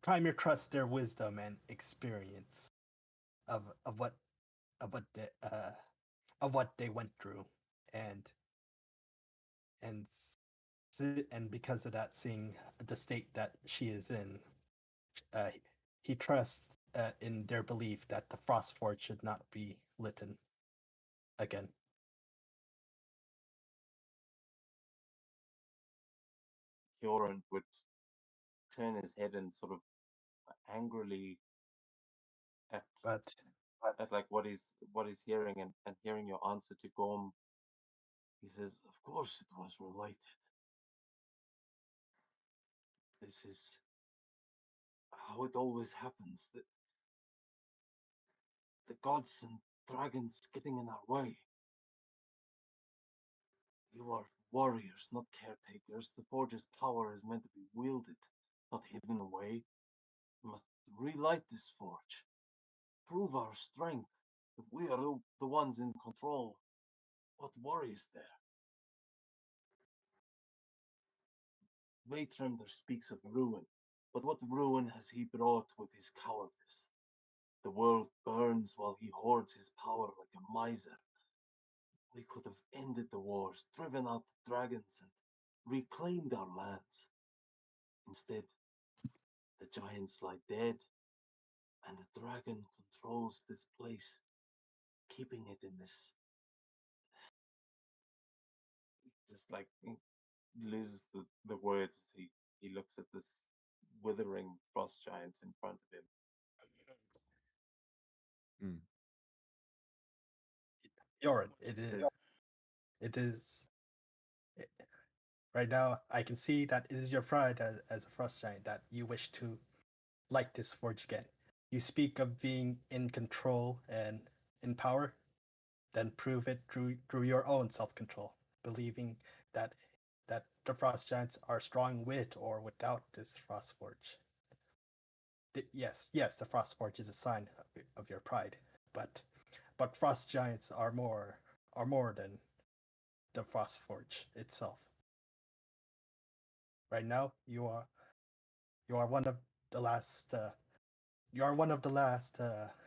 Primer trusts their wisdom and experience of what of what the of what they went through, and and and because of that, seeing the state that she is in, uh, he trusts in their belief that the Frostforge should not be lit again. Kioran would turn his head and sort of angrily at But at like what he's hearing and hearing your answer to Gorm, he says, "Of course it was related. This is how it always happens. That the gods and dragons getting in our way. You are warriors, not caretakers. The Forge's power is meant to be wielded, not hidden away. We must relight this forge, prove our strength. If we are the ones in control, what worry is there?" Vatrander speaks of ruin, but what ruin has he brought with his cowardice? The world burns while he hoards his power like a miser. We could have ended the wars, driven out the dragons, and reclaimed our lands. Instead, the giants lie dead, and the dragon controls this place, keeping it in this. Just like loses the words as he looks at this withering frost giant in front of him. Yorin, He it is. says, It is. It, right now, I can see that it is your pride as a frost giant that you wish to light this forge again. You speak of being in control and in power, then prove it through your own self-control, believing that the frost giants are strong with or without this frost forge. Yes, the frost forge is a sign of your pride, but frost giants are more than the frost forge itself. Right now, you are one of the last. You are one of the last.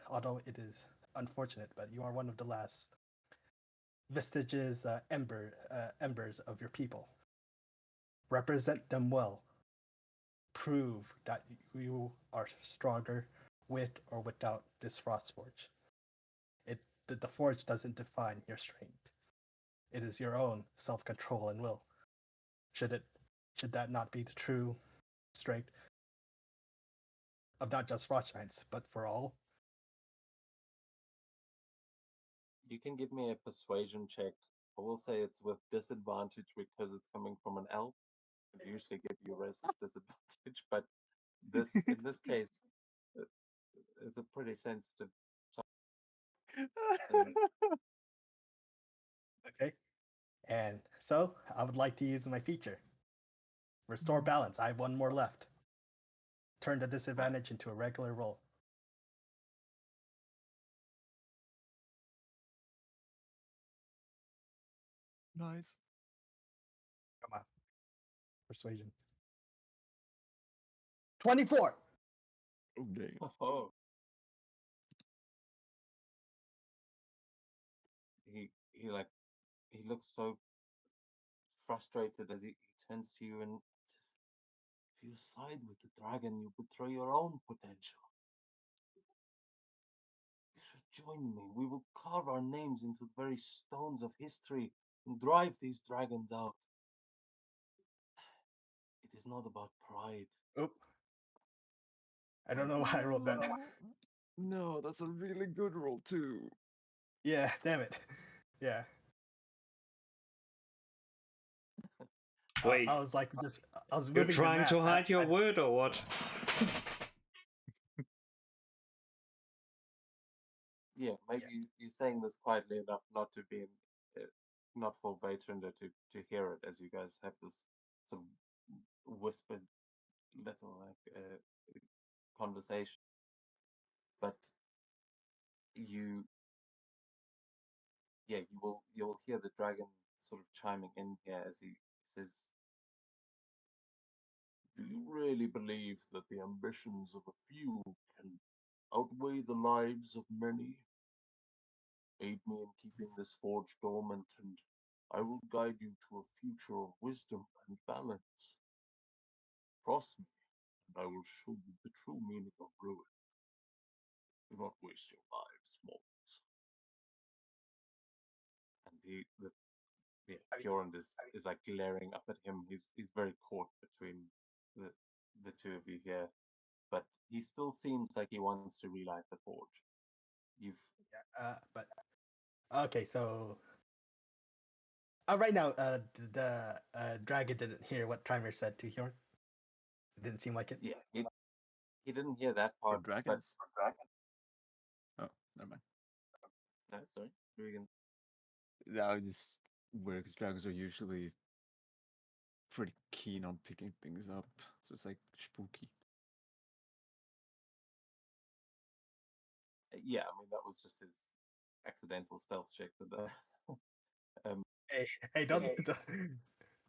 Although it is unfortunate, but you are one of the last vestiges, embers of your people. Represent them well. Prove that you are stronger with or without this frost forge. The forge doesn't define your strength. It is your own self-control and will. Should that not be the true strength of not just frost giants, but for all? "You can give me a persuasion check. I will say it's with disadvantage because it's coming from an elf. I usually give you resist disadvantage, but in this case, it's a pretty sensitive. Okay. And so I would like to use my feature. Restore balance. I have one more left. Turn the disadvantage into a regular roll. Nice. Come on. Persuasion. 24. Oh, dang. Oh, he looks so frustrated as he turns to you and says, "If you side with the dragon, you betray your own potential. You should join me. We will carve our names into the very stones of history and drive these dragons out. It is not about pride." Oop. I don't know why I rolled that. No, that's a really good roll too. Yeah, damn it. Yeah. Wait, I was like, I was you're moving the trying map. to hide your word or what? Yeah, maybe you're saying this quietly enough not to be not for Vatrander to hear it, as you guys have this sort of whispered little conversation. But you you'll hear the dragon sort of chiming in here as he says, "Do you really believe that the ambitions of a few can outweigh the lives of many? Aid me in keeping this forge dormant, and I will guide you to a future of wisdom and balance. Trust me, and I will show you the true meaning of ruin. Do not waste your lives, mortals." And Fjorand is like glaring up at him. He's very caught between the two of you here, but he still seems like he wants to relight the forge. You've But okay, so right now, the dragon didn't hear what Trimer said to Hjorn. It didn't seem like it. yeah, he didn't hear that For part, but dragons? Oh, never mind. no, sorry, Regan. Yeah, I just weird because dragons are usually pretty keen on picking things up, so it's like spooky. Yeah, I mean that was just his accidental stealth check. That Hey, So- don't.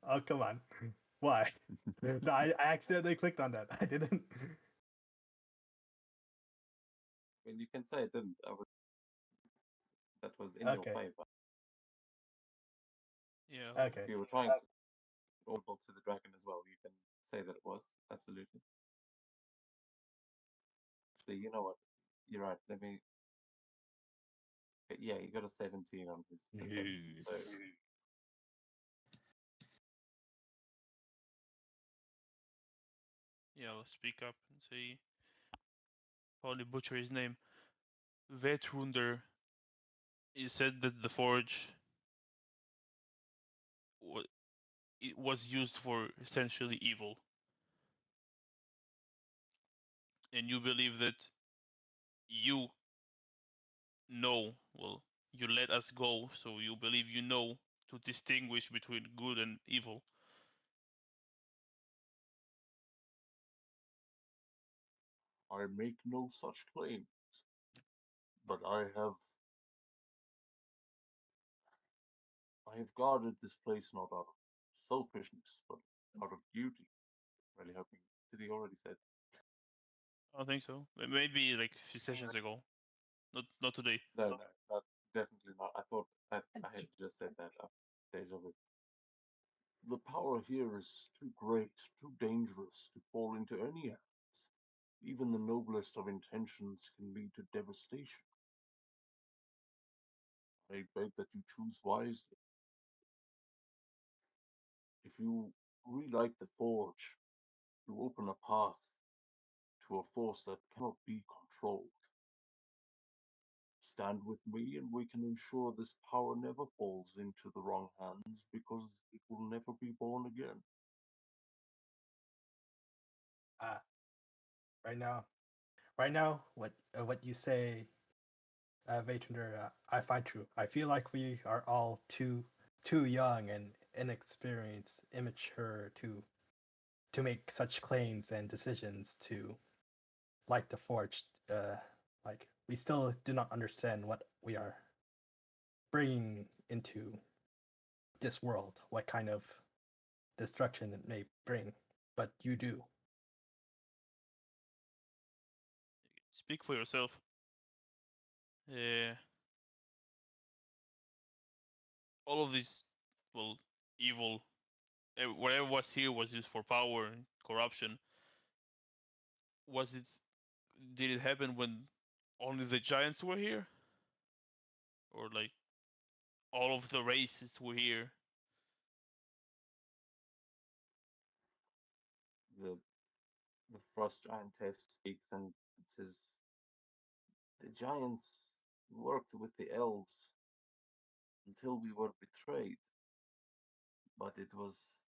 Oh, come on. Why? No, I accidentally clicked on that. I didn't. I mean, you can say it didn't. That was in Okay. your favor. Yeah. Okay. If you were trying to audible to the dragon as well, you can say that it was absolutely. Actually, you know what? You're right. Let me. Yeah, you got a 17 on his perception. So Yes. Yeah, I'll speak up and say, probably butcher his name. Vetrunder. He said that the forge it was used for essentially evil, and you believe that you know. Well, you let us go, so you believe you know to distinguish between good and evil. I make no such claims, but I have guarded this place not out of selfishness, but out of duty. Really hoping. Did he already said? I don't think so. Maybe like a few sessions ago, not today. No, not definitely not. I thought I had just said that. Deja vu. The power here is too great, too dangerous to fall into any hands. Even the noblest of intentions can lead to devastation. I beg that you choose wisely. If you relight the forge, you open a path to a force that cannot be controlled. Stand with me, and we can ensure this power never falls into the wrong hands because it will never be born again. Right now, what you say, Vaitunder, I find true. I feel like we are all too young and inexperienced, immature to make such claims and decisions to light the forge. Like we still do not understand what we are bringing into this world, what kind of destruction it may bring, but you do. Speak for yourself. All of this, well, evil, whatever was here was used for power and corruption. Was it? Did it happen when only the giants were here, or like all of the races were here? The frost giantess speaks and says, "The giants worked with the elves until we were betrayed, but it was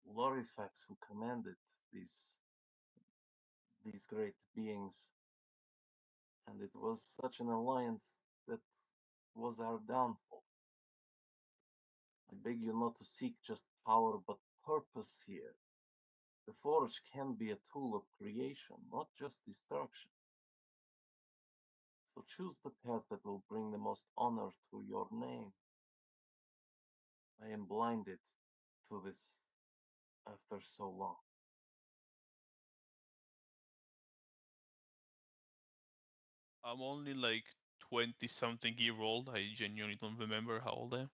Lorifax who commanded these great beings, and it was such an alliance that was our downfall. I beg you not to seek just power, but purpose here. The forge can be a tool of creation, not just destruction. So choose the path that will bring the most honor to your name. I am blinded to this after so long." I'm only like 20-something-year old. I genuinely don't remember how old I am.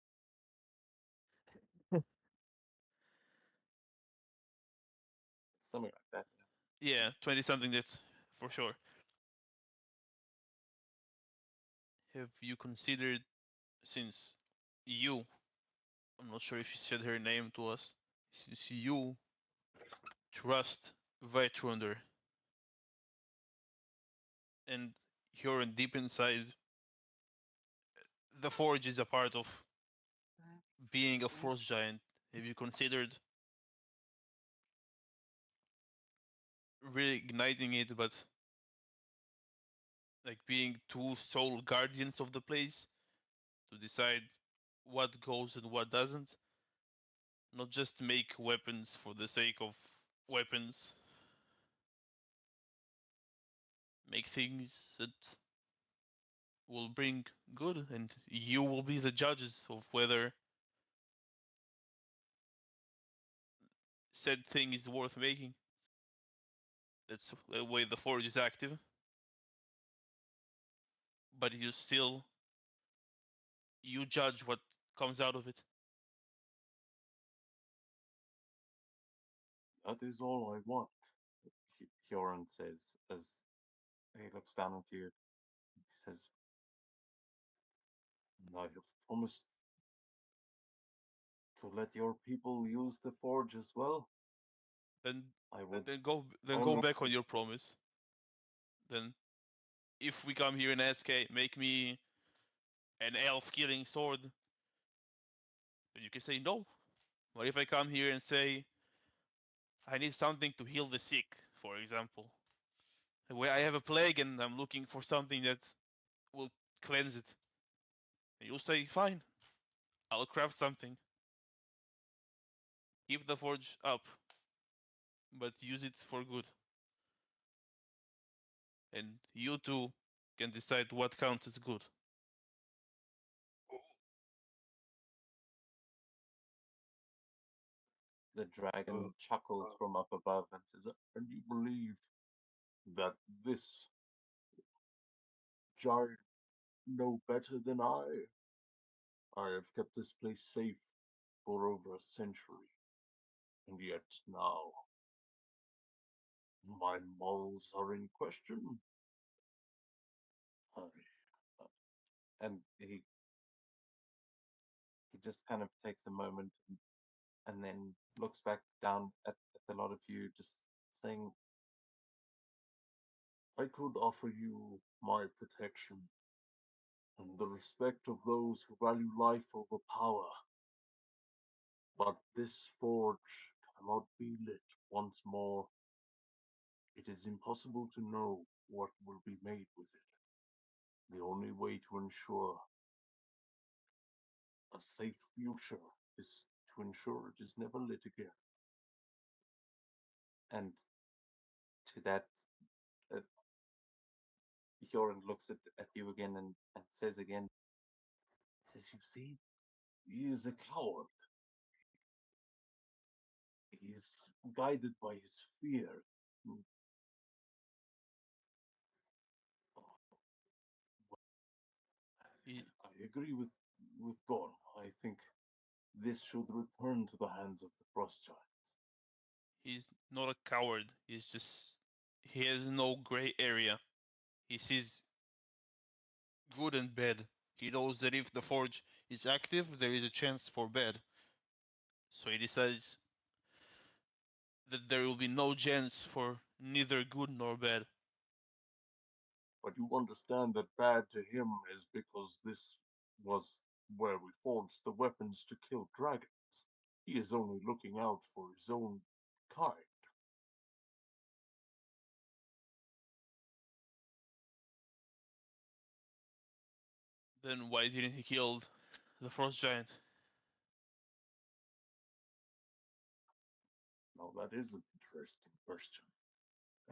Something like that. Yeah, 20-something. That's for sure. Have you considered, since you, I'm not sure if you said her name to us, since you trust Vitrunder and you're deep inside the forge is a part of being a frost giant. Have you considered reigniting it, but like being two sole guardians of the place to decide what goes and what doesn't? Not just make weapons for the sake of weapons. Make things that will bring good, and you will be the judges of whether said thing is worth making. That's the way the forge is active. But you judge what comes out of it. That is all I want, Hyoron says as he looks down at you. He says, I have promised to let your people use the forge as well. Then I would go honor back on it. your promise. Then if we come here and ask, hey, make me an elf killing sword, then you can say no. What if I come here and say I need something to heal the sick, for example? Where I have a plague and I'm looking for something that will cleanse it. And you'll say, fine, I'll craft something. Keep the forge up, but use it for good. And you two can decide what counts as good. The dragon chuckles from up above and says, and you believe that this giant know better than I? I have kept this place safe for over a century, and yet now my morals are in question. And he just kind of takes a moment and then looks back down at a lot of you, just saying, I could offer you my protection and the respect of those who value life over power. But this forge cannot be lit once more. It is impossible to know what will be made with it. The only way to ensure a safe future is to ensure it is never lit again. And to that, uh, Hyoron looks at you again and says again, says, you see, he is a coward. He is guided by his fear. I agree with Gorm. I think this should return to the hands of the Frost Giants. He's not a coward. He has no gray area. He sees good and bad. He knows that if the forge is active, there is a chance for bad. So he decides that there will be no chance for neither good nor bad. But you understand that bad to him is because this was where we forged the weapons to kill dragons. He is only looking out for his own kind. Then why didn't he kill the frost giant? Now that is an interesting question.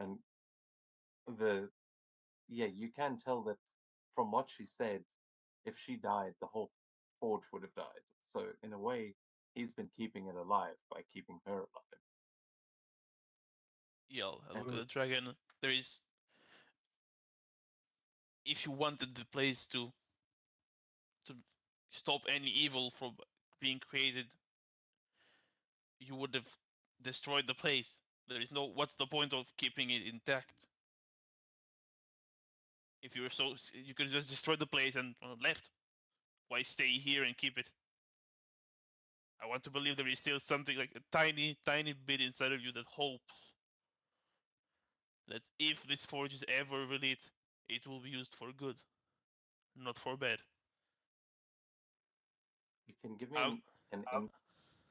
And you can tell that from what she said, if she died, the whole forge would have died. So in a way, he's been keeping it alive by keeping her alive. Yeah, look at the dragon. There is. If you wanted the place to stop any evil from being created, you would have destroyed the place. There is no. What's the point of keeping it intact? If you're so, you could just destroy the place and left. Why stay here and keep it? I want to believe there is still something like a tiny, tiny bit inside of you that hopes that if this forge is ever relit, it will be used for good, not for bad. You can give me Um,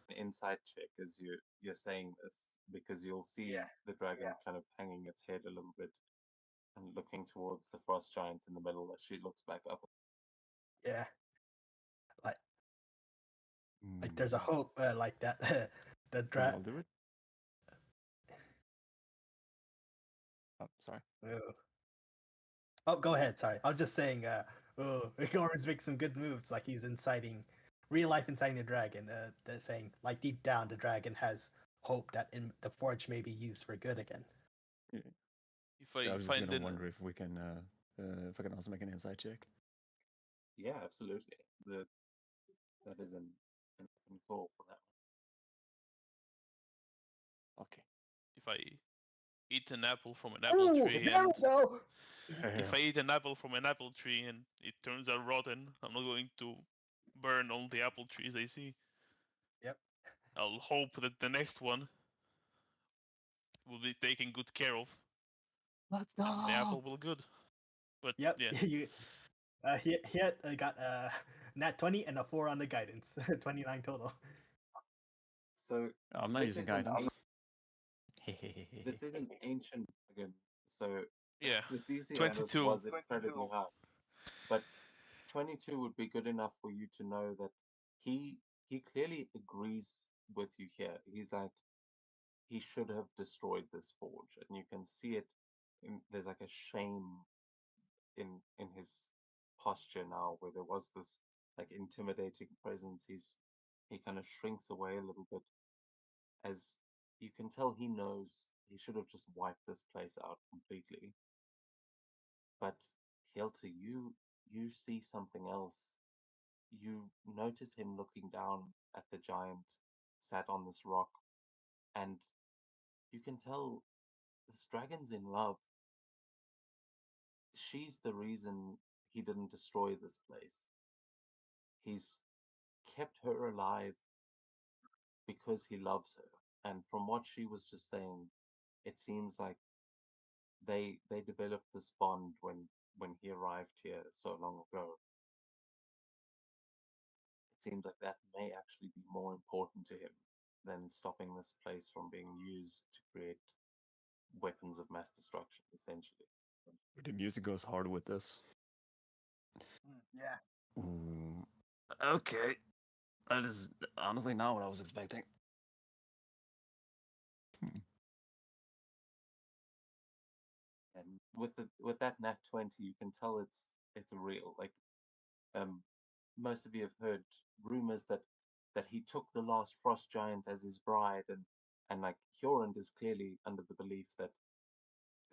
an insight check as you're saying this, because you'll see the dragon kind of hanging its head a little bit and looking towards the frost giant in the middle as she looks back up. Yeah. Like there's a hope like that. The I'll dragon. do it. Oh, sorry. Oh, go ahead. Sorry, I was just saying. Goran's makes some good moves. Like he's inciting, real life inciting the dragon. They're saying like deep down the dragon has hope that the forge may be used for good again. Yeah. if I I was just find gonna an wonder if we can, if I can also make an insight check. Yeah, absolutely. That is an call for that Okay. if I eat an apple from an apple tree there and we go. if I eat an apple from an apple tree and it turns out rotten, I'm not going to burn all the apple trees I see. Yep. I'll hope that the next one will be taken good care of. Let's And the apple will good. But Yep. yeah, You. He had got nat 20 and a 4 on the guidance. 29 total. So I'm not this using isn't- guidance. this is an ancient dragon, so yeah. the DC 22. was incredibly high. But 22 would be good enough for you to know that he clearly agrees with you here. He's like, he should have destroyed this forge, and you can see it. There's like a shame in his posture now, where there was this like intimidating presence. He kind of shrinks away a little bit, as you can tell he knows he should have just wiped this place out completely. But Hilta, you see something else. You notice him looking down at the giant sat on this rock, and you can tell this dragon's in love. She's the reason he didn't destroy this place. He's kept her alive because he loves her. And from what she was just saying, it seems like they developed this bond when he arrived here so long ago. It seems like that may actually be more important to him than stopping this place from being used to create weapons of mass destruction, essentially. The music goes hard with this. Yeah. Ooh. Okay. That is honestly not what I was expecting. And with that nat 20, you can tell it's real. Like most of you have heard rumors that he took the last frost giant as his bride, and like Hjorund is clearly under the belief that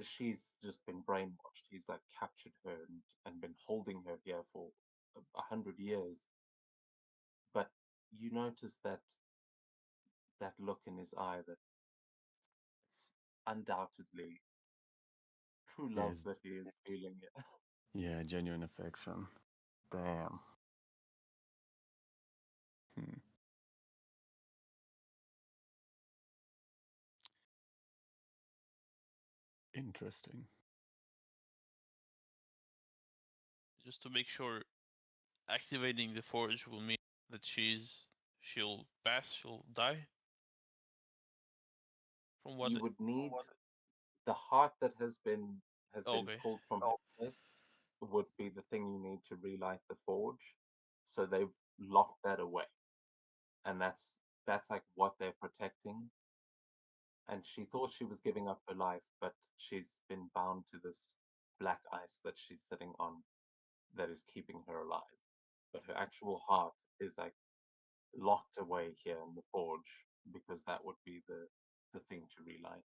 she's just been brainwashed. He's like captured her and been holding her here for 100 years. But you notice that look in his eye, that it's undoubtedly true love Yes. that he is feeling. Yeah, genuine affection. Damn. Hmm. Interesting. Just to make sure activating the forge will mean that she'll pass, she'll die. From what You would need the heart that has been Okay. pulled from her chest would be the thing you need to relight the forge. So they've locked that away, and that's like what they're protecting. And she thought she was giving up her life, but she's been bound to this black ice that she's sitting on, that is keeping her alive. But her actual heart is like locked away here in the forge, because that would be the thing to relight it.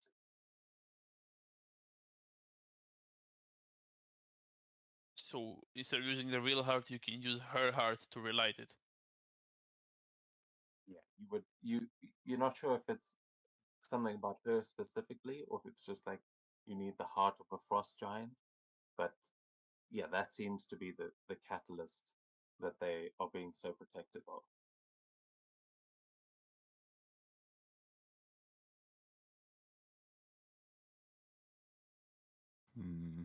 So instead of using the real heart, you can use her heart to relight it. Yeah, you're not sure if it's something about her specifically, or if it's just like you need the heart of a frost giant. But yeah, that seems to be the catalyst that they are being so protective of. Hmm.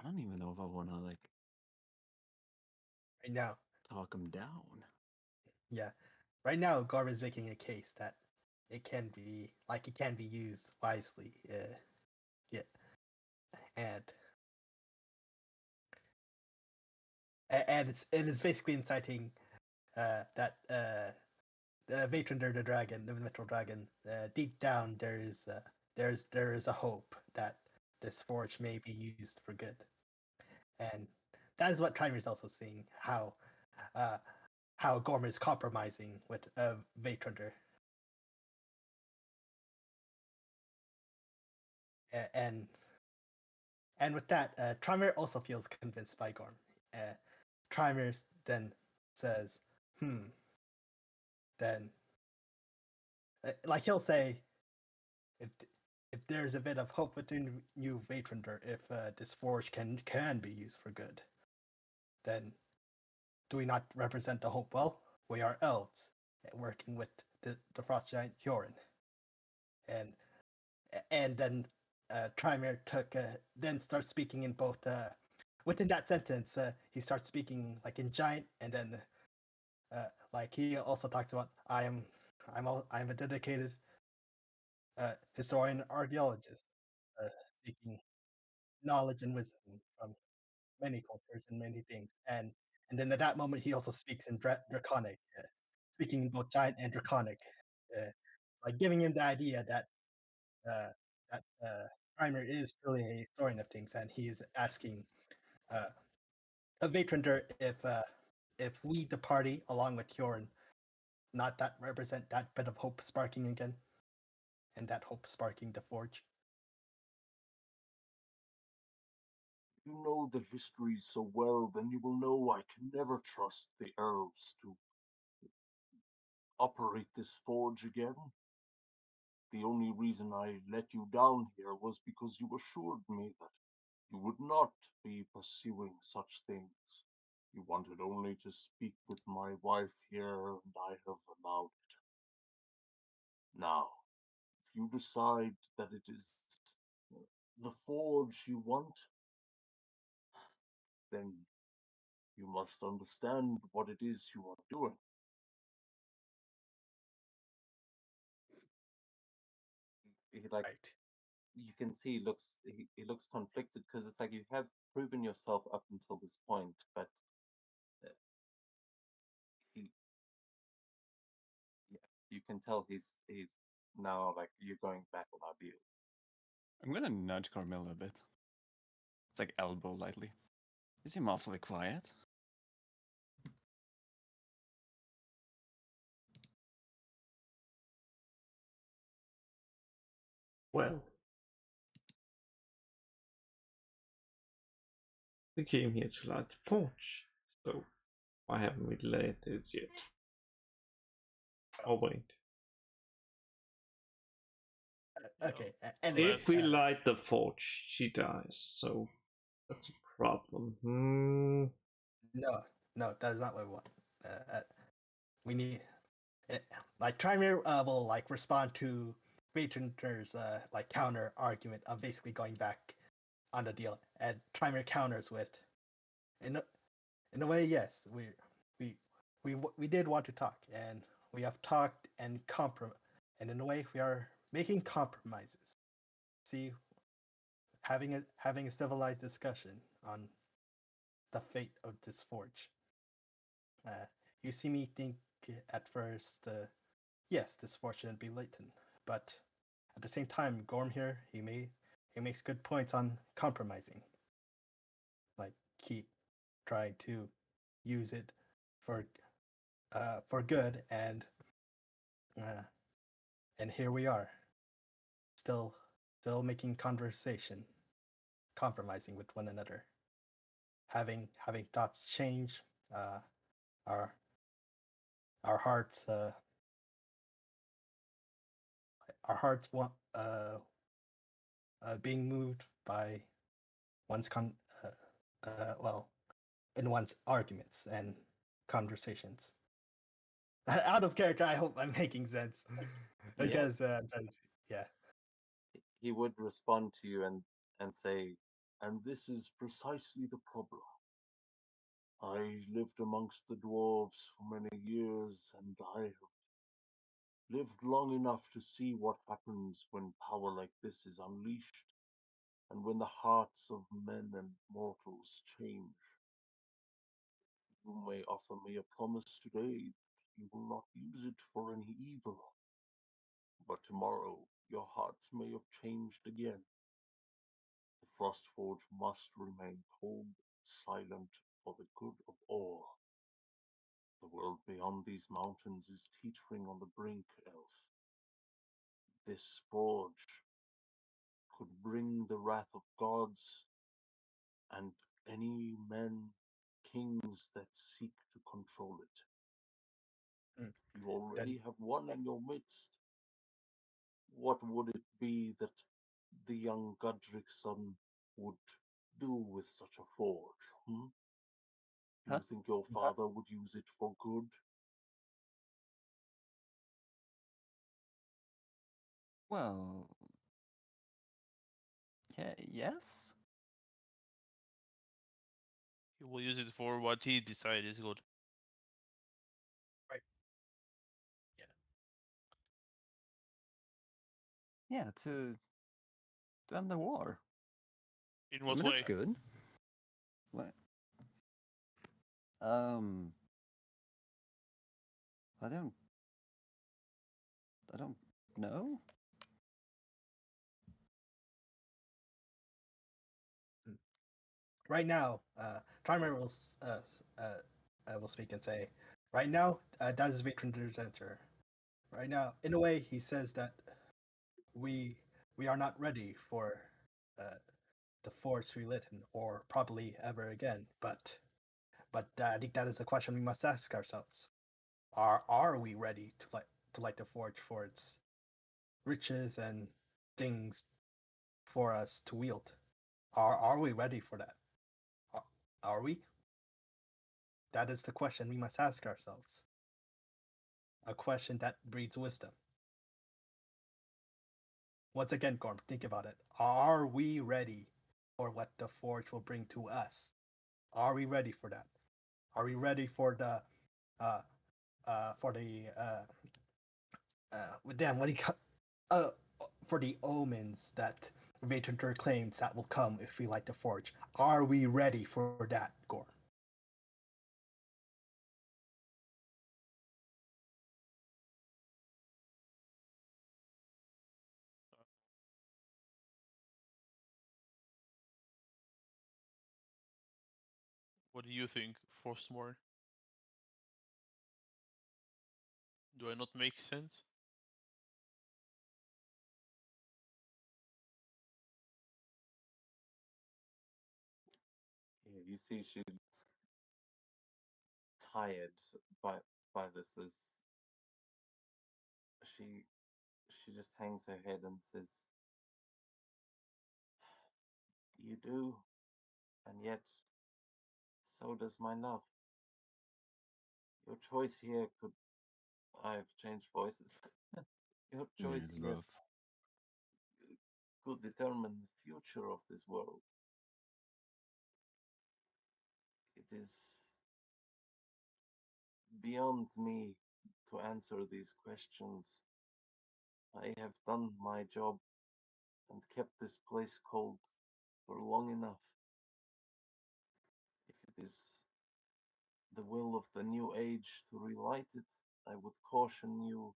don't even know if I want to like Right now, talk him down. yeah. Right now, Gorm is making a case that it can be used wisely. Yeah, and it's basically inciting that the Vatrender the dragon, the Metal Dragon. Deep down, there is a hope that this forge may be used for good, and that is what Trimer is also seeing how Gorm is compromising with Vatrender. And with that, Trimer also feels convinced by Gorm. Trimer then says, then like he'll say, if there's a bit of hope within you, Vatrender, if this forge can be used for good, then do we not represent the hope well? We are elves, working with the frost giant Hyorin. And then Trimer then starts speaking in both. Within that sentence, he starts speaking like in giant, and then like he also talks about I'm a dedicated historian and archaeologist, seeking knowledge and wisdom from many cultures and many things. And then at that moment, he also speaks in Draconic, speaking in both giant and Draconic, like giving him the idea that uh, Primer is truly a historian of things, and he is asking a Vatrender if we, the party, along with Hyorin, not that represent that bit of hope sparking again, and that hope sparking the forge. You know the history so well, then you will know I can never trust the elves to operate this forge again. The only reason I let you down here was because you assured me that you would not be pursuing such things. You wanted only to speak with my wife here, and I have allowed it. Now, if you decide that it is the forge you want, then you must understand what it is you are doing. He like Right. you can see he looks conflicted because it's like you have proven yourself up until this point, but he yeah, you can tell he's now like you're going back on our deal. I'm gonna nudge Carmilla a bit. It's like elbow lightly. You seem awfully quiet. Well, we came here to light the forge, so why haven't we lit it yet? Oh wait. Okay. If we light the forge, she dies, so that's a problem. No, that is not what we want. We need like Trimer will like respond to Vatrunder's like counter argument of basically going back on the deal, and Trimer counters with, in a way, yes, we did want to talk, and we have talked and and in a way we are making compromises. See, having a civilized discussion on the fate of this forge. You see me think at first, yes, this forge shouldn't be Leighton, but at the same time, Gorm here, he makes good points on compromising. Like keep trying to use it for good, and here we are, still making conversation, compromising with one another, having thoughts change, our hearts want being moved by one's well, in one's arguments and conversations. Out of character, I hope I'm making sense. Because yeah. He would respond to you and say, And this is precisely the problem. I lived amongst the dwarves for many years, and I have lived long enough to see what happens when power like this is unleashed, and when the hearts of men and mortals change. You may offer me a promise today that you will not use it for any evil, but tomorrow your hearts may have changed again. The Frostforge must remain cold, silent for the good of all. The world beyond these mountains is teetering on the brink, Elf. This forge could bring the wrath of gods and any men, kings that seek to control it. Mm. You already have one in your midst. What would it be that the young Godric's son would do with such a forge? Hmm? Do Huh? you think your father would use it for good? Well, yeah, yes. He will use it for what he decides is good. Right. Yeah, to end the war. In I what mean, way? that's good. What? Um, I don't. I don't know. Right now, Trimer will speak and say, right now, that is Vitrinder's answer. Right now, in a way, he says that we we are not ready for uh, the forge to be lit or probably ever again. But I think that is a question we must ask ourselves. Are we ready to light the forge for its riches and things for us to wield? Are we ready for that? Are we? That is the question we must ask ourselves. A question that breeds wisdom. Once again, Gorm, think about it. Are we ready for what the forge will bring to us? Are we ready for that? Are we ready for the uh for the damn what do you call uh for the omens that Vatantur claims that will come if we light the forge? Are we ready for that, Gorm? What do you think, Frostmourne? Do I not make sense? Yeah, you see, she's tired by by this. As she she just hangs her head and says, "You do, and yet so does my love. Your choice here could." I've changed voices. Your choice It's here rough. could determine the future of this world. It is beyond me to answer these questions. I have done my job and kept this place cold for long enough. If it is the will of the new age to relight it, I would caution you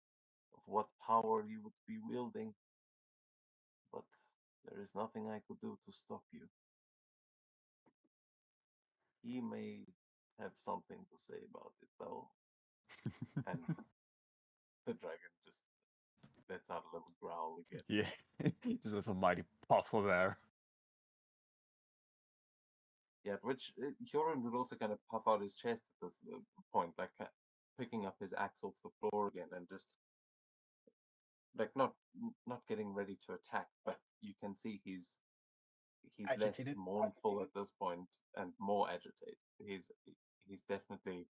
of what power you would be wielding, but there is nothing I could do to stop you. He may have something to say about it, though, and the dragon just lets out a little growl again. Yeah, just a mighty puff of air. Yeah, which Huron would also kind of puff out his chest at this point, like picking up his axe off the floor again, and just like not getting ready to attack, but you can see he's less Agitated? mournful at this point and more agitated. He's definitely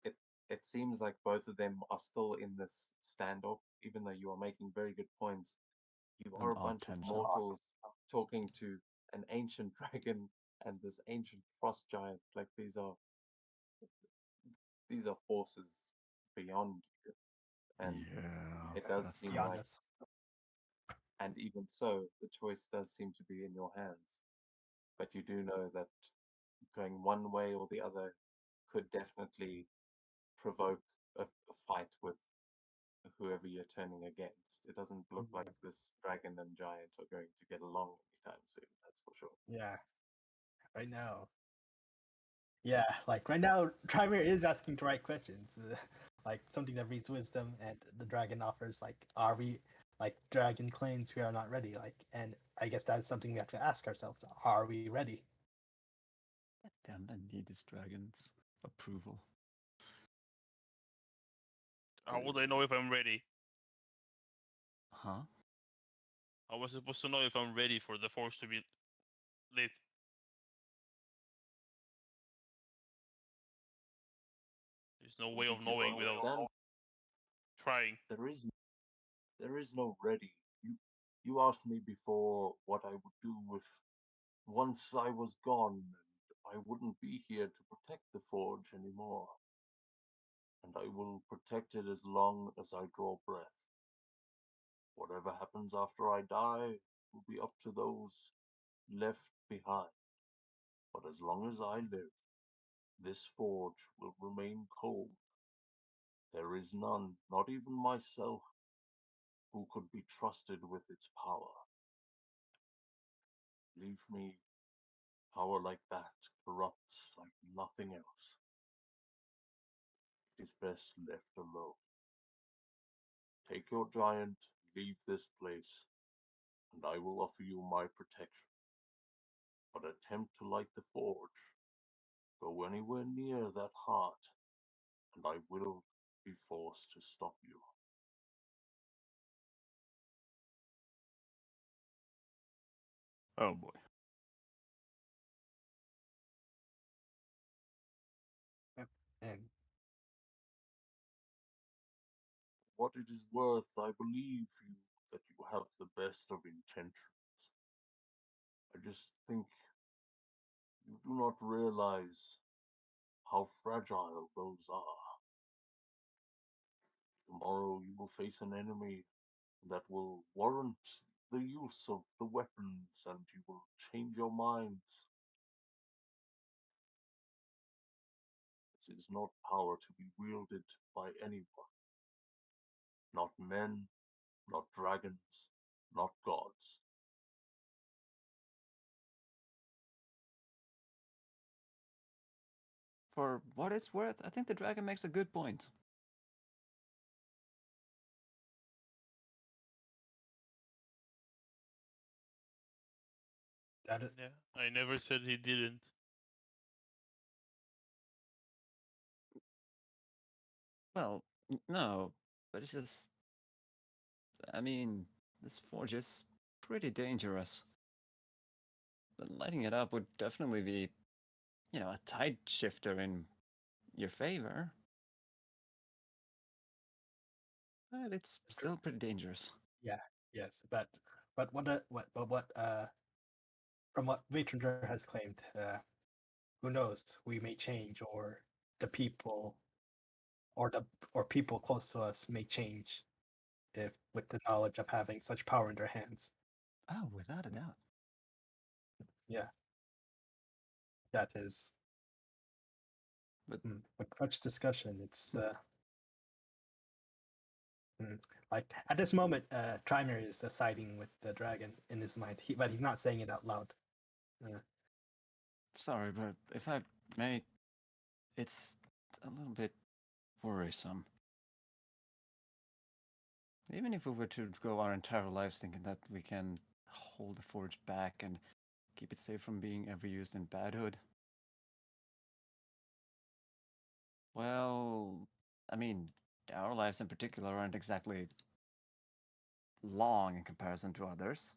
it. It seems like both of them are still in this standoff, even though you are making very good points. You An are a odd bunch of tension. mortals talking to an ancient dragon and this ancient frost giant. Like these are forces beyond you, and Yeah, it does that's seem tough. like, Giannis. and even so, the choice does seem to be in your hands. But you do know that going one way or the other could definitely provoke a fight with whoever you're turning against. It doesn't look like this dragon and giant are going to get along anytime soon, that's for sure. Yeah, right now. Yeah, like right now, Trymere is asking the right questions. Like something that reads wisdom, and the dragon offers like, are we like dragon claims we are not ready? Like, and I guess that's something we have to ask ourselves: are we ready? Damn, I need this dragon's approval. How would I know if I'm ready? Huh? How was I supposed to know if I'm ready for the force to be lit? There's no way of Did you knowing without understand? trying. There is no ready. You asked me before what I would do if once I was gone and I wouldn't be here to protect the forge anymore. And I will protect it as long as I draw breath. Whatever happens after I die will be up to those left behind. But as long as I live, this forge will remain cold. There is none, not even myself, who could be trusted with its power. Believe me, power like that corrupts like nothing else. It is best left alone. Take your giant, leave this place, and I will offer you my protection. But attempt to light the forge, go anywhere near that heart, and I will be forced to stop you. Oh boy. And What it is worth, I believe you that you have the best of intentions. I just think you do not realize how fragile those are. Tomorrow you will face an enemy that will warrant the use of the weapons, and you will change your minds. This is not power to be wielded by anyone. Not men, not dragons, not gods. For what it's worth, I think the dragon makes a good point. that is, Yeah, I never said he didn't. Well, no, but it's just. I mean, this forge is pretty dangerous. But lighting it up would definitely be, a tide shifter in your favor. But it's still pretty dangerous. yeah, yes, but from what Vatranger has claimed, who knows? We may change, or the people, or people close to us may change, if with the knowledge of having such power in their hands. Oh, without a doubt. Yeah, that is. But With much discussion, it's like at this moment, Trimer is siding with the dragon in his mind, but he's not saying it out loud. sorry, but if I may, it's a little bit worrisome. Even if we were to go our entire lives thinking that we can hold the forge back and keep it safe from being ever used in Badhood, well, I mean, our lives in particular aren't exactly long in comparison to others.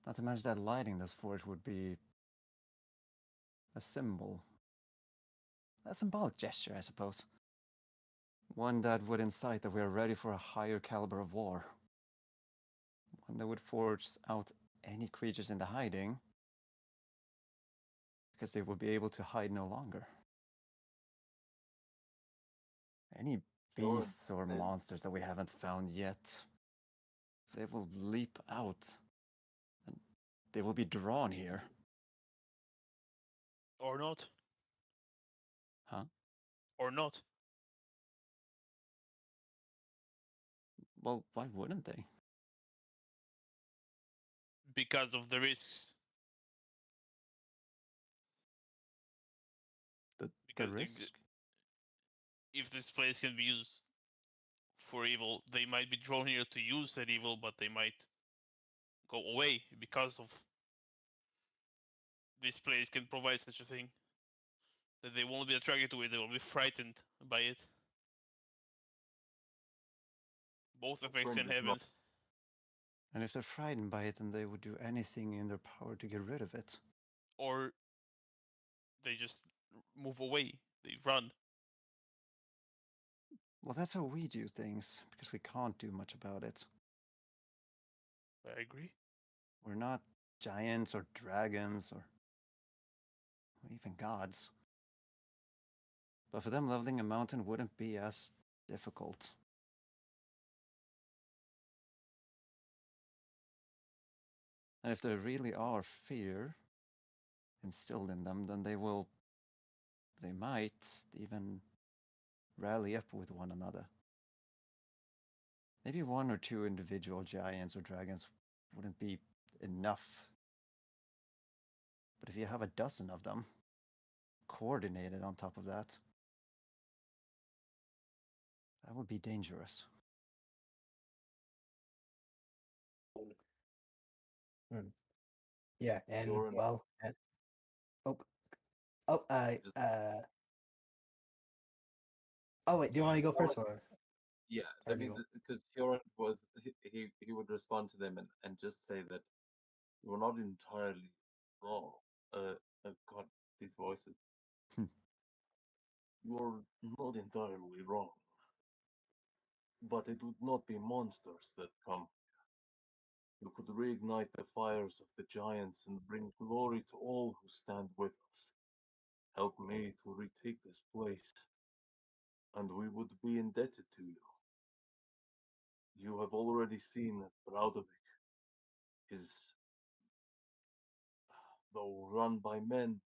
Not to mention that lighting this forge would be a symbol. A symbolic gesture, I suppose. One that would incite that we are ready for a higher caliber of war. one that would force out any creatures into hiding, because they will be able to hide no longer. Any Sure, beasts or says- monsters that we haven't found yet, they will leap out and they will be drawn here. Or not. Huh? Or not. Well, why wouldn't they? Because of the risks. The Because risk? if this place can be used for evil, they might be drawn here to use that evil, but they might go away because of this place can provide such a thing. That they won't be attracted to it, they will be frightened by it. Both effects friend can is happen. not- And if they're frightened by it, then they would do anything in their power to get rid of it. Or they just move away, they run. Well, that's how we do things, because we can't do much about it. I agree. We're not giants or dragons or even gods. But for them, leveling a mountain wouldn't be as difficult. And if there really are fear instilled in them, then they might even rally up with one another. Maybe one or two individual giants or dragons wouldn't be enough. But if you have a dozen of them, coordinated on top of that, that would be dangerous. Yeah, and Lauren. well, oh, oh, Just- oh wait, do you want to go first or? Yeah, Or I do you mean, want- because Hyoron was he would respond to them and just say that you're not entirely wrong. God, these voices. Hmm. You're not entirely wrong. But it would not be monsters that come. You could reignite the fires of the giants and bring glory to all who stand with us. Help me to retake this place, and we would be indebted to you. You have already seen that Braudovik is, though run by men,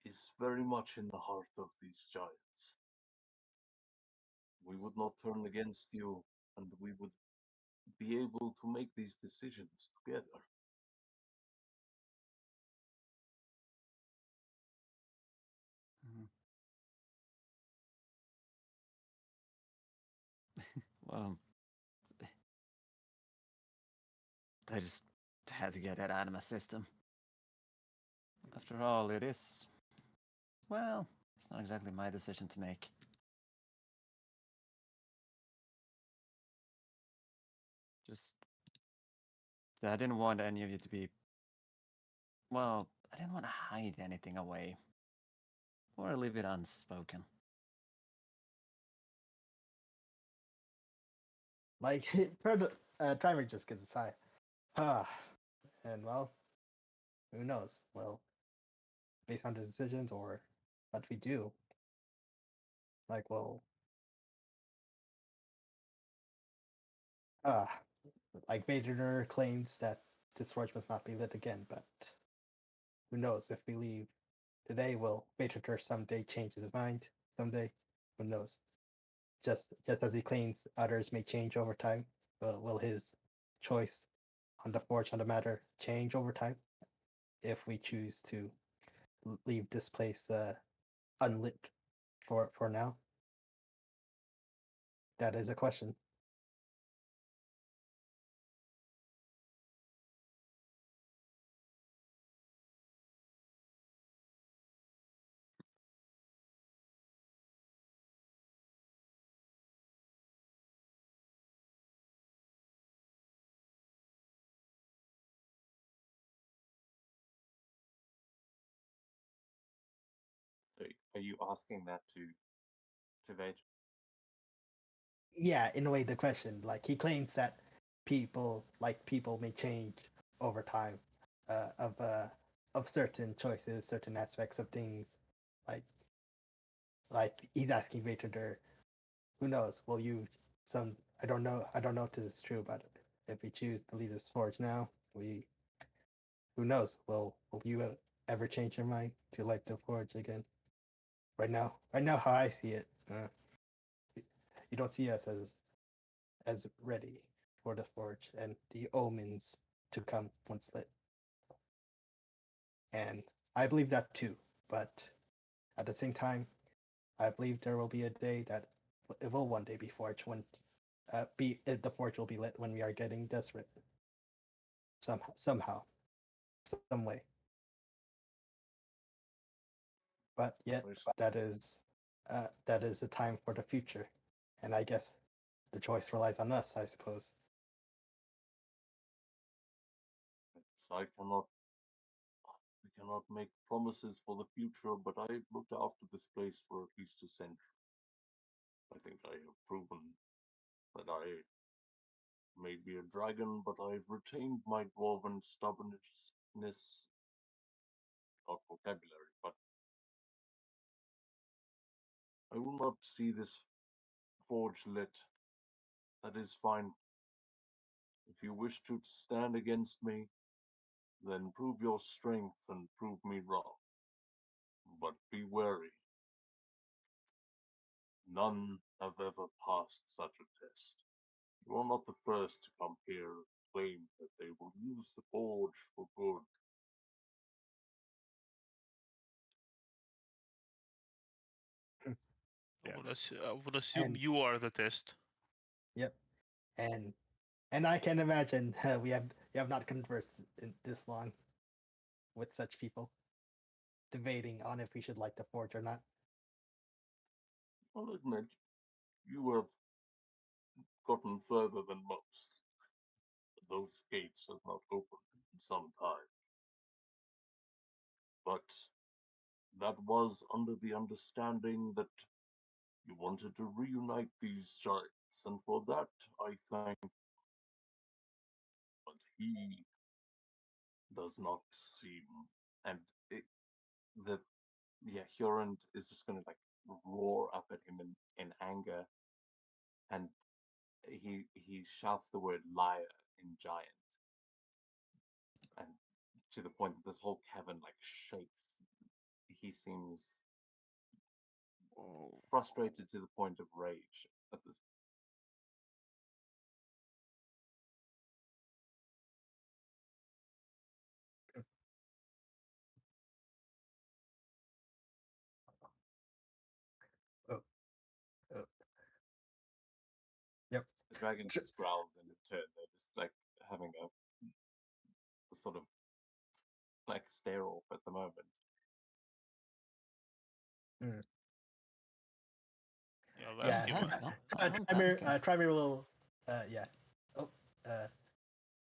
is very much in the heart of these giants. We would not turn against you, and we would be able to make these decisions together. Mhm. Well, I just had to get that out of my system. After all, it is. Well, it's not exactly my decision to make. Just. I didn't want any of you to be. Well, I didn't want to hide anything away. Or leave it unspoken. Like, Driver just gives a sigh. And well, who knows? Well, based on the decisions or what we do, like, well, uh, like Vader claims that this torch must not be lit again, but who knows? If we leave today, will Vader someday change his mind? Someday, who knows? Just as he claims others may change over time, will his choice on the forge on the matter change over time if we choose to leave this place unlit for now? That is a question. So are you asking that to Veg? Yeah, in a way, the question, like he claims that people may change over time, of certain choices, certain aspects of things, like he's asking Vader, who knows? Will you some? I don't know if this is true, but if we choose to leave this forge now, who knows? Will you ever change your mind to like the forge again? Right now, how I see it, you don't see us as ready for the forge and the omens to come once lit. And I believe that too. But at the same time, I believe there will be a day that it will one day be forged when the forge will be lit when we are getting desperate somehow, some way. But yet There's- that is a time for the future, and I guess the choice relies on us, I suppose. I cannot make promises for the future, but I've looked after this place for at least a century. I think I have proven that I may be a dragon, but I've retained my dwarven stubbornness, not vocabulary, but I will not see this forge lit. That is fine. If you wish to stand against me, then prove your strength and prove me wrong. But be wary. None have ever passed such a test. You are not the first to come here and claim that they will use the forge for good. Yeah. I would assume And you are the test. yep, and I can imagine we have not conversed in this long with such people, debating on if we should like the forge or not. I'll admit, you have gotten further than most. Those gates have not opened in some time. But that was under the understanding that you wanted to reunite these giants, and for that I thank you. But he does not seem, and the Huron is just gonna like roar up at him in anger, and he shouts the word liar in giant, and to the point that this whole cavern like shakes. He seems frustrated to the point of rage at this. Oh, oh. Yep. The dragon just growls in return. They're just like having a sort of like stare off at the moment. Yeah, I'll ask Yeah. him. Trymir will, yeah.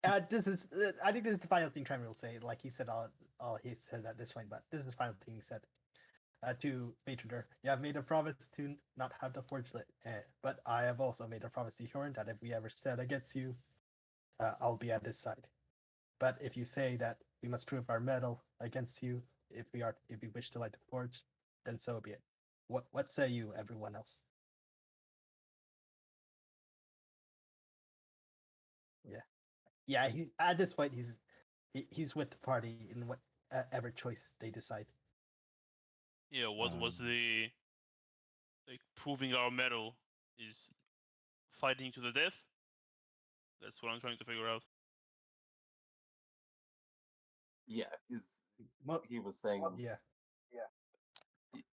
Oh, this is. I think this is the final thing Trymir will say. Like he said all he said at this point, but this is the final thing he said. To Matrider, you have made a promise to not have the forge lit, but I have also made a promise to Hjorn that if we ever stand against you, I'll be at his side. But if you say that we must prove our mettle against you if we wish to light the forge, then so be it. What say you, everyone else? Yeah. At this point he's with the party in whatever choice they decide. Yeah, what was the like proving our mettle is fighting to the death? That's what I'm trying to figure out. Yeah, Well, he was saying yeah.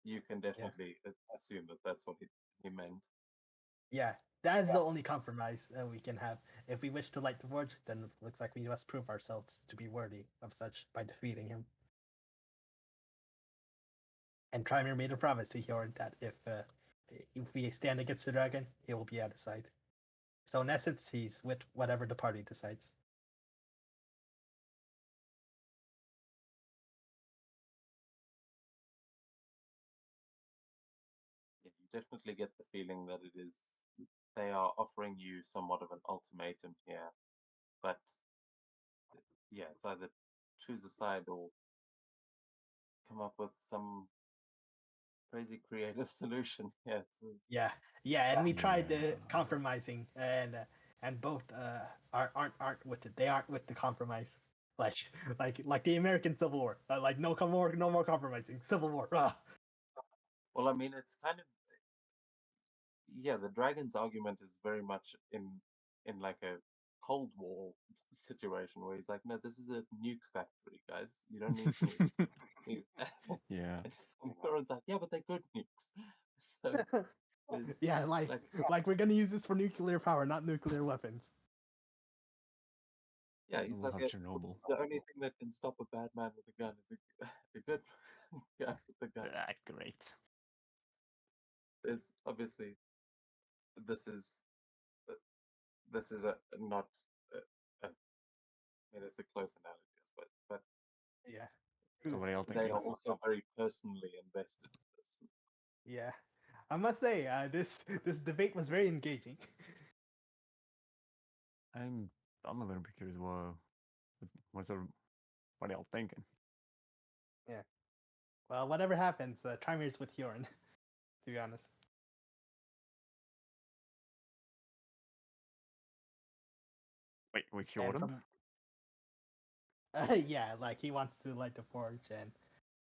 you can definitely assume that that's what he meant. Yeah, that is the only compromise we can have. If we wish to light the forge, then it looks like we must prove ourselves to be worthy of such by defeating him. And Trymir made a promise to Hjorn that if we stand against the dragon, he will be at his side. So in essence, he's with whatever the party decides. Yeah, you definitely get the feeling that they are offering you somewhat of an ultimatum here. but yeah, it's either choose a side or come up with some crazy creative solution. Yeah, Yeah, yeah, and we tried Yeah. compromising, and both aren't with it. They aren't with the compromise. Like like the American Civil War. Like no more compromising. Civil War. well, I mean, it's kind of yeah. The dragon's argument is very much in like a Cold War situation where he's like, no, this is a nuke factory, guys. You don't need nukes. Yeah. And everyone's like, yeah, but they're good nukes. So there's Yeah, like we're gonna use this for nuclear power, not nuclear weapons. yeah, he's We'll like have Chernobyl. the only thing that can stop a bad man with a gun is a good guy with a gun. Great. There's obviously this is uh, this is a not I mean it's a close analogy, I suppose, but Yeah. So what are y'all they thinking? are also very personally invested in this. Yeah. I must say, this debate was very engaging. I'm a little bit curious. What are y'all thinking? Yeah. Well, whatever happens, Trimir's with Hyorin, to be honest. Wait, with And Hyorin? yeah, like he wants to light the forge,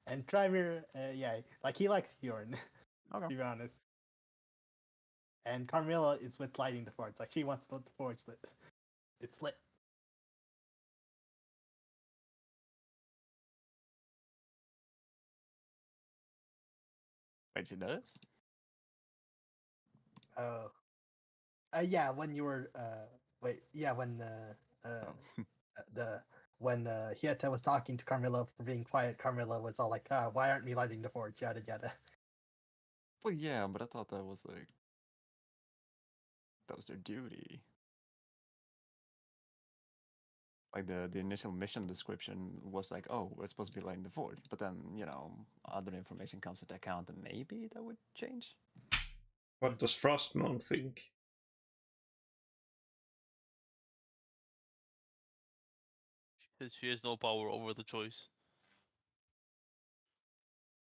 and Trimir, yeah, like he likes Hyorin, Okay. to be honest. And Carmilla is with lighting the forge, like she wants to let the forge lit. It's lit. Wait, she does? Oh. Yeah, when you were wait, yeah, when Oh. when Hieta was talking to Carmilla for being quiet, Carmilla was all like, why aren't we lighting the forge? Yada yada. Well, yeah, but I thought that was their duty. Like the initial mission description was like, oh, we're supposed to be lighting the forge, but then other information comes into account, and maybe that would change. What does Frostmourne think? She has no power over the choice.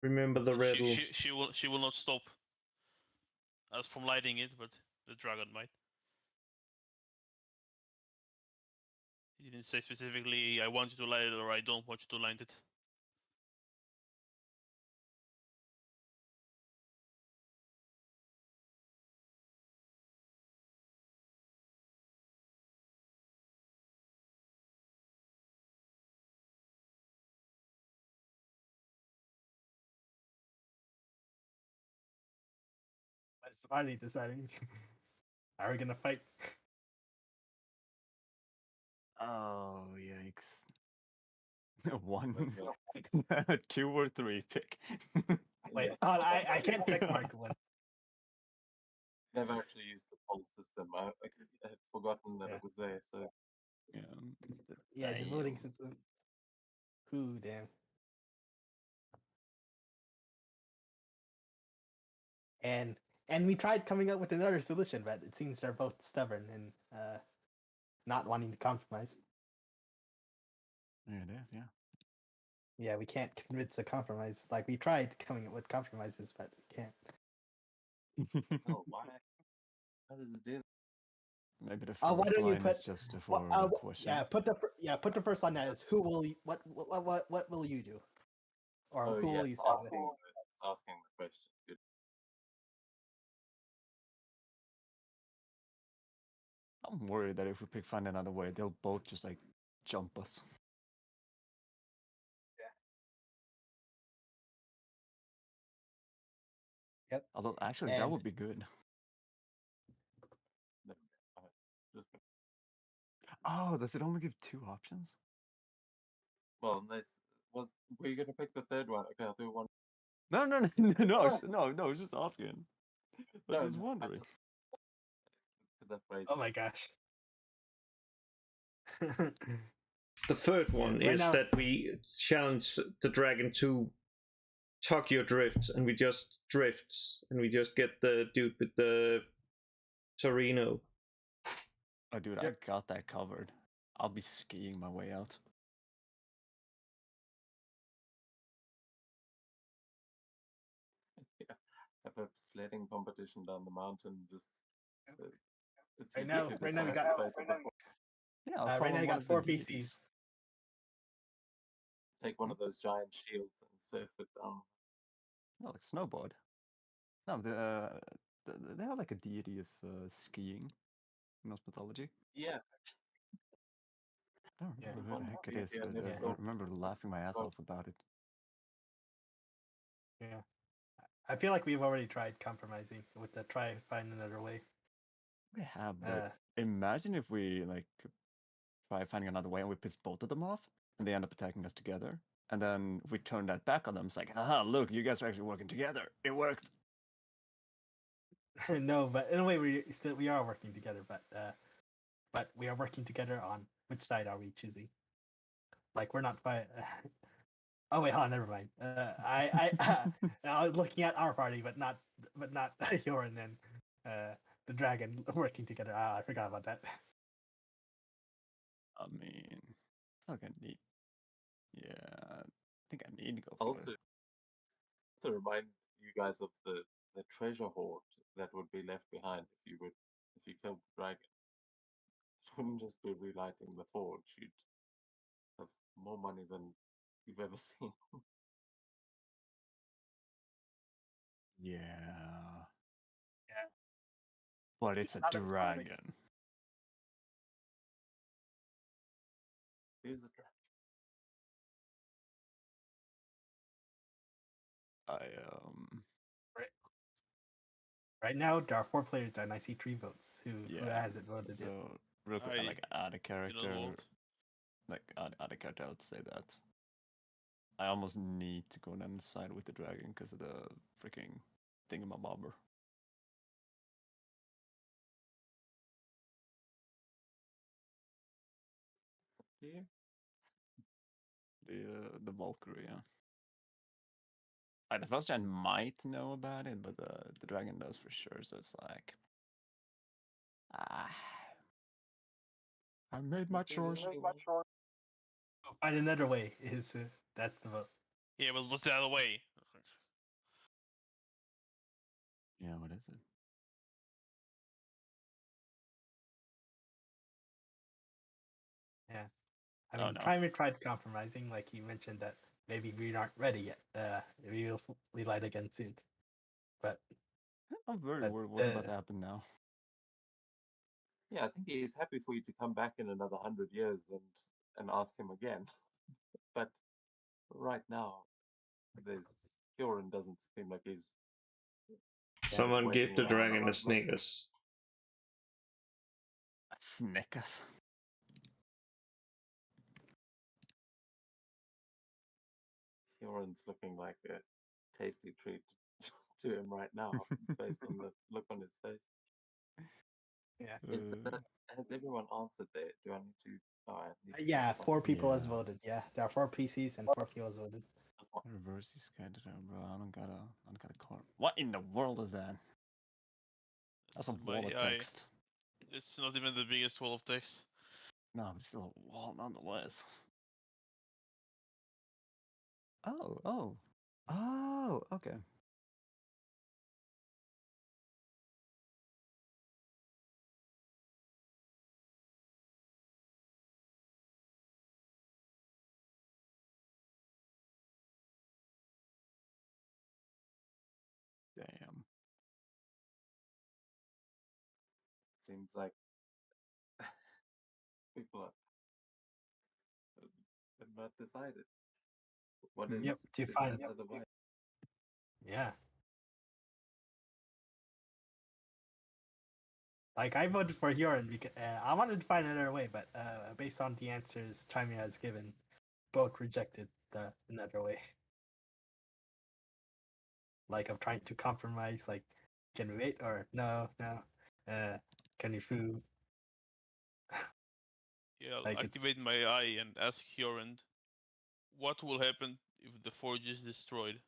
Remember the riddle. She will not stop us from lighting it, but the dragon might. He didn't say specifically, I want you to light it or I don't want you to light it. What's the party deciding? Are we gonna fight? Oh, yikes. One, Like, 2 or 3, pick. Wait, I can't pick Marklin. never actually used the poll system. I had forgotten that Yeah. it was there. So Yeah, Yeah, the voting damn. system. Ooh, damn. And we tried coming up with another solution, but it seems they're both stubborn and not wanting to compromise. There it is, yeah. Yeah, we can't convince a compromise. Like we tried coming up with compromises, but we can't. oh, why? How does it do that? Maybe the Why first don't you line put is just what, for the question. yeah, put the first line as who will you, what will you do, or Oh who yeah, will you it's side with? asking the question. Good. I'm worried that if we find another way, they'll both just like jump us. Yep. Although actually that And- would be good. No, just Oh, does it only give 2 options? well, this was. Were you gonna pick the third one? Okay, I'll do one. No, no, no, it's just asking. I was just wondering. Because that phrase. Oh my gosh. The third one right is now- that we challenge the dragon to Tokyo drifts, and we just drifts, and we just get the dude with the Torino. Oh, dude, Yep. I got that covered. I'll be skiing my way out. Yeah, have a sledding competition down the mountain. Just uh, Right now, to right now we decide got to play to the Yeah, I'll right call now on you one got of the 4 PCs. deities. take one of those giant shields and surf it down. Oh, like snowboard. No, they have like a deity of skiing in Norse mythology. Yeah, I don't Yeah. remember who the One heck it deity is, and but then I built- remember laughing my ass well- off about it. Yeah. I feel like we've already tried compromising with the try find another way. We have, but Uh, imagine if we like try finding another way and we piss both of them off, and they end up attacking us together, and then we turn that back on them. It's like, haha, look, you guys are actually working together. It worked. no, but in a way we are working together, but we are working together on which side are we choosing? Like we're not fight. Oh wait, hold on, never mind. I was looking at our party, but not Yorin and the dragon working together. Ah, I forgot about that. I mean, I think I need. Yeah, I think I need to go for Also, it. to remind you guys of the treasure hoard that would be left behind if you killed the dragon. It wouldn't just be relighting the forge. You'd have more money than you've ever seen. Yeah. Yeah. But it's a Not exciting. dragon. Here's a dragon. Right now, there are 4 players and I see 3 votes. Who Yeah. hasn't voted yet? So real quick, I I like add a did character. not vote. Like add a character. I would say that. I almost need to go on the side with the dragon because of the freaking thingamabobber. Here. The Valkyrie, yeah. The first gen might know about it, but the dragon does for sure. So it's like, I made my choice. Find another way is that's the vote. Yeah, but what's the other way? Yeah, what is it? Yeah. I Oh, mean, no. Primer tried compromising, like he mentioned that maybe we aren't ready yet. We will relight again soon. But I'm very But, worried what's about to happen now. Yeah, I think he is happy for you to come back in another 100 years and ask him again. But right now, there's Kieran doesn't seem like he's. Someone waiting give the around dragon a about Snickers. Snickers. Kieran's looking like a tasty treat to him right now, based on the look on his face. yeah, Has everyone answered there? Do I need to? Oh, I need to yeah, press 4 people has Yeah. voted. Yeah, there are 4 PCs and 4 people has voted. one. Reverse this guy, bro. I don't got a car. What in the world is that? That's a It's wall my of AI. text. It's not even the biggest wall of text. No, it's still a wall nonetheless. Oh, okay. Damn. Seems like people have not decided. What is? Yep, to is find- that the divide? Yeah. Like I voted for Yorin because I wanted to find another way, but based on the answers Chimera has given, both rejected the another way. Like I'm trying to compromise. Like, can we wait or no? Can we food? Yeah, I'll Like, it's- activate my AI and ask Hjorend, what will happen if the forge is destroyed?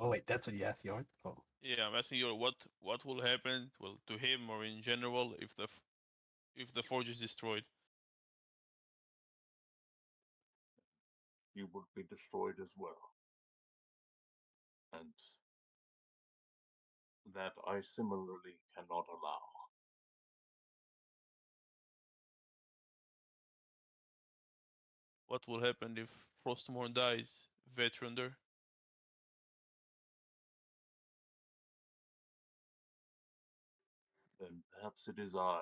Oh wait, that's what you asked, Yorn. Oh, Yeah, I'm asking you what will happen, well, to him or in general if the forge is destroyed. You would be destroyed as well. And that I similarly cannot allow. What will happen if Frostmourne dies, Vetrunder? Then perhaps it is I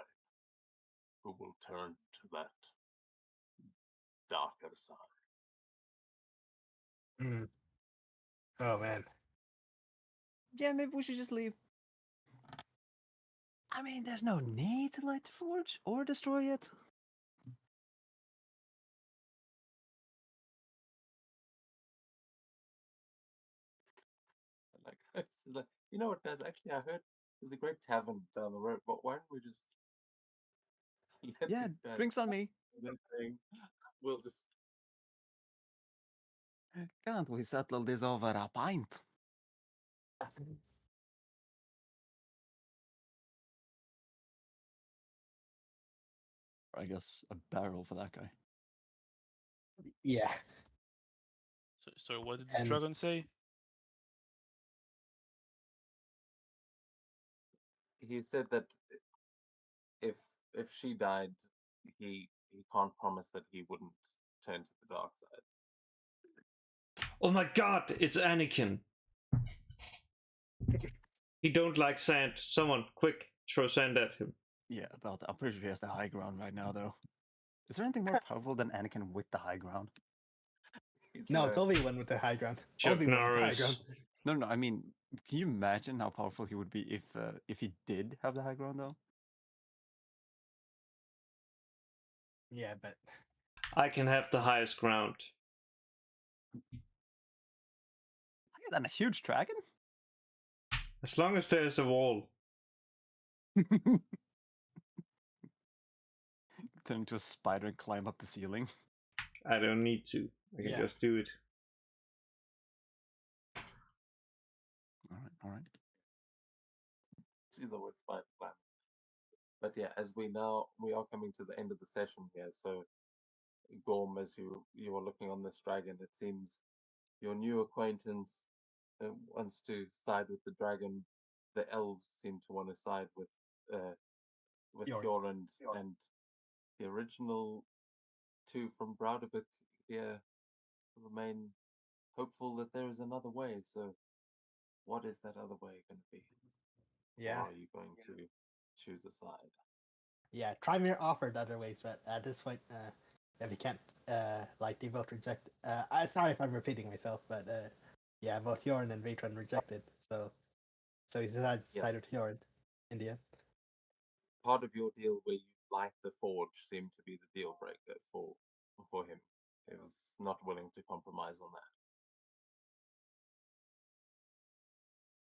who will turn to that darker side. Hmm. Oh man. Yeah, maybe we should just leave. I mean, there's no need to light the forge or destroy it. Like, it's just like, you know what, guys? Actually, I heard there's a great tavern down the road, but why don't we just let Yeah, these guys drinks on me. do their thing? We'll just. Can't we settle this over a pint? I guess a barrel for that guy. Yeah. So what did the And dragon say? He said that if if she died, he can't promise that he wouldn't turn to the dark side. Oh my god, it's Anakin. He don't like sand. Someone, quick, throw sand at him. Yeah, about that. I'm pretty sure he has the high ground right now, though. Is there anything more powerful than Anakin with the high ground? He's no, low. it's Obi-Wan with the high ground. Chuck Obi-Wan with the high Norris. ground. No, I mean, can you imagine how powerful he would be if he did have the high ground, though? Yeah, but I can have the highest ground. Higher than a huge dragon? As long as there's a wall. Turn into a spider and climb up the ceiling. I don't need to. I can Yeah. just do it. All right. She's always fine plan. But yeah, as we are coming to the end of the session here, so Gorm, as you are looking on this dragon, it seems your new acquaintance wants to side with the dragon. The elves seem to want to side with Jorn. Hjorund, and the original two from Broudebuk here remain hopeful that there is another way. So, what is that other way going to be? yeah. Or are you going to choose a side? Yeah, Trymere offered other ways, but at this point, if he can't, like, they both reject. Sorry if I'm repeating myself, but yeah, both Jorn and Vatron rejected. So he decided to Yeah. side with Jorn in the end. Part of your deal where you light the forge seemed to be the deal breaker for him. He was not willing to compromise on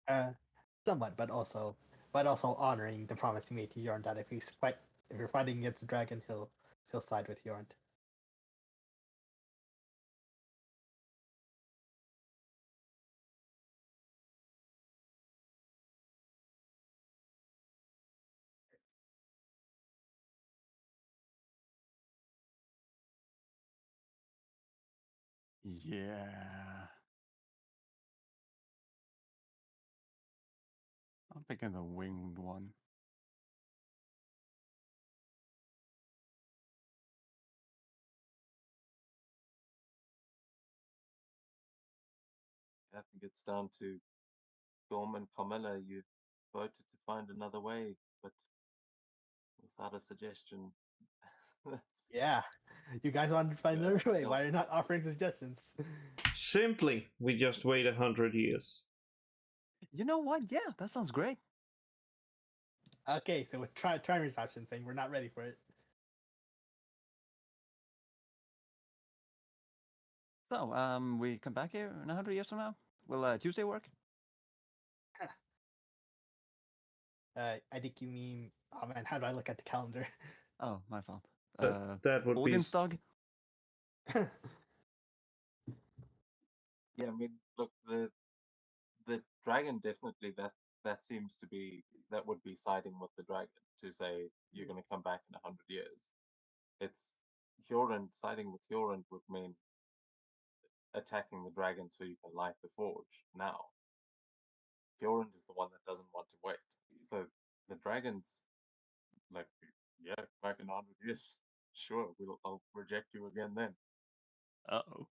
that. Somewhat, but also honoring the promise he made to Jorn that if you're fighting against the dragon, he'll side with Jorn. Yeah. I'm picking the winged one. I think it's down to Gorm and Carmilla. You voted to find another way, but without a suggestion. That's Yeah, you guys wanted to find Yeah, another way. no. Why are you not offering suggestions? Simply, we just wait 100 years. You know what? Yeah, that sounds great. Okay, so with Trimer's option saying we're not ready for it. So, we come back here in 100 years from now? Will Tuesday work? I think you mean. Oh man, how do I look at the calendar? Oh, my fault. That would be Odinstag? Yeah, I mean, look, dragon definitely that seems to be that would be siding with the dragon to say you're going to come back in 100 years. It's Hyorin siding with Hyorin would mean attacking the dragon so you can light the forge now. Hyorin is the one that doesn't want to wait. So the dragon's like, yeah, back in 100 years. Sure, I'll reject you again then. Uh-oh.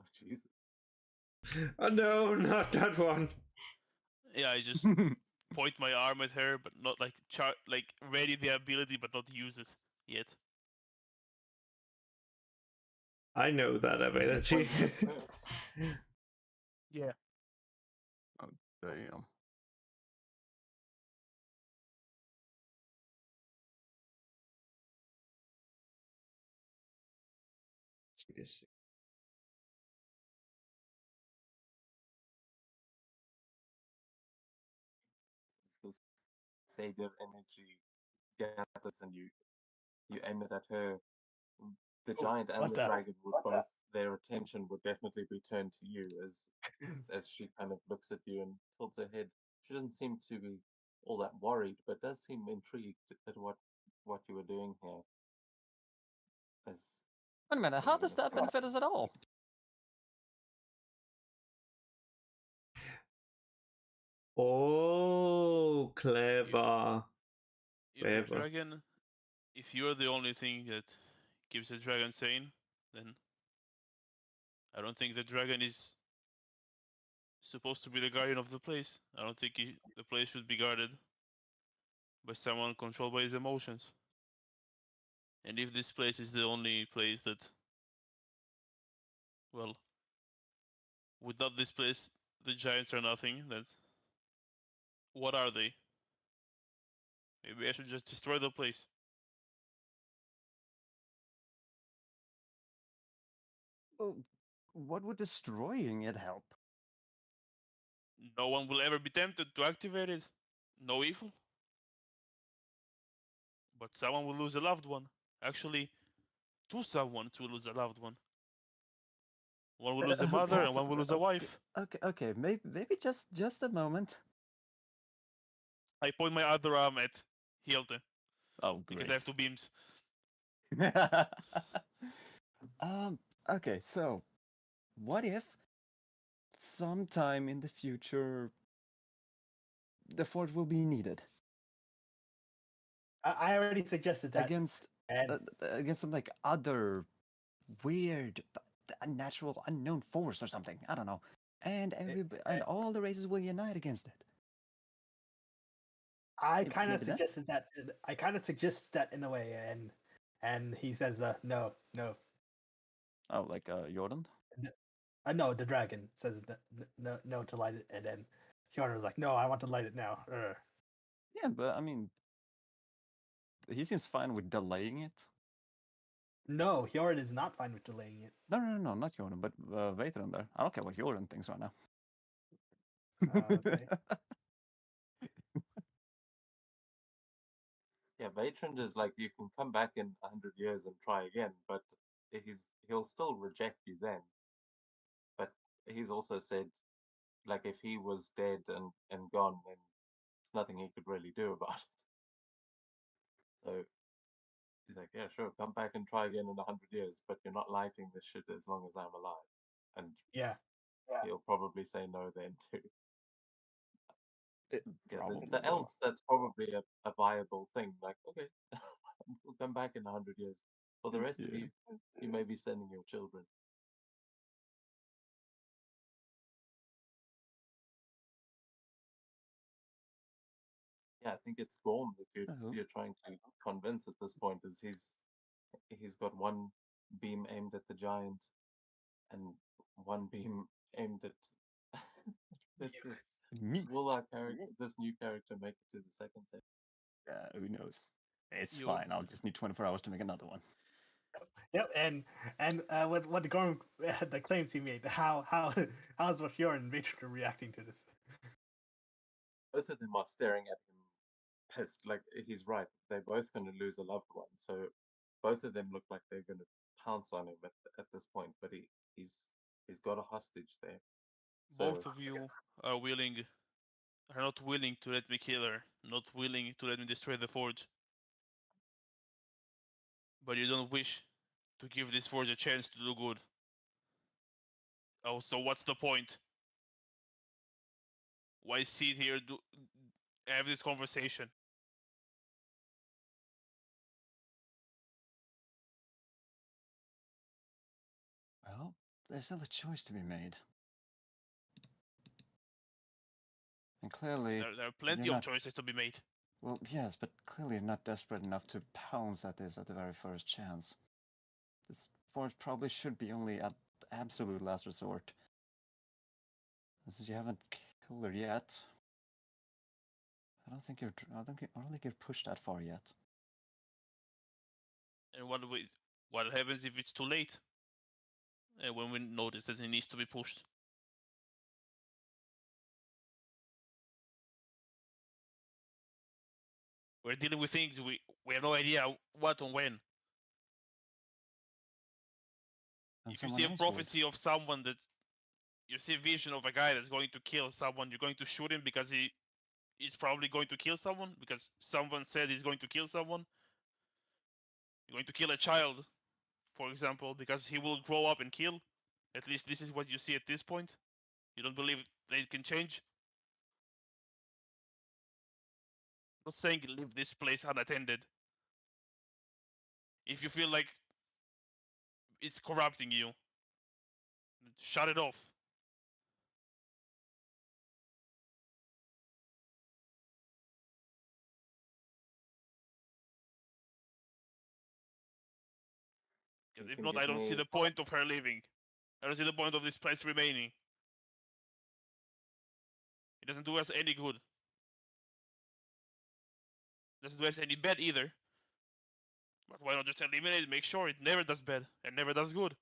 Oh, Jesus. Oh no, not that one. Yeah, I just point my arm at her, but not like like ready the ability, but not use it yet. I know that ability. Yeah. Oh, damn. Yes. This savior energy gathers and you aim it at her. The giant and what the the- dragon would both their attention would definitely be turned to you as she kind of looks at you and tilts her head. She doesn't seem to be all that worried, but does seem intrigued at what you were doing here. As Wait a minute, how does that benefit us at all? Oh, clever. If the Clever. dragon, if you're the only thing that keeps the dragon sane, then I don't think the dragon is supposed to be the guardian of the place. I don't think the place should be guarded by someone controlled by his emotions. And if this place is the only place that, well, without this place, the giants are nothing, then what are they? Maybe I should just destroy the place. Well, what would destroying it help? No one will ever be tempted to activate it. No evil. But someone will lose a loved one. Actually, two someones will lose a loved one. One will lose a mother and one will lose a wife. Okay, maybe just a moment. I point my other arm at Hilde Oh, because great. I have two beams. Okay, so what if sometime in the future the forge will be needed I already suggested that. against And against some like other weird, unnatural, unknown force or something? I don't know. And and all the races will unite against it. I Maybe- kind of maybe that? suggested that. I kind of suggested that in a way, and he says, no, no, Oh, like Jordan? no. The dragon says no, no to light it, and then Fiona was like, no, I want to light it now. Yeah, but I mean, he seems fine with delaying it. No, Hyorin is not fine with delaying it. No, not Jordan, but Veteran there. I don't care what Jordan thinks right now. Okay. yeah, Vatrand is like you can come back in 100 years and try again, but he'll still reject you then. But he's also said, like if he was dead and gone, then there's nothing he could really do about it. So he's like, yeah, sure, come back and try again in 100 years, but you're not lighting this shit as long as I'm alive. And Yeah. he'll probably say no then too. Yeah, Probably the will. elves, that's probably a viable thing. Like, okay, we'll come back in 100 years. For the rest of Yeah. you may be sending your children. Yeah, I think it's Gorm that Oh. you're trying to convince at this point. Is he's got one beam aimed at the giant, and one beam aimed at. That's it. Me. Will our character, this new character, make it to the second set? Who knows? It's You- fine. I'll just need 24 hours to make another one. Yep. And what the Gorm the claims he made. How's what Hyorin and Vatrand are reacting to this? Both of them are staring at him, pissed. Like he's right. They're both going to lose a loved one. So both of them look like they're going to pounce on him at this point. But he's got a hostage there. both So of you are not willing to let me kill her, not willing to let me destroy the forge. But you don't wish to give this forge a chance to do good. Oh, so what's the point? Why sit here have this conversation? Well, there's still a choice to be made. And clearly, There are plenty you're of not, choices to be made. well, yes, but clearly you're not desperate enough to pounce at this at the very first chance. This forge probably should be only at absolute last resort. And since you haven't killed her yet, I don't think you're pushed that far yet. And what happens if it's too late? And when we notice that it needs to be pushed. We're dealing with things we have no idea what and when. And If you someone see a else would. prophecy of someone that you see a vision of a guy that's going to kill someone, you're going to shoot him because he's probably going to kill someone because someone said he's going to kill someone. You're going to kill a child, for example, because he will grow up and kill. At least this is what you see at this point. You don't believe that it can change. I'm not saying leave this place unattended. If you feel like it's corrupting you, shut it off. you Because if can not, give I don't see me the point of her leaving. I don't see the point of this place remaining. It doesn't do us any good. It doesn't do us any bad either. But why not just eliminate it, make sure it never does bad and never does good?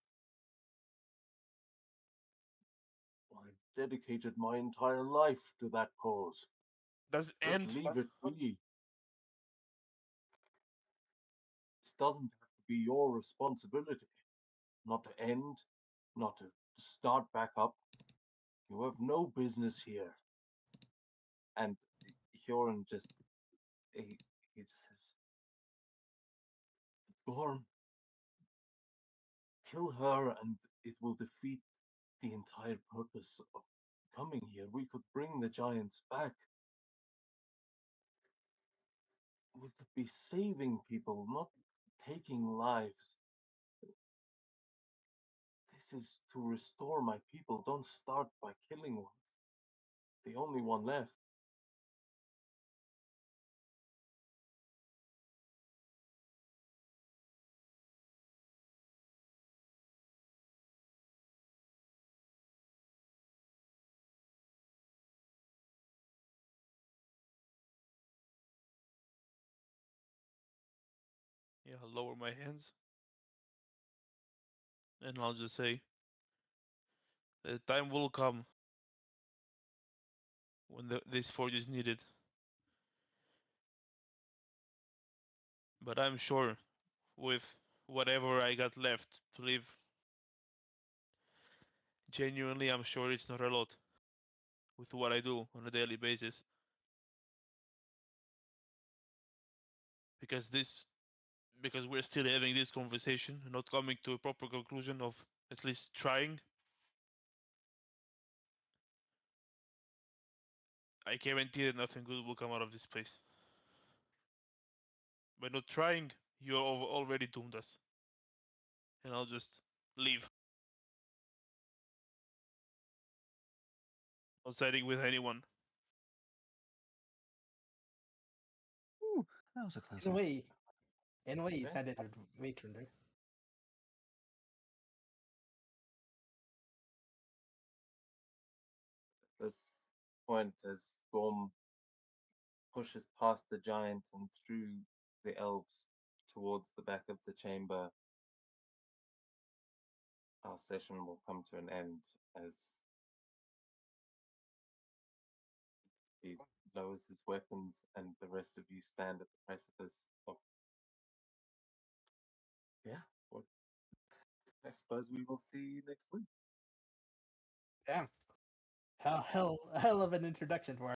I've dedicated my entire life to that cause. Does Just end. leave it be. This doesn't have to be your responsibility. Not to end, not to start back up. You have no business here. And Hyorin just he just says, Gorm, kill her and it will defeat the entire purpose of coming here. We could bring the giants back. We could be saving people, not taking lives. This is to restore my people. Don't start by killing one. The only one left. Yeah, I'll lower my hands. And I'll just say, the time will come when this forge is needed. But I'm sure with whatever I got left to live, genuinely, I'm sure it's not a lot with what I do on a daily basis. Because we're still having this conversation and not coming to a proper conclusion of at least trying. I guarantee that nothing good will come out of this place. By not trying, you already doomed us. And I'll just leave. Not siding with anyone. Ooh, that was a close In a one. way, you Yeah. said it would matron there. this point, as Gorm pushes past the giant and through the elves towards the back of the chamber, our session will come to an end as he lowers his weapons and the rest of you stand at the precipice of. Yeah, what I suppose we will see you next week. Yeah. hell of an introduction for